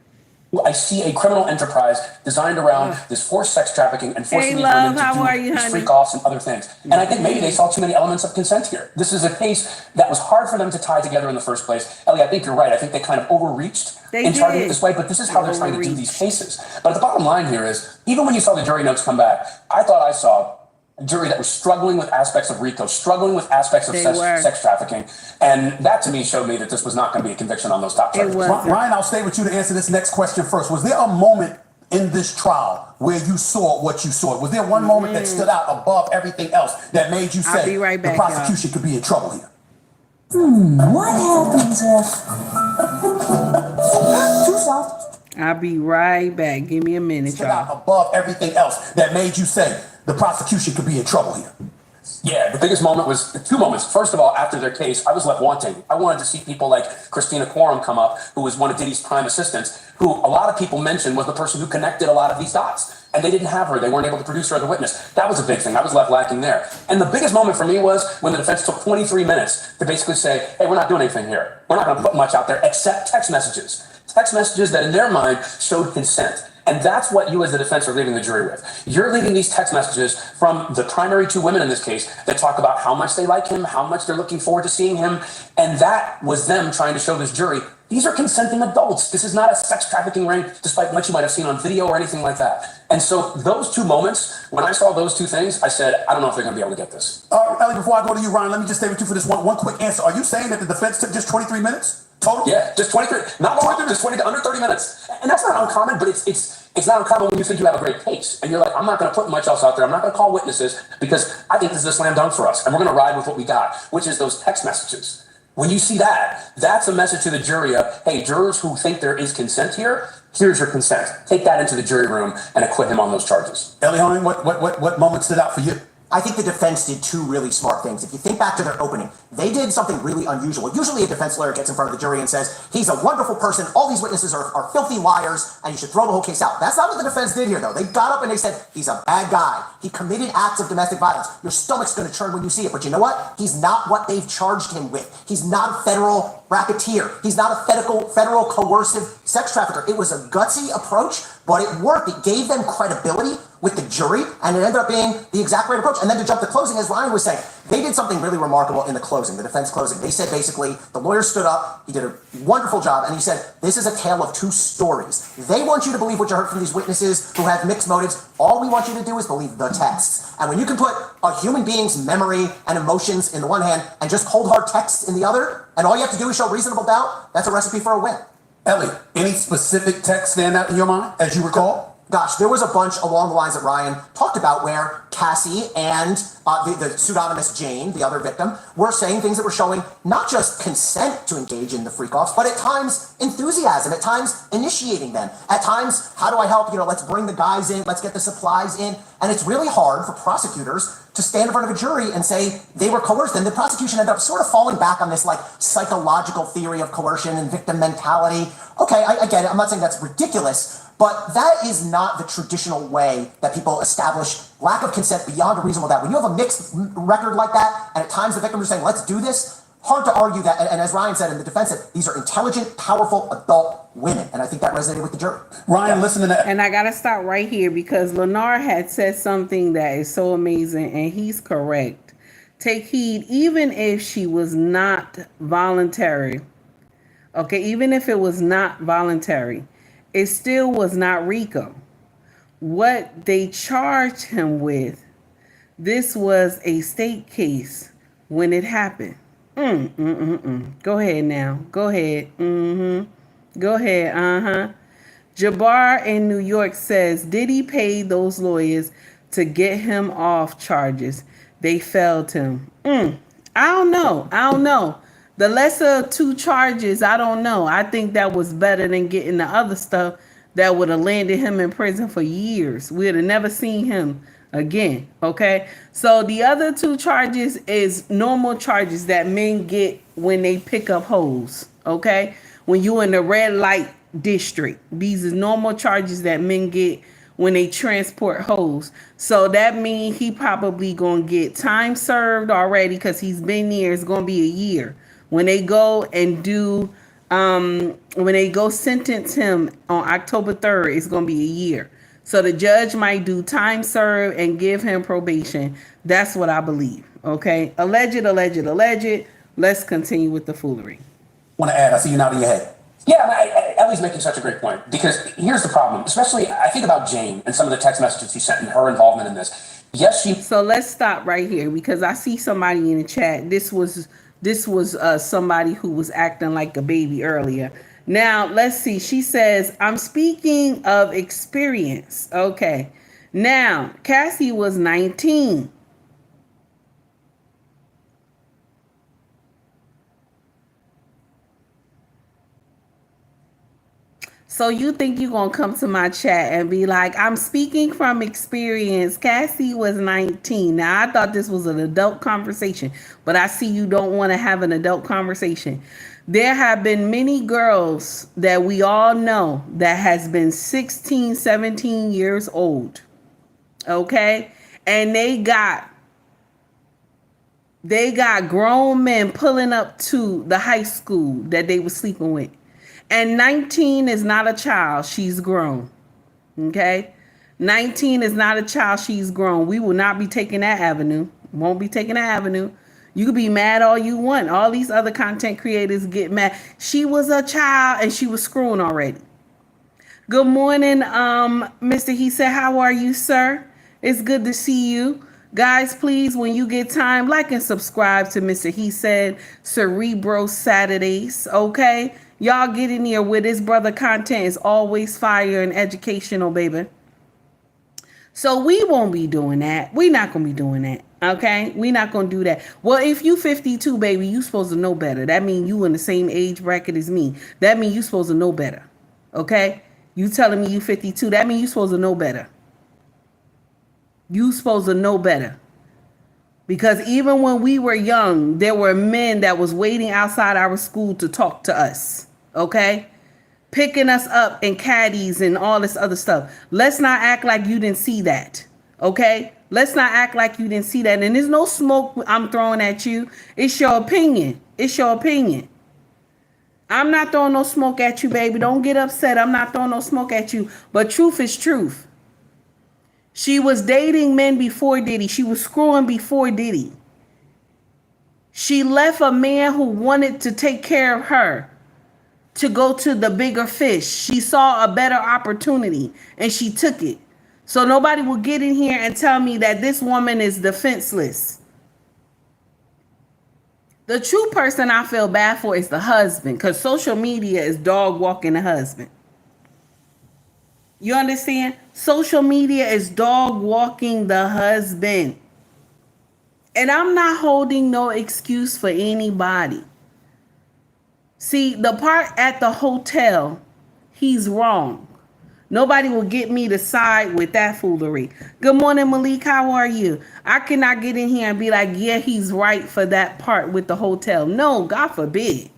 I see a criminal enterprise designed around this forced sex trafficking and forcing these women to do these freak-offs and other things. And I think maybe they saw too many elements of consent here. This is a case that was hard for them to tie together in the first place. Ellie, I think you're right. I think they kind of overreached in charging it this way, but this is how they're trying to do these cases. But the bottom line here is, even when you saw the jury notes come back, I thought I saw a jury that was struggling with aspects of RICO, struggling with aspects of sex trafficking. And that to me showed me that this was not going to be a conviction on those top charges. Ryan, I'll stay with you to answer this next question first. Was there a moment in this trial where you saw what you saw? Was there one moment that stood out above everything else that made you say the prosecution could be in trouble here? What happens if... Too soft. I'll be right back. Give me a minute, y'all. Above everything else that made you say the prosecution could be in trouble here. Yeah, the biggest moment was two moments. First of all, after their case, I was left wanting. I wanted to see people like Christina Courtroom come up, who was one of Diddy's prime assistants, who a lot of people mentioned was the person who connected a lot of these dots. And they didn't have her. They weren't able to produce her as a witness. That was a big thing. I was left lacking there. And the biggest moment for me was when the defense took 23 minutes to basically say, hey, we're not doing anything here. We're not going to put much out there except text messages. Text messages that in their mind showed consent. And that's what you as the defense are leaving the jury with. You're leaving these text messages from the primary two women in this case that talk about how much they like him, how much they're looking forward to seeing him. And that was them trying to show this jury, these are consenting adults. This is not a sex trafficking ring, despite what you might have seen on video or anything like that. And so those two moments, when I saw those two things, I said, I don't know if they're going to be able to get this. Ellie, before I go to you, Ryan, let me just stay with you for this one quick answer. Are you saying that the defense took just 23 minutes? Total? Yeah, just 23, not long, just 20 to under 30 minutes. And that's not uncommon, but it's not uncommon when you think you have a great case. And you're like, I'm not going to put much else out there. I'm not going to call witnesses because I think this is a slam dunk for us. And we're going to ride with what we got, which is those text messages. When you see that, that's a message to the jury of, hey, jurors who think there is consent here, here's your consent. Take that into the jury room and acquit him on those charges. Ellie Honing, what moment stood out for you? I think the defense did two really smart things. If you think back to their opening, they did something really unusual. Usually a defense lawyer gets in front of the jury and says, he's a wonderful person, all these witnesses are filthy liars, and you should throw the whole case out. That's not what the defense did here, though. They got up and they said, he's a bad guy. He committed acts of domestic violence. Your stomach's going to churn when you see it. But you know what? He's not what they've charged him with. He's not a federal racketeer. He's not a federal coercive sex trafficker. It was a gutsy approach, but it worked. It gave them credibility with the jury, and it ended up being the exact right approach. And then to jump to closing, as Ryan was saying, they did something really remarkable in the closing, the defense closing. They said basically, the lawyer stood up, he did a wonderful job, and he said, this is a tale of two stories. They want you to believe what you heard from these witnesses who have mixed motives. All we want you to do is believe the texts. And when you can put a human being's memory and emotions in the one hand and just cold hard texts in the other, and all you have to do is show reasonable doubt, that's a recipe for a win. Ellie, any specific text stand out in your mind, as you recall? Gosh, there was a bunch along the lines that Ryan talked about where Cassie and the pseudonymous Jane, the other victim, were saying things that were showing not just consent to engage in the freak-offs, but at times enthusiasm, at times initiating them, at times, how do I help? Let's bring the guys in, let's get the supplies in. And it's really hard for prosecutors to stand in front of a jury and say they were coerced. And the prosecution ended up sort of falling back on this psychological theory of coercion and victim mentality. Okay, I get it. I'm not saying that's ridiculous, but that is not the traditional way that people establish lack of consent beyond a reasonable doubt. When you have a mixed record like that, and at times the victims are saying, let's do this, hard to argue that. And as Ryan said in the defense, said, these are intelligent, powerful adult women. And I think that resonated with the jury. Ryan, listen to that. And I got to stop right here because Lennar had said something that is so amazing, and he's correct. Take heed, even if she was not voluntary. Okay, even if it was not voluntary, it still was not RICO. What they charged him with, this was a state case when it happened. Go ahead now. Go ahead. Go ahead. Jabbar in New York says Diddy paid those lawyers to get him off charges. They failed him. I don't know. The lesser two charges, I don't know. I think that was better than getting the other stuff that would have landed him in prison for years. We'd have never seen him again. Okay. So the other two charges is normal charges that men get when they pick up hoes. Okay. When you in the red light district, these is normal charges that men get when they transport hoes. So that means he probably gonna get time served already because he's been there. It's gonna be a year. When they go and do, when they go sentence him on October 3rd, it's gonna be a year. So the judge might do time served and give him probation. That's what I believe. Okay, alleged. Let's continue with the foolery. Want to add? I see you nodding your head. Yeah, Ellie's making such a great point because here's the problem. Especially, I think about Jane and some of the text messages he sent and her involvement in this. Yes, she. So let's stop right here because I see somebody in the chat. This was somebody who was acting like a baby earlier. Now let's see. She says, "I'm speaking of experience." Okay. Now Cassie was 19. So you think you're going to come to my chat and be like, I'm speaking from experience. Cassie was 19. Now, I thought this was an adult conversation, but I see you don't want to have an adult conversation. There have been many girls that we all know that has been 16, 17 years old. Okay? And they got grown men pulling up to the high school that they were sleeping with. And 19 is not a child. She's grown. Okay? 19 is not a child. She's grown. We will not be taking that avenue. Won't be taking that avenue. You could be mad all you want. All these other content creators get mad. She was a child and she was screwing already. Good morning, Mr. He said, how are you, sir? It's good to see you. Guys, please, when you get time, like and subscribe to Mr. He Said Cerebro Saturdays. Okay? Y'all get in here with his brother content is always fire and educational, baby. So we won't be doing that. We're not going to be doing that. Okay? We're not going to do that. Well, if you 52, baby, you supposed to know better. That means you in the same age bracket as me. That means you supposed to know better. Okay? You telling me you 52. That means you supposed to know better. You supposed to know better. Because even when we were young, there were men that was waiting outside our school to talk to us. Okay? Picking us up in caddies and all this other stuff. Let's not act like you didn't see that. Okay? Let's not act like you didn't see that. And there's no smoke I'm throwing at you. It's your opinion. It's your opinion. I'm not throwing no smoke at you, baby. Don't get upset. I'm not throwing no smoke at you. But truth is truth. She was dating men before Diddy. She was screwing before Diddy. She left a man who wanted to take care of her to go to the bigger fish. She saw a better opportunity and she took it. So nobody will get in here and tell me that this woman is defenseless. The true person I feel bad for is the husband, because social media is dog walking the husband. You understand? Social media is dog walking the husband. And I'm not holding no excuse for anybody. See, the part at the hotel, he's wrong. Nobody will get me to side with that foolery. Good morning, Malik. How are you? I cannot get in here and be like, yeah, he's right for that part with the hotel. No, God forbid.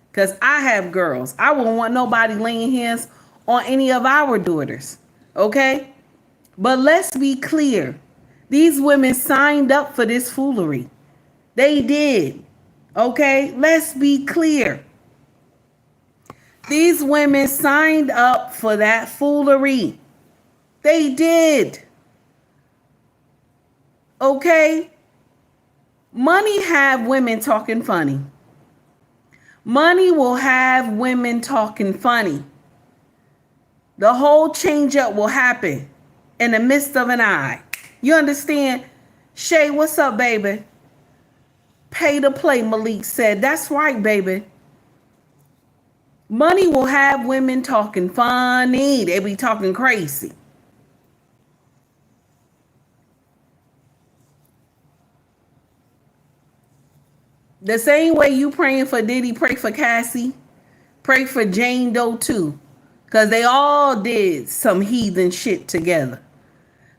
Because I have girls. I wouldn't want nobody laying hands on any of our daughters. Okay? But let's be clear. These women signed up for this foolery. They did. Okay? Let's be clear. These women signed up for that foolery. They did. Okay? Money have women talking funny. Money will have women talking funny. The whole change up will happen in the midst of an eye. You understand? Shay, what's up, baby? Pay to play, Malik said. That's right, baby. Money will have women talking funny. They be talking crazy. The same way you praying for Diddy, pray for Cassie, pray for Jane Doe too, because they all did some heathen shit together.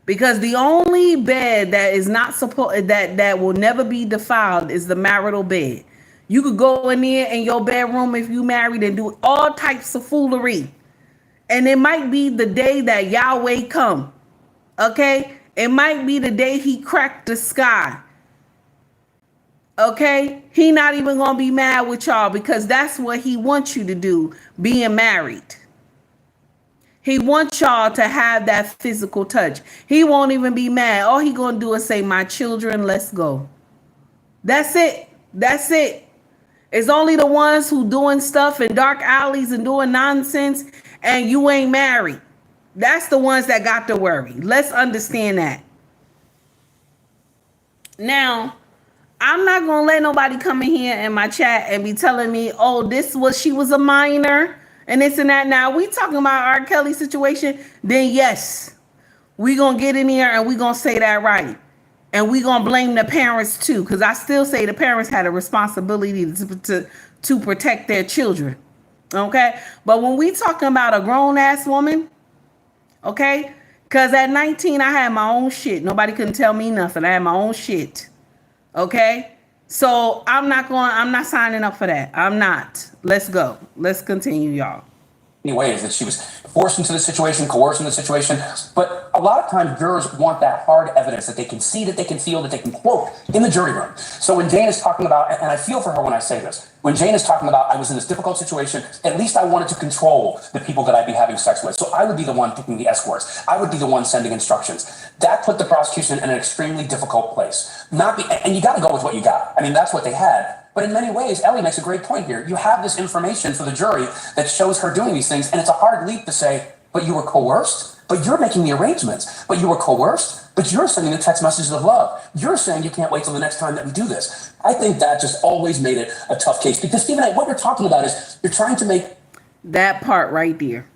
Because the only bed that is not supposed that will never be defiled is the marital bed. You could go in there in your bedroom if you married and do all types of foolery. And it might be the day that Yahweh come. Okay? It might be the day he cracked the sky. Okay? He not even going to be mad with y'all because that's what he wants you to do, being married. He wants y'all to have that physical touch. He won't even be mad. All he going to do is say, my children, let's go. That's it. That's it. It's only the ones who doing stuff in dark alleys and doing nonsense and you ain't married. That's the ones that got to worry. Let's understand that. Now, I'm not going to let nobody come in here in my chat and be telling me, oh, she was a minor and this and that. Now, we talking about R. Kelly situation, then yes, we going to get in here and we going to say that right. And we going to blame the parents too, because I still say the parents had a responsibility to protect their children. Okay? But when we talking about a grown-ass woman, okay? Because at 19, I had my own shit. Nobody couldn't tell me nothing. I had my own shit. Okay? So I'm not signing up for that. I'm not. Let's go. Let's continue, y'all. Ways that she was forced into the situation, coerced into the situation. But a lot of times jurors want that hard evidence that they can see, that they can feel, that they can quote in the jury room. So when Jane is talking about, and I feel for her when I say this, when Jane is talking about, I was in this difficult situation, at least I wanted to control the people that I'd be having sex with. So I would be the one picking the escorts. I would be the one sending instructions. That put the prosecution in an extremely difficult place. And you got to go with what you got. I mean, that's what they had. But in many ways, Ellie makes a great point here. You have this information for the jury that shows her doing these things, and it's a hard leap to say, but you were coerced, but you're making the arrangements, but you were coerced, but you're sending the text messages of love. You're saying you can't wait till the next time that we do this. I think that just always made it a tough case. Because, Stephen, what you're talking about is you're trying to make... That part right there.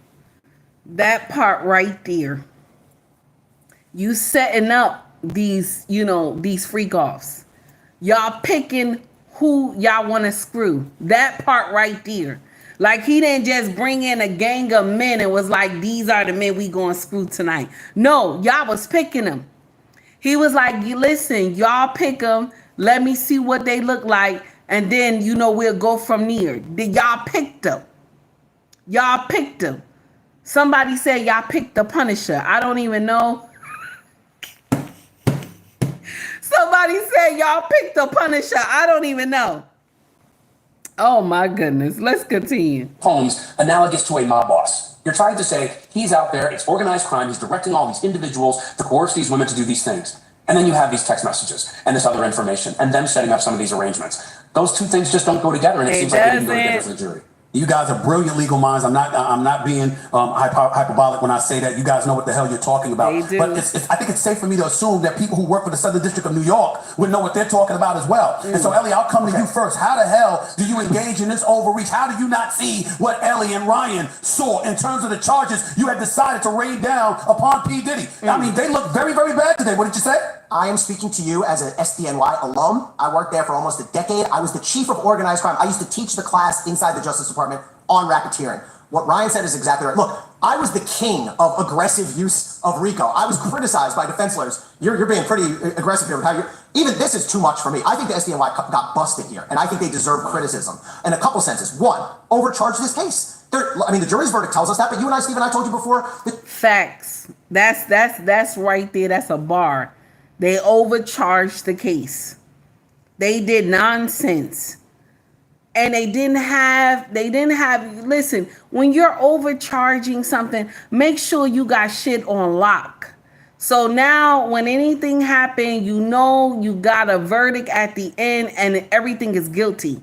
That part right there. You setting up these, these freak-offs. Y'all picking who y'all want to screw. That part right there. Like he didn't just bring in a gang of men and was like, these are the men we gonna screw tonight. No, y'all was picking them. He was like, listen, y'all pick them. Let me see what they look like. And then, we'll go from there. Y'all picked them. Y'all picked them. Somebody said y'all picked the Punisher. I don't even know. Somebody said y'all picked the Punisher. I don't even know. Oh my goodness. Let's continue. Homes analogous to a mob boss. You're trying to say he's out there, it's organized crime, he's directing all these individuals to coerce these women to do these things. And then you have these text messages and this other information and them setting up some of these arrangements. Those two things just don't go together, and it seems like they didn't go together for the jury. You guys are brilliant legal minds. I'm not being hyperbolic when I say that. You guys know what the hell you're talking about. But I think it's safe for me to assume that people who work for the Southern District of New York would know what they're talking about as well. And so, Ellie, I'll come to you first. How the hell do you engage in this overreach? How do you not see what Ellie and Ryan saw in terms of the charges you had decided to rain down upon P. Diddy? I mean, they look very, very bad today. What did you say? I am speaking to you as an SDNY alum. I worked there for almost a decade. I was the chief of organized crime. I used to teach the class inside the Justice Department on racketeering. What Ryan said is exactly right. Look, I was the king of aggressive use of RICO. I was criticized by defense lawyers. You're being pretty aggressive here with how you're... Even this is too much for me. I think the SDNY got busted here, and I think they deserve criticism in a couple senses. One, overcharge this case. The jury's verdict tells us that, but you and I, Stephen, I told you before... Facts. That's right there. That's a bar. They overcharged the case. They did nonsense. And they didn't have, listen, when you're overcharging something, make sure you got shit on lock. So now when anything happened, you got a verdict at the end and everything is guilty.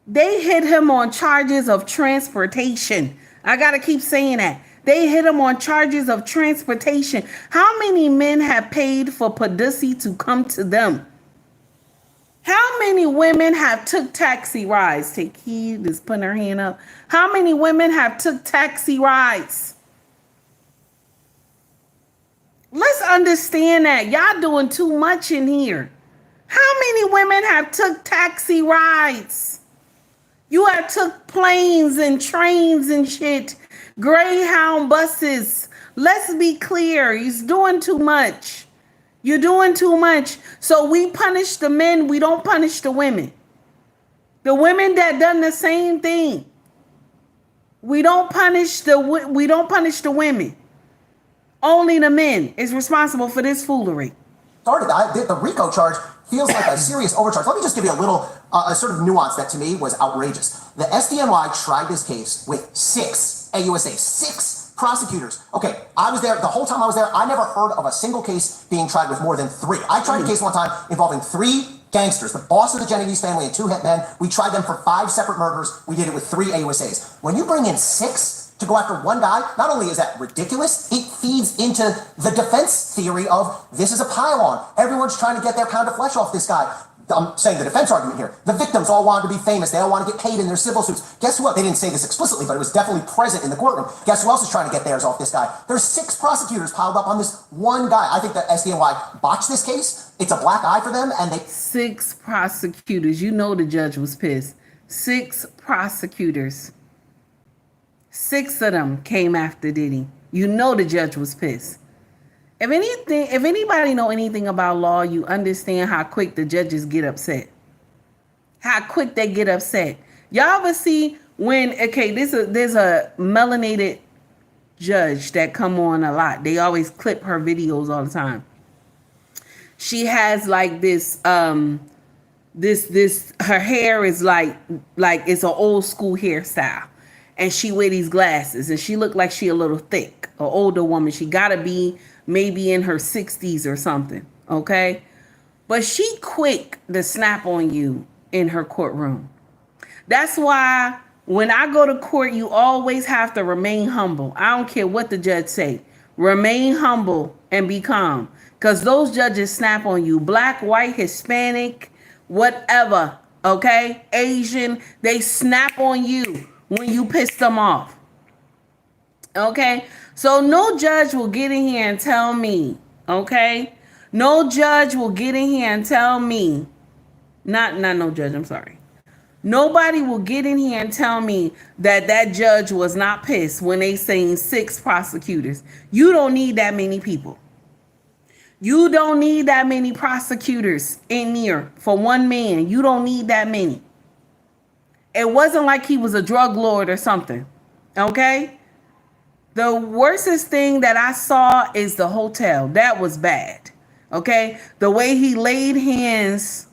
They hit him on charges of transportation. I got to keep saying that. They hit him on charges of transportation. How many men have paid for Pussy to come to them? How many women have took taxi rides? Take heed is putting her hand up. How many women have took taxi rides? Let's understand that. Y'all doing too much in here. How many women have took taxi rides? You have took planes and trains and shit, Greyhound buses. Let's be clear. He's doing too much. You're doing too much. So we punish the men. We don't punish the women. The women that done the same thing. We don't punish the women. Only the men is responsible for this foolery. The RICO charge feels like a serious overcharge. Let me just give you a little a sort of nuance that to me was outrageous. The SDNY tried this case with 6 AUSA, 6 prosecutors. Okay, I was there the whole time I was there. I never heard of a single case being tried with more than 3. I tried a case one time involving 3 gangsters, the boss of the Genovese family and 2 hitmen. We tried them for 5 separate murders. We did it with 3 AUSAs. When you bring in 6 to go after one guy, not only is that ridiculous, it feeds into the defense theory of this is a pile-on. Everyone's trying to get their pound of flesh off this guy. I'm saying the defense argument here. The victims all wanted to be famous. They all want to get paid in their civil suits. Guess what? They didn't say this explicitly, but it was definitely present in the courtroom. Guess who else is trying to get theirs off this guy? There's 6 prosecutors piled up on this one guy. I think that SDNY botched this case. It's a black eye for them, and they... 6 prosecutors. You know the judge was pissed. 6 prosecutors. 6 of them came after Diddy. You know the judge was pissed. If anybody know anything about law, you understand how quick the judges get upset. How quick they get upset. Y'all ever see when, okay, there's a melanated judge that come on a lot. They always clip her videos all the time. She has like this, her hair is like it's an old school hairstyle. And she wear these glasses and she look like she a little thick, an older woman. She gotta be maybe in her 60s or something, okay? But she quick to snap on you in her courtroom. That's why when I go to court, you always have to remain humble. I don't care what the judge say. Remain humble and be calm. Because those judges snap on you. Black, white, Hispanic, whatever, okay? Asian, they snap on you when you piss them off. Okay? So no judge will get in here and tell me, okay? No judge will get in here and tell me, not no judge, I'm sorry. Nobody will get in here and tell me that judge was not pissed when they saying 6 prosecutors. You don't need that many people. You don't need that many prosecutors in here for one man. You don't need that many. It wasn't like he was a drug lord or something, okay? The worstest thing that I saw is the hotel. That was bad, okay? The way he laid hands.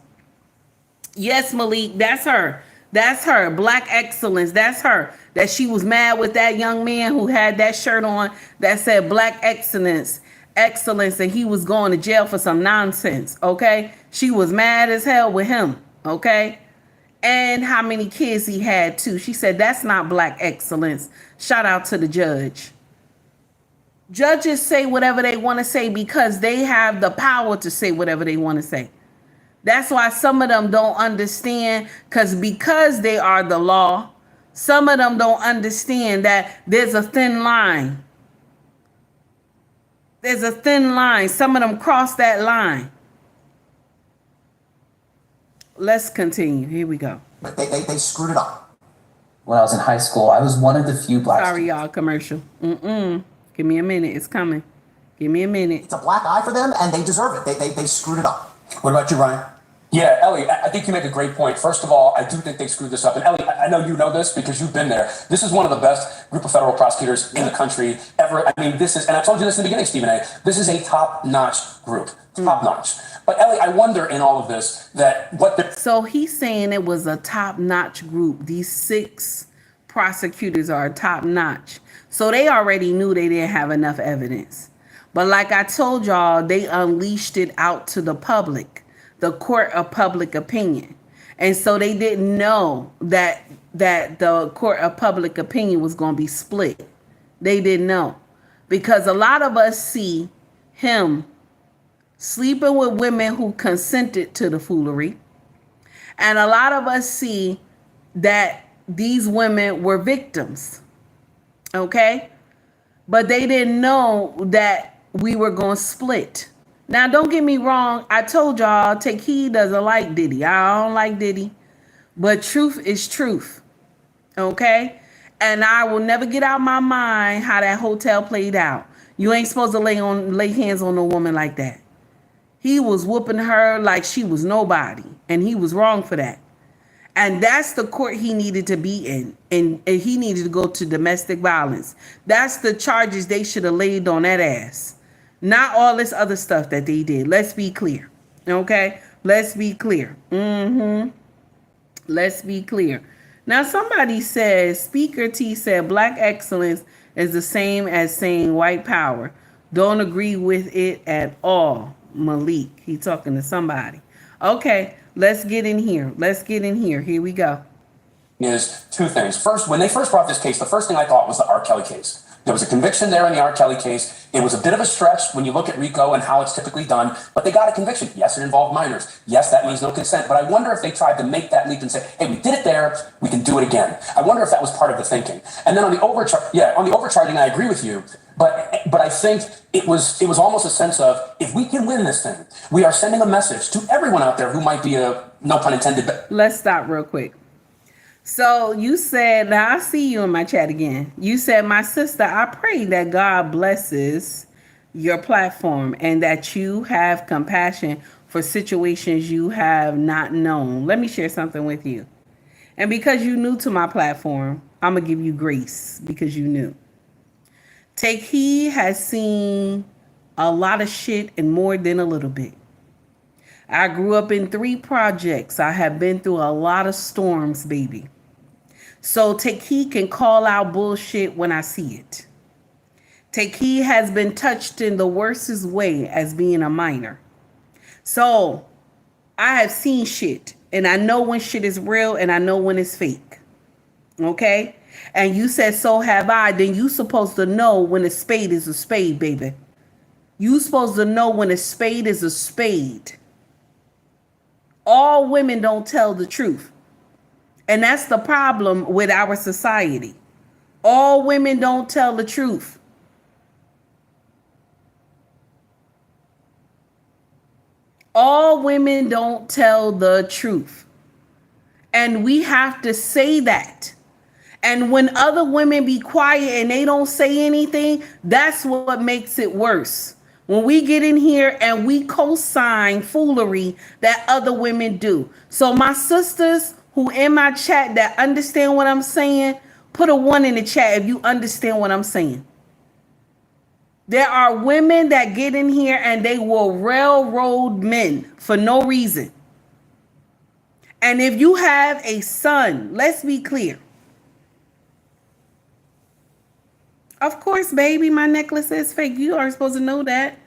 Yes, Malik, that's her. That's her. Black excellence, that's her. That she was mad with that young man who had that shirt on that said black excellence, and he was going to jail for some nonsense, okay? She was mad as hell with him, okay? And how many kids he had too. She said, that's not black excellence. Shout out to the judge. Judges say whatever they want to say because they have the power to say whatever they want to say. That's why some of them don't understand, because they are the law. Some of them don't understand that there's a thin line. There's a thin line. Some of them cross that line. Let's continue. Here we go. But they screwed it up. When I was in high school, I was one of the few black... Sorry, y'all, commercial. Give me a minute. It's coming. Give me a minute. It's a black eye for them, and they deserve it. They screwed it up. What about you, Ryan? Yeah, Ellie, I think you make a great point. First of all, I do think they screwed this up. And Ellie, I know you know this because you've been there. This is one of the best group of federal prosecutors in the country ever. I mean, this is, and I told you this in the beginning, Stephen A., this is a top-notch group. Top-notch. But Ellie, I wonder in all of this that what the... So he's saying it was a top-notch group. These 6 prosecutors are top-notch. So they already knew they didn't have enough evidence. But like I told y'all, they unleashed it out to the public. The court of public opinion. And so they didn't know that the court of public opinion was going to be split. They didn't know. Because a lot of us see him sleeping with women who consented to the foolery. And a lot of us see that these women were victims. Okay? But they didn't know that we were going to split. Now, don't get me wrong. I told y'all Take Heed doesn't like Diddy. I don't like Diddy. But truth is truth. Okay? And I will never get out my mind how that hotel played out. You ain't supposed to lay hands on a woman like that. He was whooping her like she was nobody. And he was wrong for that. And that's the court he needed to be in. And he needed to go to domestic violence. That's the charges they should have laid on that ass. Not all this other stuff that they did. Let's be clear. Okay? Let's be clear. Let's be clear. Now, somebody says, Speaker T said, black excellence is the same as saying white power. Don't agree with it at all. Malik, he talking to somebody. Okay, let's get in here. Here we go. Is two things. First, when they first brought this case, the first thing I thought was the R. Kelly case. There was a conviction there in the R. Kelly case. It was a bit of a stretch when you look at RICO and how it's typically done, but they got a conviction. Yes, it involved minors. Yes, that means no consent. But I wonder if they tried to make that leap and say, hey, we did it there, we can do it again. I wonder if that was part of the thinking. And then on the overcharging, I agree with you. But I think it was almost a sense of, if we can win this thing, we are sending a message to everyone out there who might be no pun intended. Let's stop real quick. So you said, now I see you in my chat again. You said, my sister, I pray that God blesses your platform and that you have compassion for situations you have not known. Let me share something with you. And because you're new to my platform, I'm going to give you grace because you knew. Take Heed has seen a lot of shit and more than a little bit. I grew up in 3 projects. I have been through a lot of storms, baby. So Take Heed can call out bullshit when I see it. Take Heed has been touched in the worstest way as being a minor. So I have seen shit and I know when shit is real and I know when it's fake. Okay? And you said, so have I. Then you supposed to know when a spade is a spade, baby. You supposed to know when a spade is a spade. All women don't tell the truth. And that's the problem with our society. All women don't tell the truth. All women don't tell the truth. And we have to say that. And when other women be quiet and they don't say anything, that's what makes it worse. When we get in here and we co-sign foolery that other women do. So my sisters who in my chat that understand what I'm saying, put a 1 in the chat if you understand what I'm saying. There are women that get in here and they will railroad men for no reason. And if you have a son, let's be clear. Of course, baby, my necklace is fake. You are supposed to know that.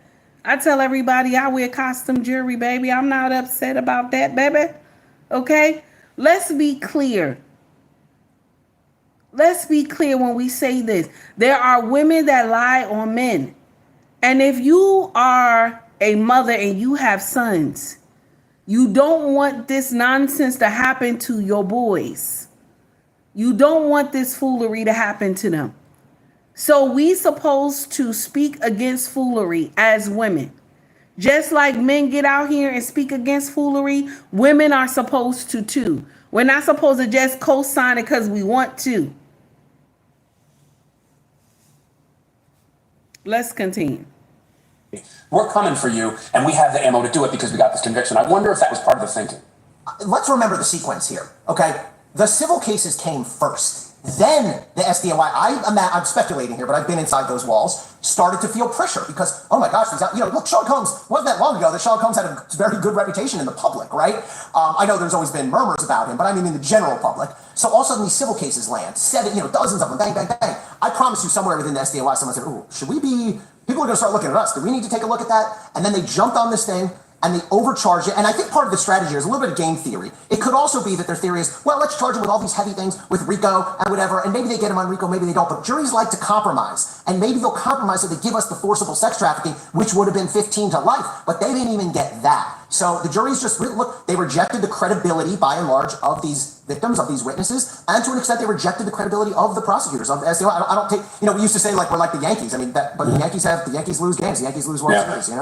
I tell everybody I wear costume jewelry, baby. I'm not upset about that, baby. Okay? Let's be clear. Let's be clear when we say this. There are women that lie on men. And if you are a mother and you have sons, you don't want this nonsense to happen to your boys. You don't want this foolery to happen to them. So we supposed to speak against foolery as women. Just like men get out here and speak against foolery, women are supposed to too. We're not supposed to just co-sign it because we want to. Let's continue. We're coming for you, and we have the ammo to do it because we got this conviction. I wonder if that was part of the thinking. Let's remember the sequence here, okay? The civil cases came first. Then the SDNY, I'm speculating here, but I've been inside those walls, started to feel pressure because, oh my gosh, look, Sean Combs, wasn't that long ago that Sean Combs had a very good reputation in the public, right? I know there's always been murmurs about him, but I mean in the general public. So all of a sudden these civil cases land, dozens of them, bang, bang, bang. I promise you somewhere within the SDNY, someone said, oh, people are gonna start looking at us. Do we need to take a look at that? And then they jumped on this thing, and they overcharge it. And I think part of the strategy is a little bit of game theory. It could also be that their theory is, well, let's charge them with all these heavy things with RICO and whatever, and maybe they get them on RICO, maybe they don't. But juries like to compromise, and maybe they'll compromise so they give us the forcible sex trafficking, which would have been 15 to life, but they didn't even get that. So the juries just, they rejected the credibility, by and large, of these victims, of these witnesses, and to an extent, they rejected the credibility of the prosecutors. I don't take, we used to say, like, we're like the Yankees. I mean, but the Yankees lose games. The Yankees lose World Series,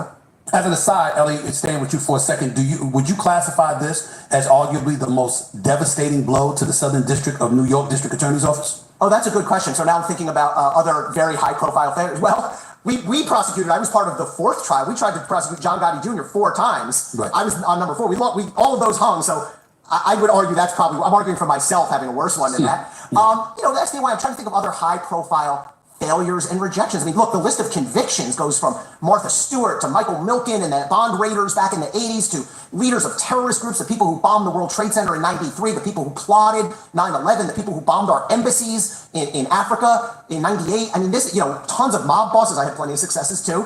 As an aside, Ellie, staying with you for a second, would you classify this as arguably the most devastating blow to the Southern District of New York District Attorney's Office? Oh, that's a good question. So now I'm thinking about other very high-profile failures. Well, we prosecuted. I was part of the fourth trial. We tried to prosecute John Gotti Jr. 4 times. Right. I was on number 4. We all of those hung. So I would argue that's probably. I'm arguing for myself having a worse one than that. That's the way I'm trying to think of other high-profile failures and rejections. I mean, look, the list of convictions goes from Martha Stewart to Michael Milken and the bond raiders back in the 80s to leaders of terrorist groups, the people who bombed the World Trade Center in 93, the people who plotted 9/11, the people who bombed our embassies in Africa in 98. I mean, tons of mob bosses. I had plenty of successes too.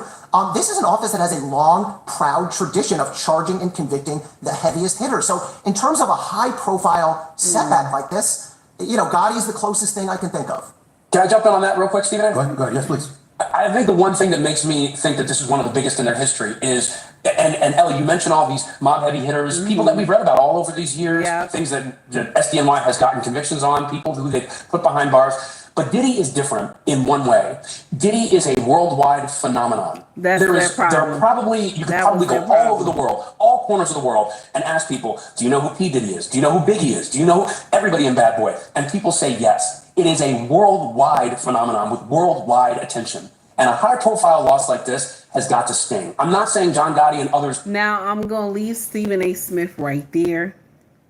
This is an office that has a long, proud tradition of charging and convicting the heaviest hitters. So in terms of a high-profile setback like this, Gotti is the closest thing I can think of. Can I jump in on that real quick, Stephen? Go ahead. Yes, please. I think the one thing that makes me think that this is one of the biggest in their history is, and Ellie, you mentioned all these mob heavy hitters, people that we've read about all over these years, things that SDNY has gotten convictions on, people who they put behind bars. But Diddy is different in one way. Diddy is a worldwide phenomenon. That's their problem. You could probably go all over the world, all corners of the world, and ask people, do you know who P. Diddy is? Do you know who Biggie is? Do you know everybody in Bad Boy? And people say yes. It is a worldwide phenomenon with worldwide attention. And a high-profile loss like this has got to sting. I'm not saying John Gotti and others. Now, I'm going to leave Stephen A. Smith right there,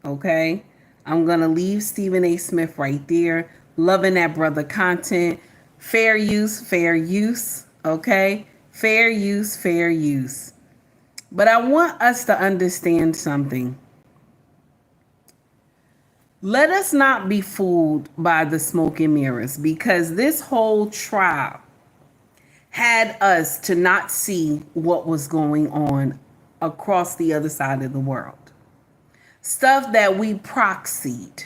okay? I'm going to leave Stephen A. Smith right there. Loving that brother content. Fair use, okay? Fair use. But I want us to understand something. Let us not be fooled by the smoke and mirrors, because this whole trial had us to not see what was going on across the other side of the world. Stuff that we proxied,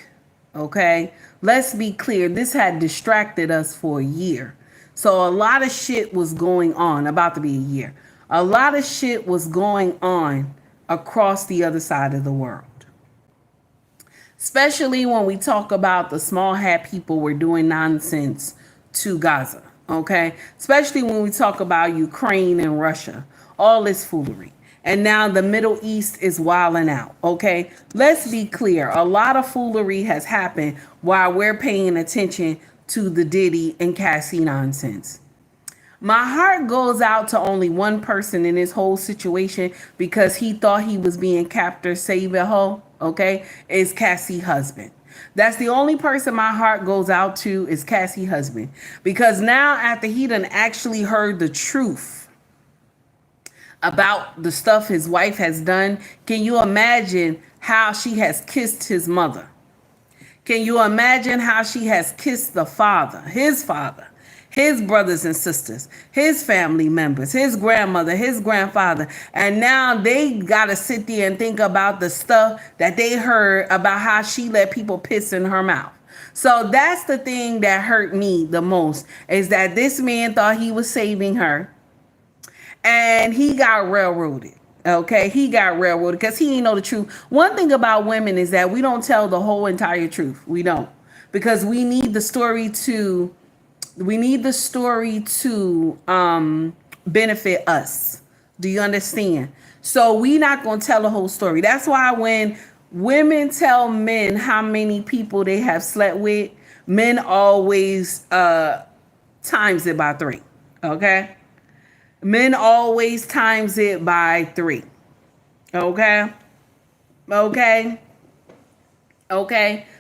okay? Let's be clear, this had distracted us for a year. So a lot of shit was going on, about to be a year. A lot of shit was going on across the other side of the world. Especially when we talk about the small hat people were doing nonsense to Gaza, okay? Especially when we talk about Ukraine and Russia, all this foolery. And now the Middle East is wilding out, okay? Let's be clear. A lot of foolery has happened while we're paying attention to the Diddy and Cassie nonsense. My heart goes out to only one person in this whole situation because he thought he was being captor savior ho, okay? Is Cassie husband. That's the only person my heart goes out to, is Cassie husband. Because now after he done actually heard the truth about the stuff his wife has done, can you imagine how she has kissed his mother? Can you imagine how she has kissed the father, his brothers and sisters, his family members, his grandmother, his grandfather? And now they got to sit there and think about the stuff that they heard about how she let people piss in her mouth. So that's the thing that hurt me the most, is that this man thought he was saving her and he got railroaded. Okay, he got railroaded because he didn't know the truth. One thing about women is that we don't tell the whole entire truth. We don't, because we need the story to benefit us. Do you understand? So we not going to tell the whole story. That's why when women tell men how many people they have slept with, men always times it by 3. Okay? Men always times it by 3. Okay?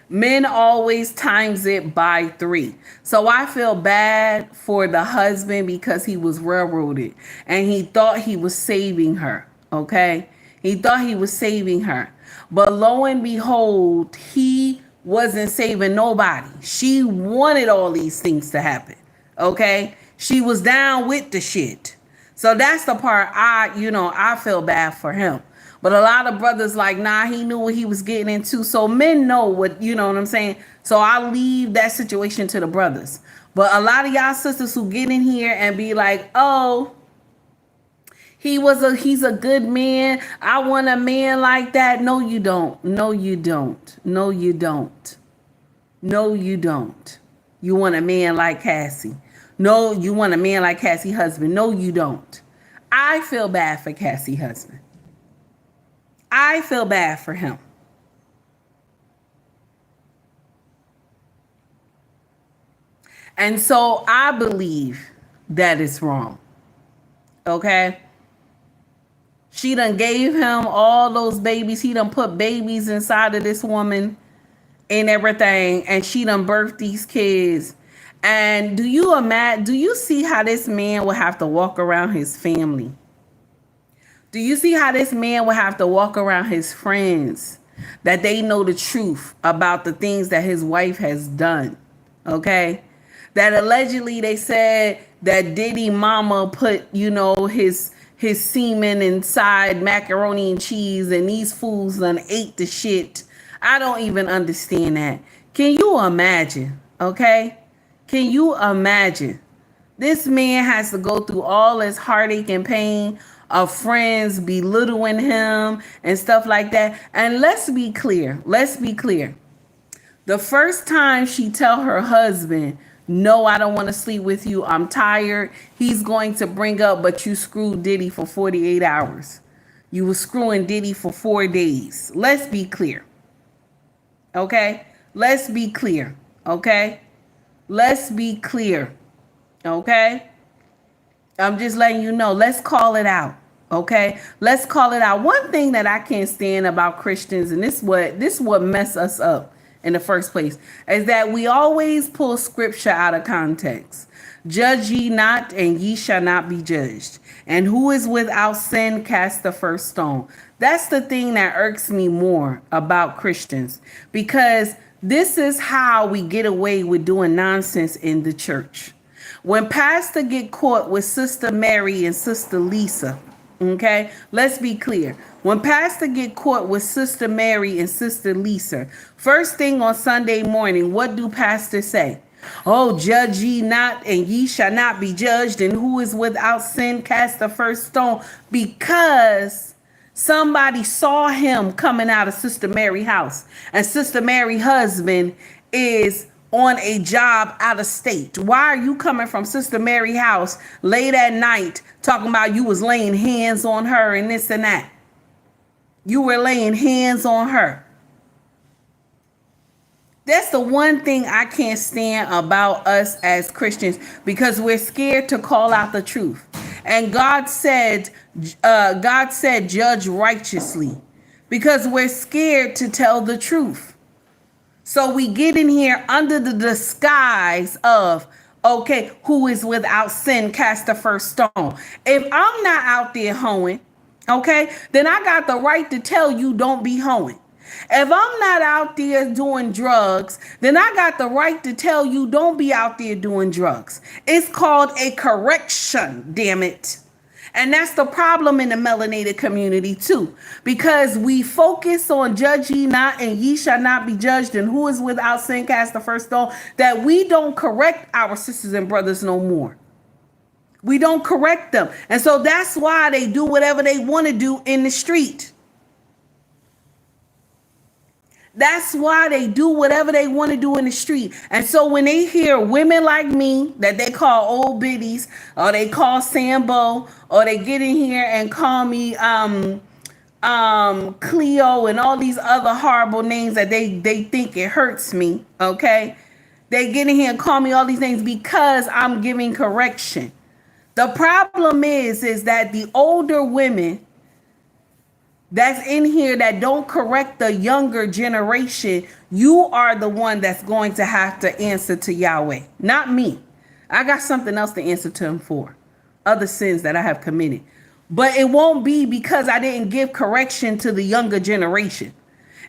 Men always times it by 3. So I feel bad for the husband because he was railroaded and he thought he was saving her. Okay? He thought he was saving her. But lo and behold, he wasn't saving nobody. She wanted all these things to happen. Okay? She was down with the shit. So that's the part I feel bad for him. But a lot of brothers like, nah, he knew what he was getting into. So men know what, you know what I'm saying? So I leave that situation to the brothers. But a lot of y'all sisters who get in here and be like, oh, he's a good man. I want a man like that. No, you don't. No, you don't. No, you don't. No, you don't. You want a man like Cassie. No, you want a man like Cassie husband. No, you don't. I feel bad for Cassie's husband. I feel bad for him. And so I believe that is wrong. Okay? She done gave him all those babies. He done put babies inside of this woman and everything. And she done birthed these kids. And do you see how this man will have to walk around his family? Do you see how this man will have to walk around his friends that they know the truth about the things that his wife has done? Okay? That allegedly they said that Diddy mama put, his semen inside macaroni and cheese and these fools done ate the shit. I don't even understand that. Can you imagine? Okay? Can you imagine? This man has to go through all this heartache and pain of friends belittling him and stuff like that. And let's be clear. The first time she tell her husband, no, I don't want to sleep with you, I'm tired, he's going to bring up, but you screwed Diddy for 48 hours. You were screwing Diddy for 4 days. Let's be clear. Okay? Let's be clear. Okay? Let's be clear. Okay? I'm just letting you know. Let's call it out. Okay? Let's call it out. One thing that I can't stand about Christians, and this what mess us up in the first place, is that we always pull scripture out of context. Judge ye not, and ye shall not be judged. And who is without sin, cast the first stone. That's the thing that irks me more about Christians, because this is how we get away with doing nonsense in the church. When pastor get caught with Sister Mary and Sister Lisa, okay, let's be clear. When pastor get caught with Sister Mary and Sister Lisa, first thing on Sunday morning, what do pastors say? Oh, judge ye not, and ye shall not be judged, and who is without sin, cast the first stone, because somebody saw him coming out of Sister Mary's house, and Sister Mary's husband is on a job out of state. Why are you coming from Sister Mary's house late at night talking about you was laying hands on her and this and that? You were laying hands on her. That's the one thing I can't stand about us as Christians, because we're scared to call out the truth. And God said, judge righteously, because we're scared to tell the truth. So we get in here under the disguise of, okay, who is without sin, cast the first stone. If I'm not out there hoeing, okay, then I got the right to tell you don't be hoeing. If I'm not out there doing drugs, then I got the right to tell you don't be out there doing drugs. It's called a correction, damn it. And that's the problem in the melanated community too, because we focus on judge ye not, and ye shall not be judged, and who is without sin cast the first stone, that we don't correct our sisters and brothers no more. We don't correct them. And so that's why they do whatever they want to do in the street. That's why they do whatever they want to do in the street. And so when they hear women like me that they call old biddies, or they call Sambo, or they get in here and call me Cleo and all these other horrible names that they think it hurts me, okay? They get in here and call me all these names because I'm giving correction. The problem is that the older women that's in here that don't correct the younger generation, you are the one that's going to have to answer to Yahweh, not me. I got something else to answer to him for, other sins that I have committed. But it won't be because I didn't give correction to the younger generation.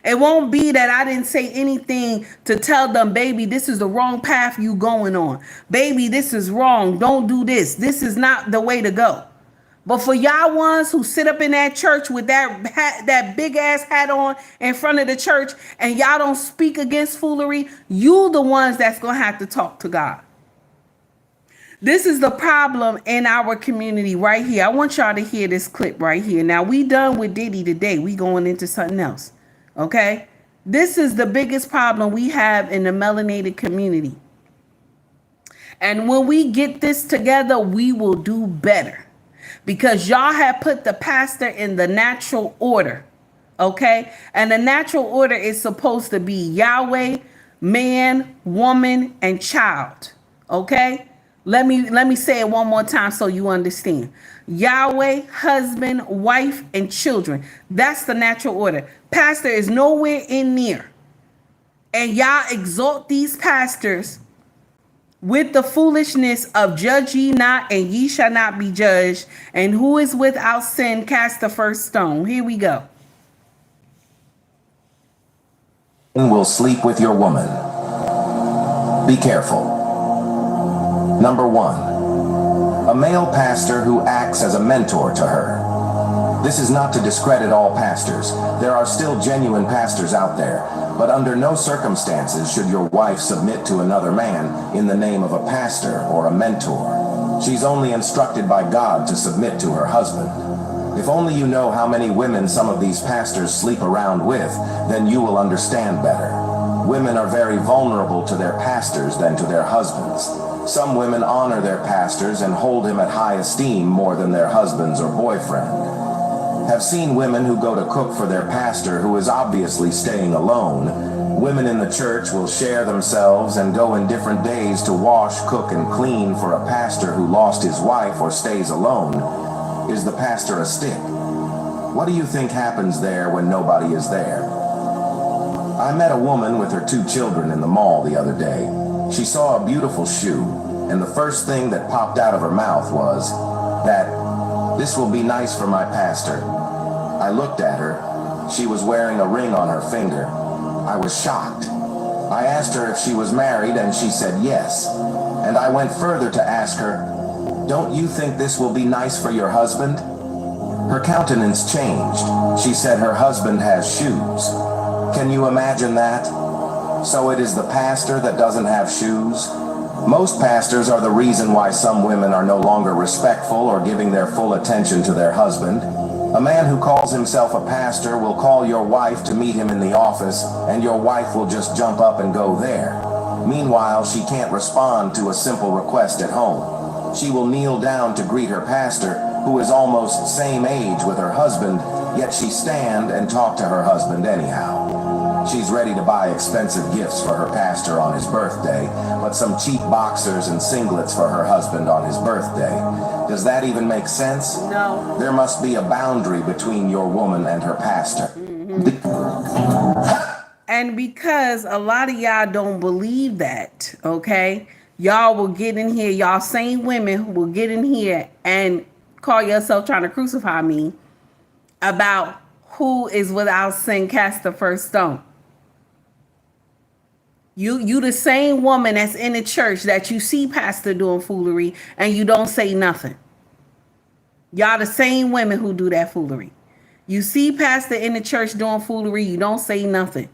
It won't be that I didn't say anything to tell them, baby, this is the wrong path you going on. Baby, this is wrong. Don't do this. This is not the way to go. But for y'all ones who sit up in that church with that hat, that big ass hat on in front of the church, and y'all don't speak against foolery, you the ones that's going to have to talk to God. This is the problem in our community right here. I want y'all to hear this clip right here. Now, we done with Diddy today. We going into something else. Okay? This is the biggest problem we have in the melanated community. And when we get this together, we will do better. because y'all have put the pastor in the natural order. Okay? And the natural order is supposed to be Yahweh, man, woman, and child. Okay? Let me say it one more time so you understand. Yahweh, husband, wife, and children. That's the natural order. Pastor is nowhere in there. And y'all exalt these pastors with the foolishness of judge ye not, and ye shall not be judged. And who is without sin, cast the first stone. Here we go. Will sleep with your woman. Be careful. Number 1, a male pastor who acts as a mentor to her. This is not to discredit all pastors. There are still genuine pastors out there, but under no circumstances should your wife submit to another man in the name of a pastor or a mentor. She's only instructed by God to submit to her husband. If only you know how many women some of these pastors sleep around with, then you will understand better. Women are very vulnerable to their pastors than to their husbands. Some women honor their pastors and hold him at high esteem more than their husbands or boyfriend. Have seen women who go to cook for their pastor who is obviously staying alone. Women in the church will share themselves and go in different days to wash, cook, and clean for a pastor who lost his wife or stays alone. Is the pastor a stick? What do you think happens there when nobody is there? I met a woman with her 2 children in the mall the other day. She saw a beautiful shoe, and the first thing that popped out of her mouth was that this will be nice for my pastor. I looked at her. She was wearing a ring on her finger. I was shocked. I asked her if she was married, and she said yes. And I went further to ask her, don't you think this will be nice for your husband? Her countenance changed. She said her husband has shoes. Can you imagine that? So it is the pastor that doesn't have shoes? Most pastors are the reason why some women are no longer respectful or giving their full attention to their husband. A man who calls himself a pastor will call your wife to meet him in the office, and your wife will just jump up and go there. Meanwhile, she can't respond to a simple request at home. She will kneel down to greet her pastor, who is almost same age with her husband, yet she stand and talk to her husband anyhow. She's ready to buy expensive gifts for her pastor on his birthday, but some cheap boxers and singlets for her husband on his birthday. Does that even make sense? No. There must be a boundary between your woman and her pastor. And because a lot of y'all don't believe that, okay? Y'all will get in here, y'all same women will get in here and call yourself trying to crucify me about who is without sin, cast the first stone. You the same woman that's in the church that you see pastor doing foolery and you don't say nothing. Y'all the same women who do that foolery. You see pastor in the church doing foolery, you don't say nothing.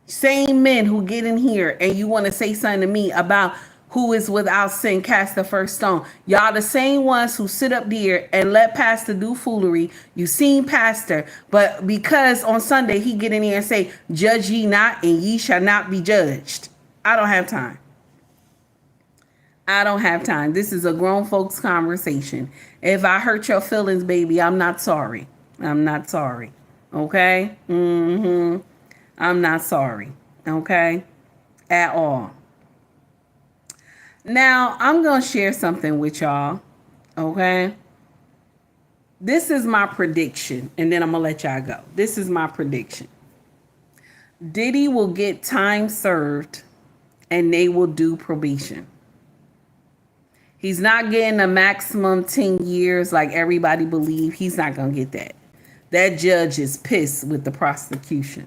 Same men who get in here and you want to say something to me about who is without sin, cast the first stone. Y'all the same ones who sit up there and let pastor do foolery. You seen pastor, but because on Sunday he get in here and say, judge ye not and ye shall not be judged. I don't have time. I don't have time. This is a grown folks conversation. If I hurt your feelings, baby, I'm not sorry. I'm not sorry. Okay? I'm not sorry. Okay? At all. Now, I'm going to share something with y'all, okay? This is my prediction, and then I'm going to let y'all go. This is my prediction. Diddy will get time served, and they will do probation. He's not getting a maximum 10 years like everybody believe. He's not going to get that. That judge is pissed with the prosecution,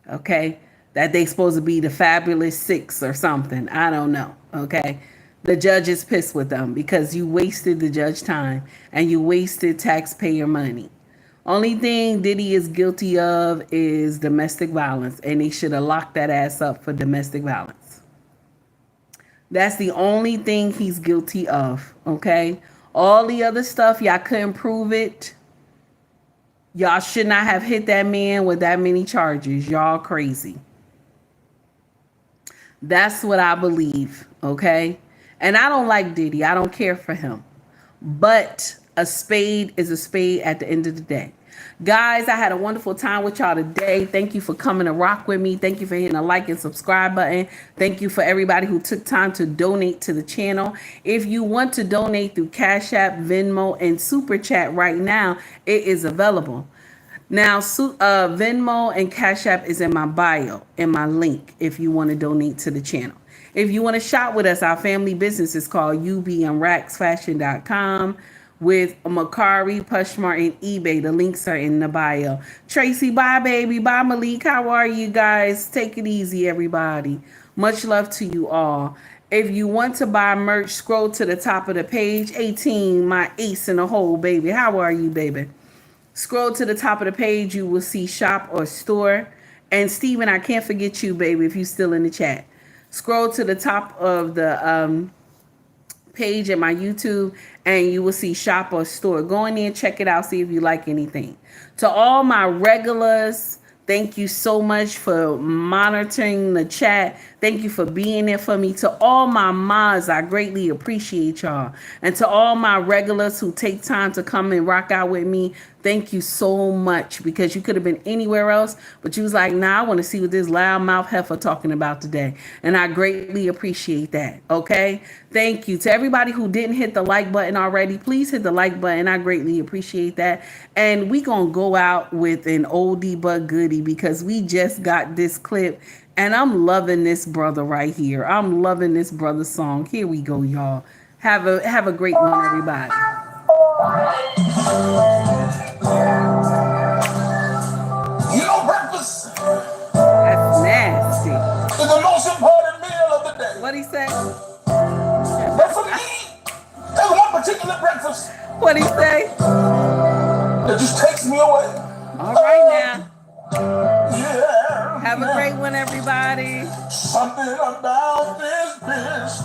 okay? That they supposed to be the fabulous 6 or something. I don't know. Okay. The judge is pissed with them because you wasted the judge time and you wasted taxpayer money. Only thing Diddy is guilty of is domestic violence, and they should have locked that ass up for domestic violence. That's the only thing he's guilty of. Okay. All the other stuff, y'all couldn't prove it. Y'all should not have hit that man with that many charges. Y'all crazy. That's what I believe, okay? And I don't like Diddy. I don't care for him. But A spade is a spade at the end of the day. Guys, I had a wonderful time with y'all today. Thank you for coming to rock with me. Thank you for hitting the like and subscribe button. Thank you for everybody who took time to donate to the channel. If you want to donate through Cash App, Venmo, and Super Chat right now, it is available. Now, Venmo and Cash App is in my bio, in my link, if you want to donate to the channel. If you want to shop with us, our family business is called ubnracksfashion.com with Mercari, POSHMARK, and eBay. The links are in the bio. Tracy, bye, baby. Bye, Malik. How are you guys? Take it easy, everybody. Much love to you all. If you want to buy merch, scroll to the top of the page. 18, my ace in the hole, baby. How are you, baby? Scroll to the top of the page. You will see shop or store. And Steven, I can't forget you, baby, if you're still in the chat. Scroll to the top of the page at my YouTube and you will see shop or store. Go in there, check it out, see if you like anything. To all my regulars, thank you so much for monitoring the chat. Thank you for being there for me. To all my mods, I greatly appreciate y'all. And to all my regulars who take time to come and rock out with me, thank you so much, because you could have been anywhere else, but you was like, nah, I want to see what this loudmouth heifer talking about today. And I greatly appreciate that, okay? Thank you. To everybody who didn't hit the like button already, please hit the like button. I greatly appreciate that. And we going to go out with an oldie but goodie, because we just got this clip. And I'm loving this brother right here. I'm loving this brother's song. Here we go, y'all. Have a great one, everybody. You know, breakfast. That's nasty. Is the most important meal of the day. What'd he say? But for me, there's one particular breakfast. What'd he say? That just takes me away. All right now. Yeah. Have a great one, everybody. Something about this business.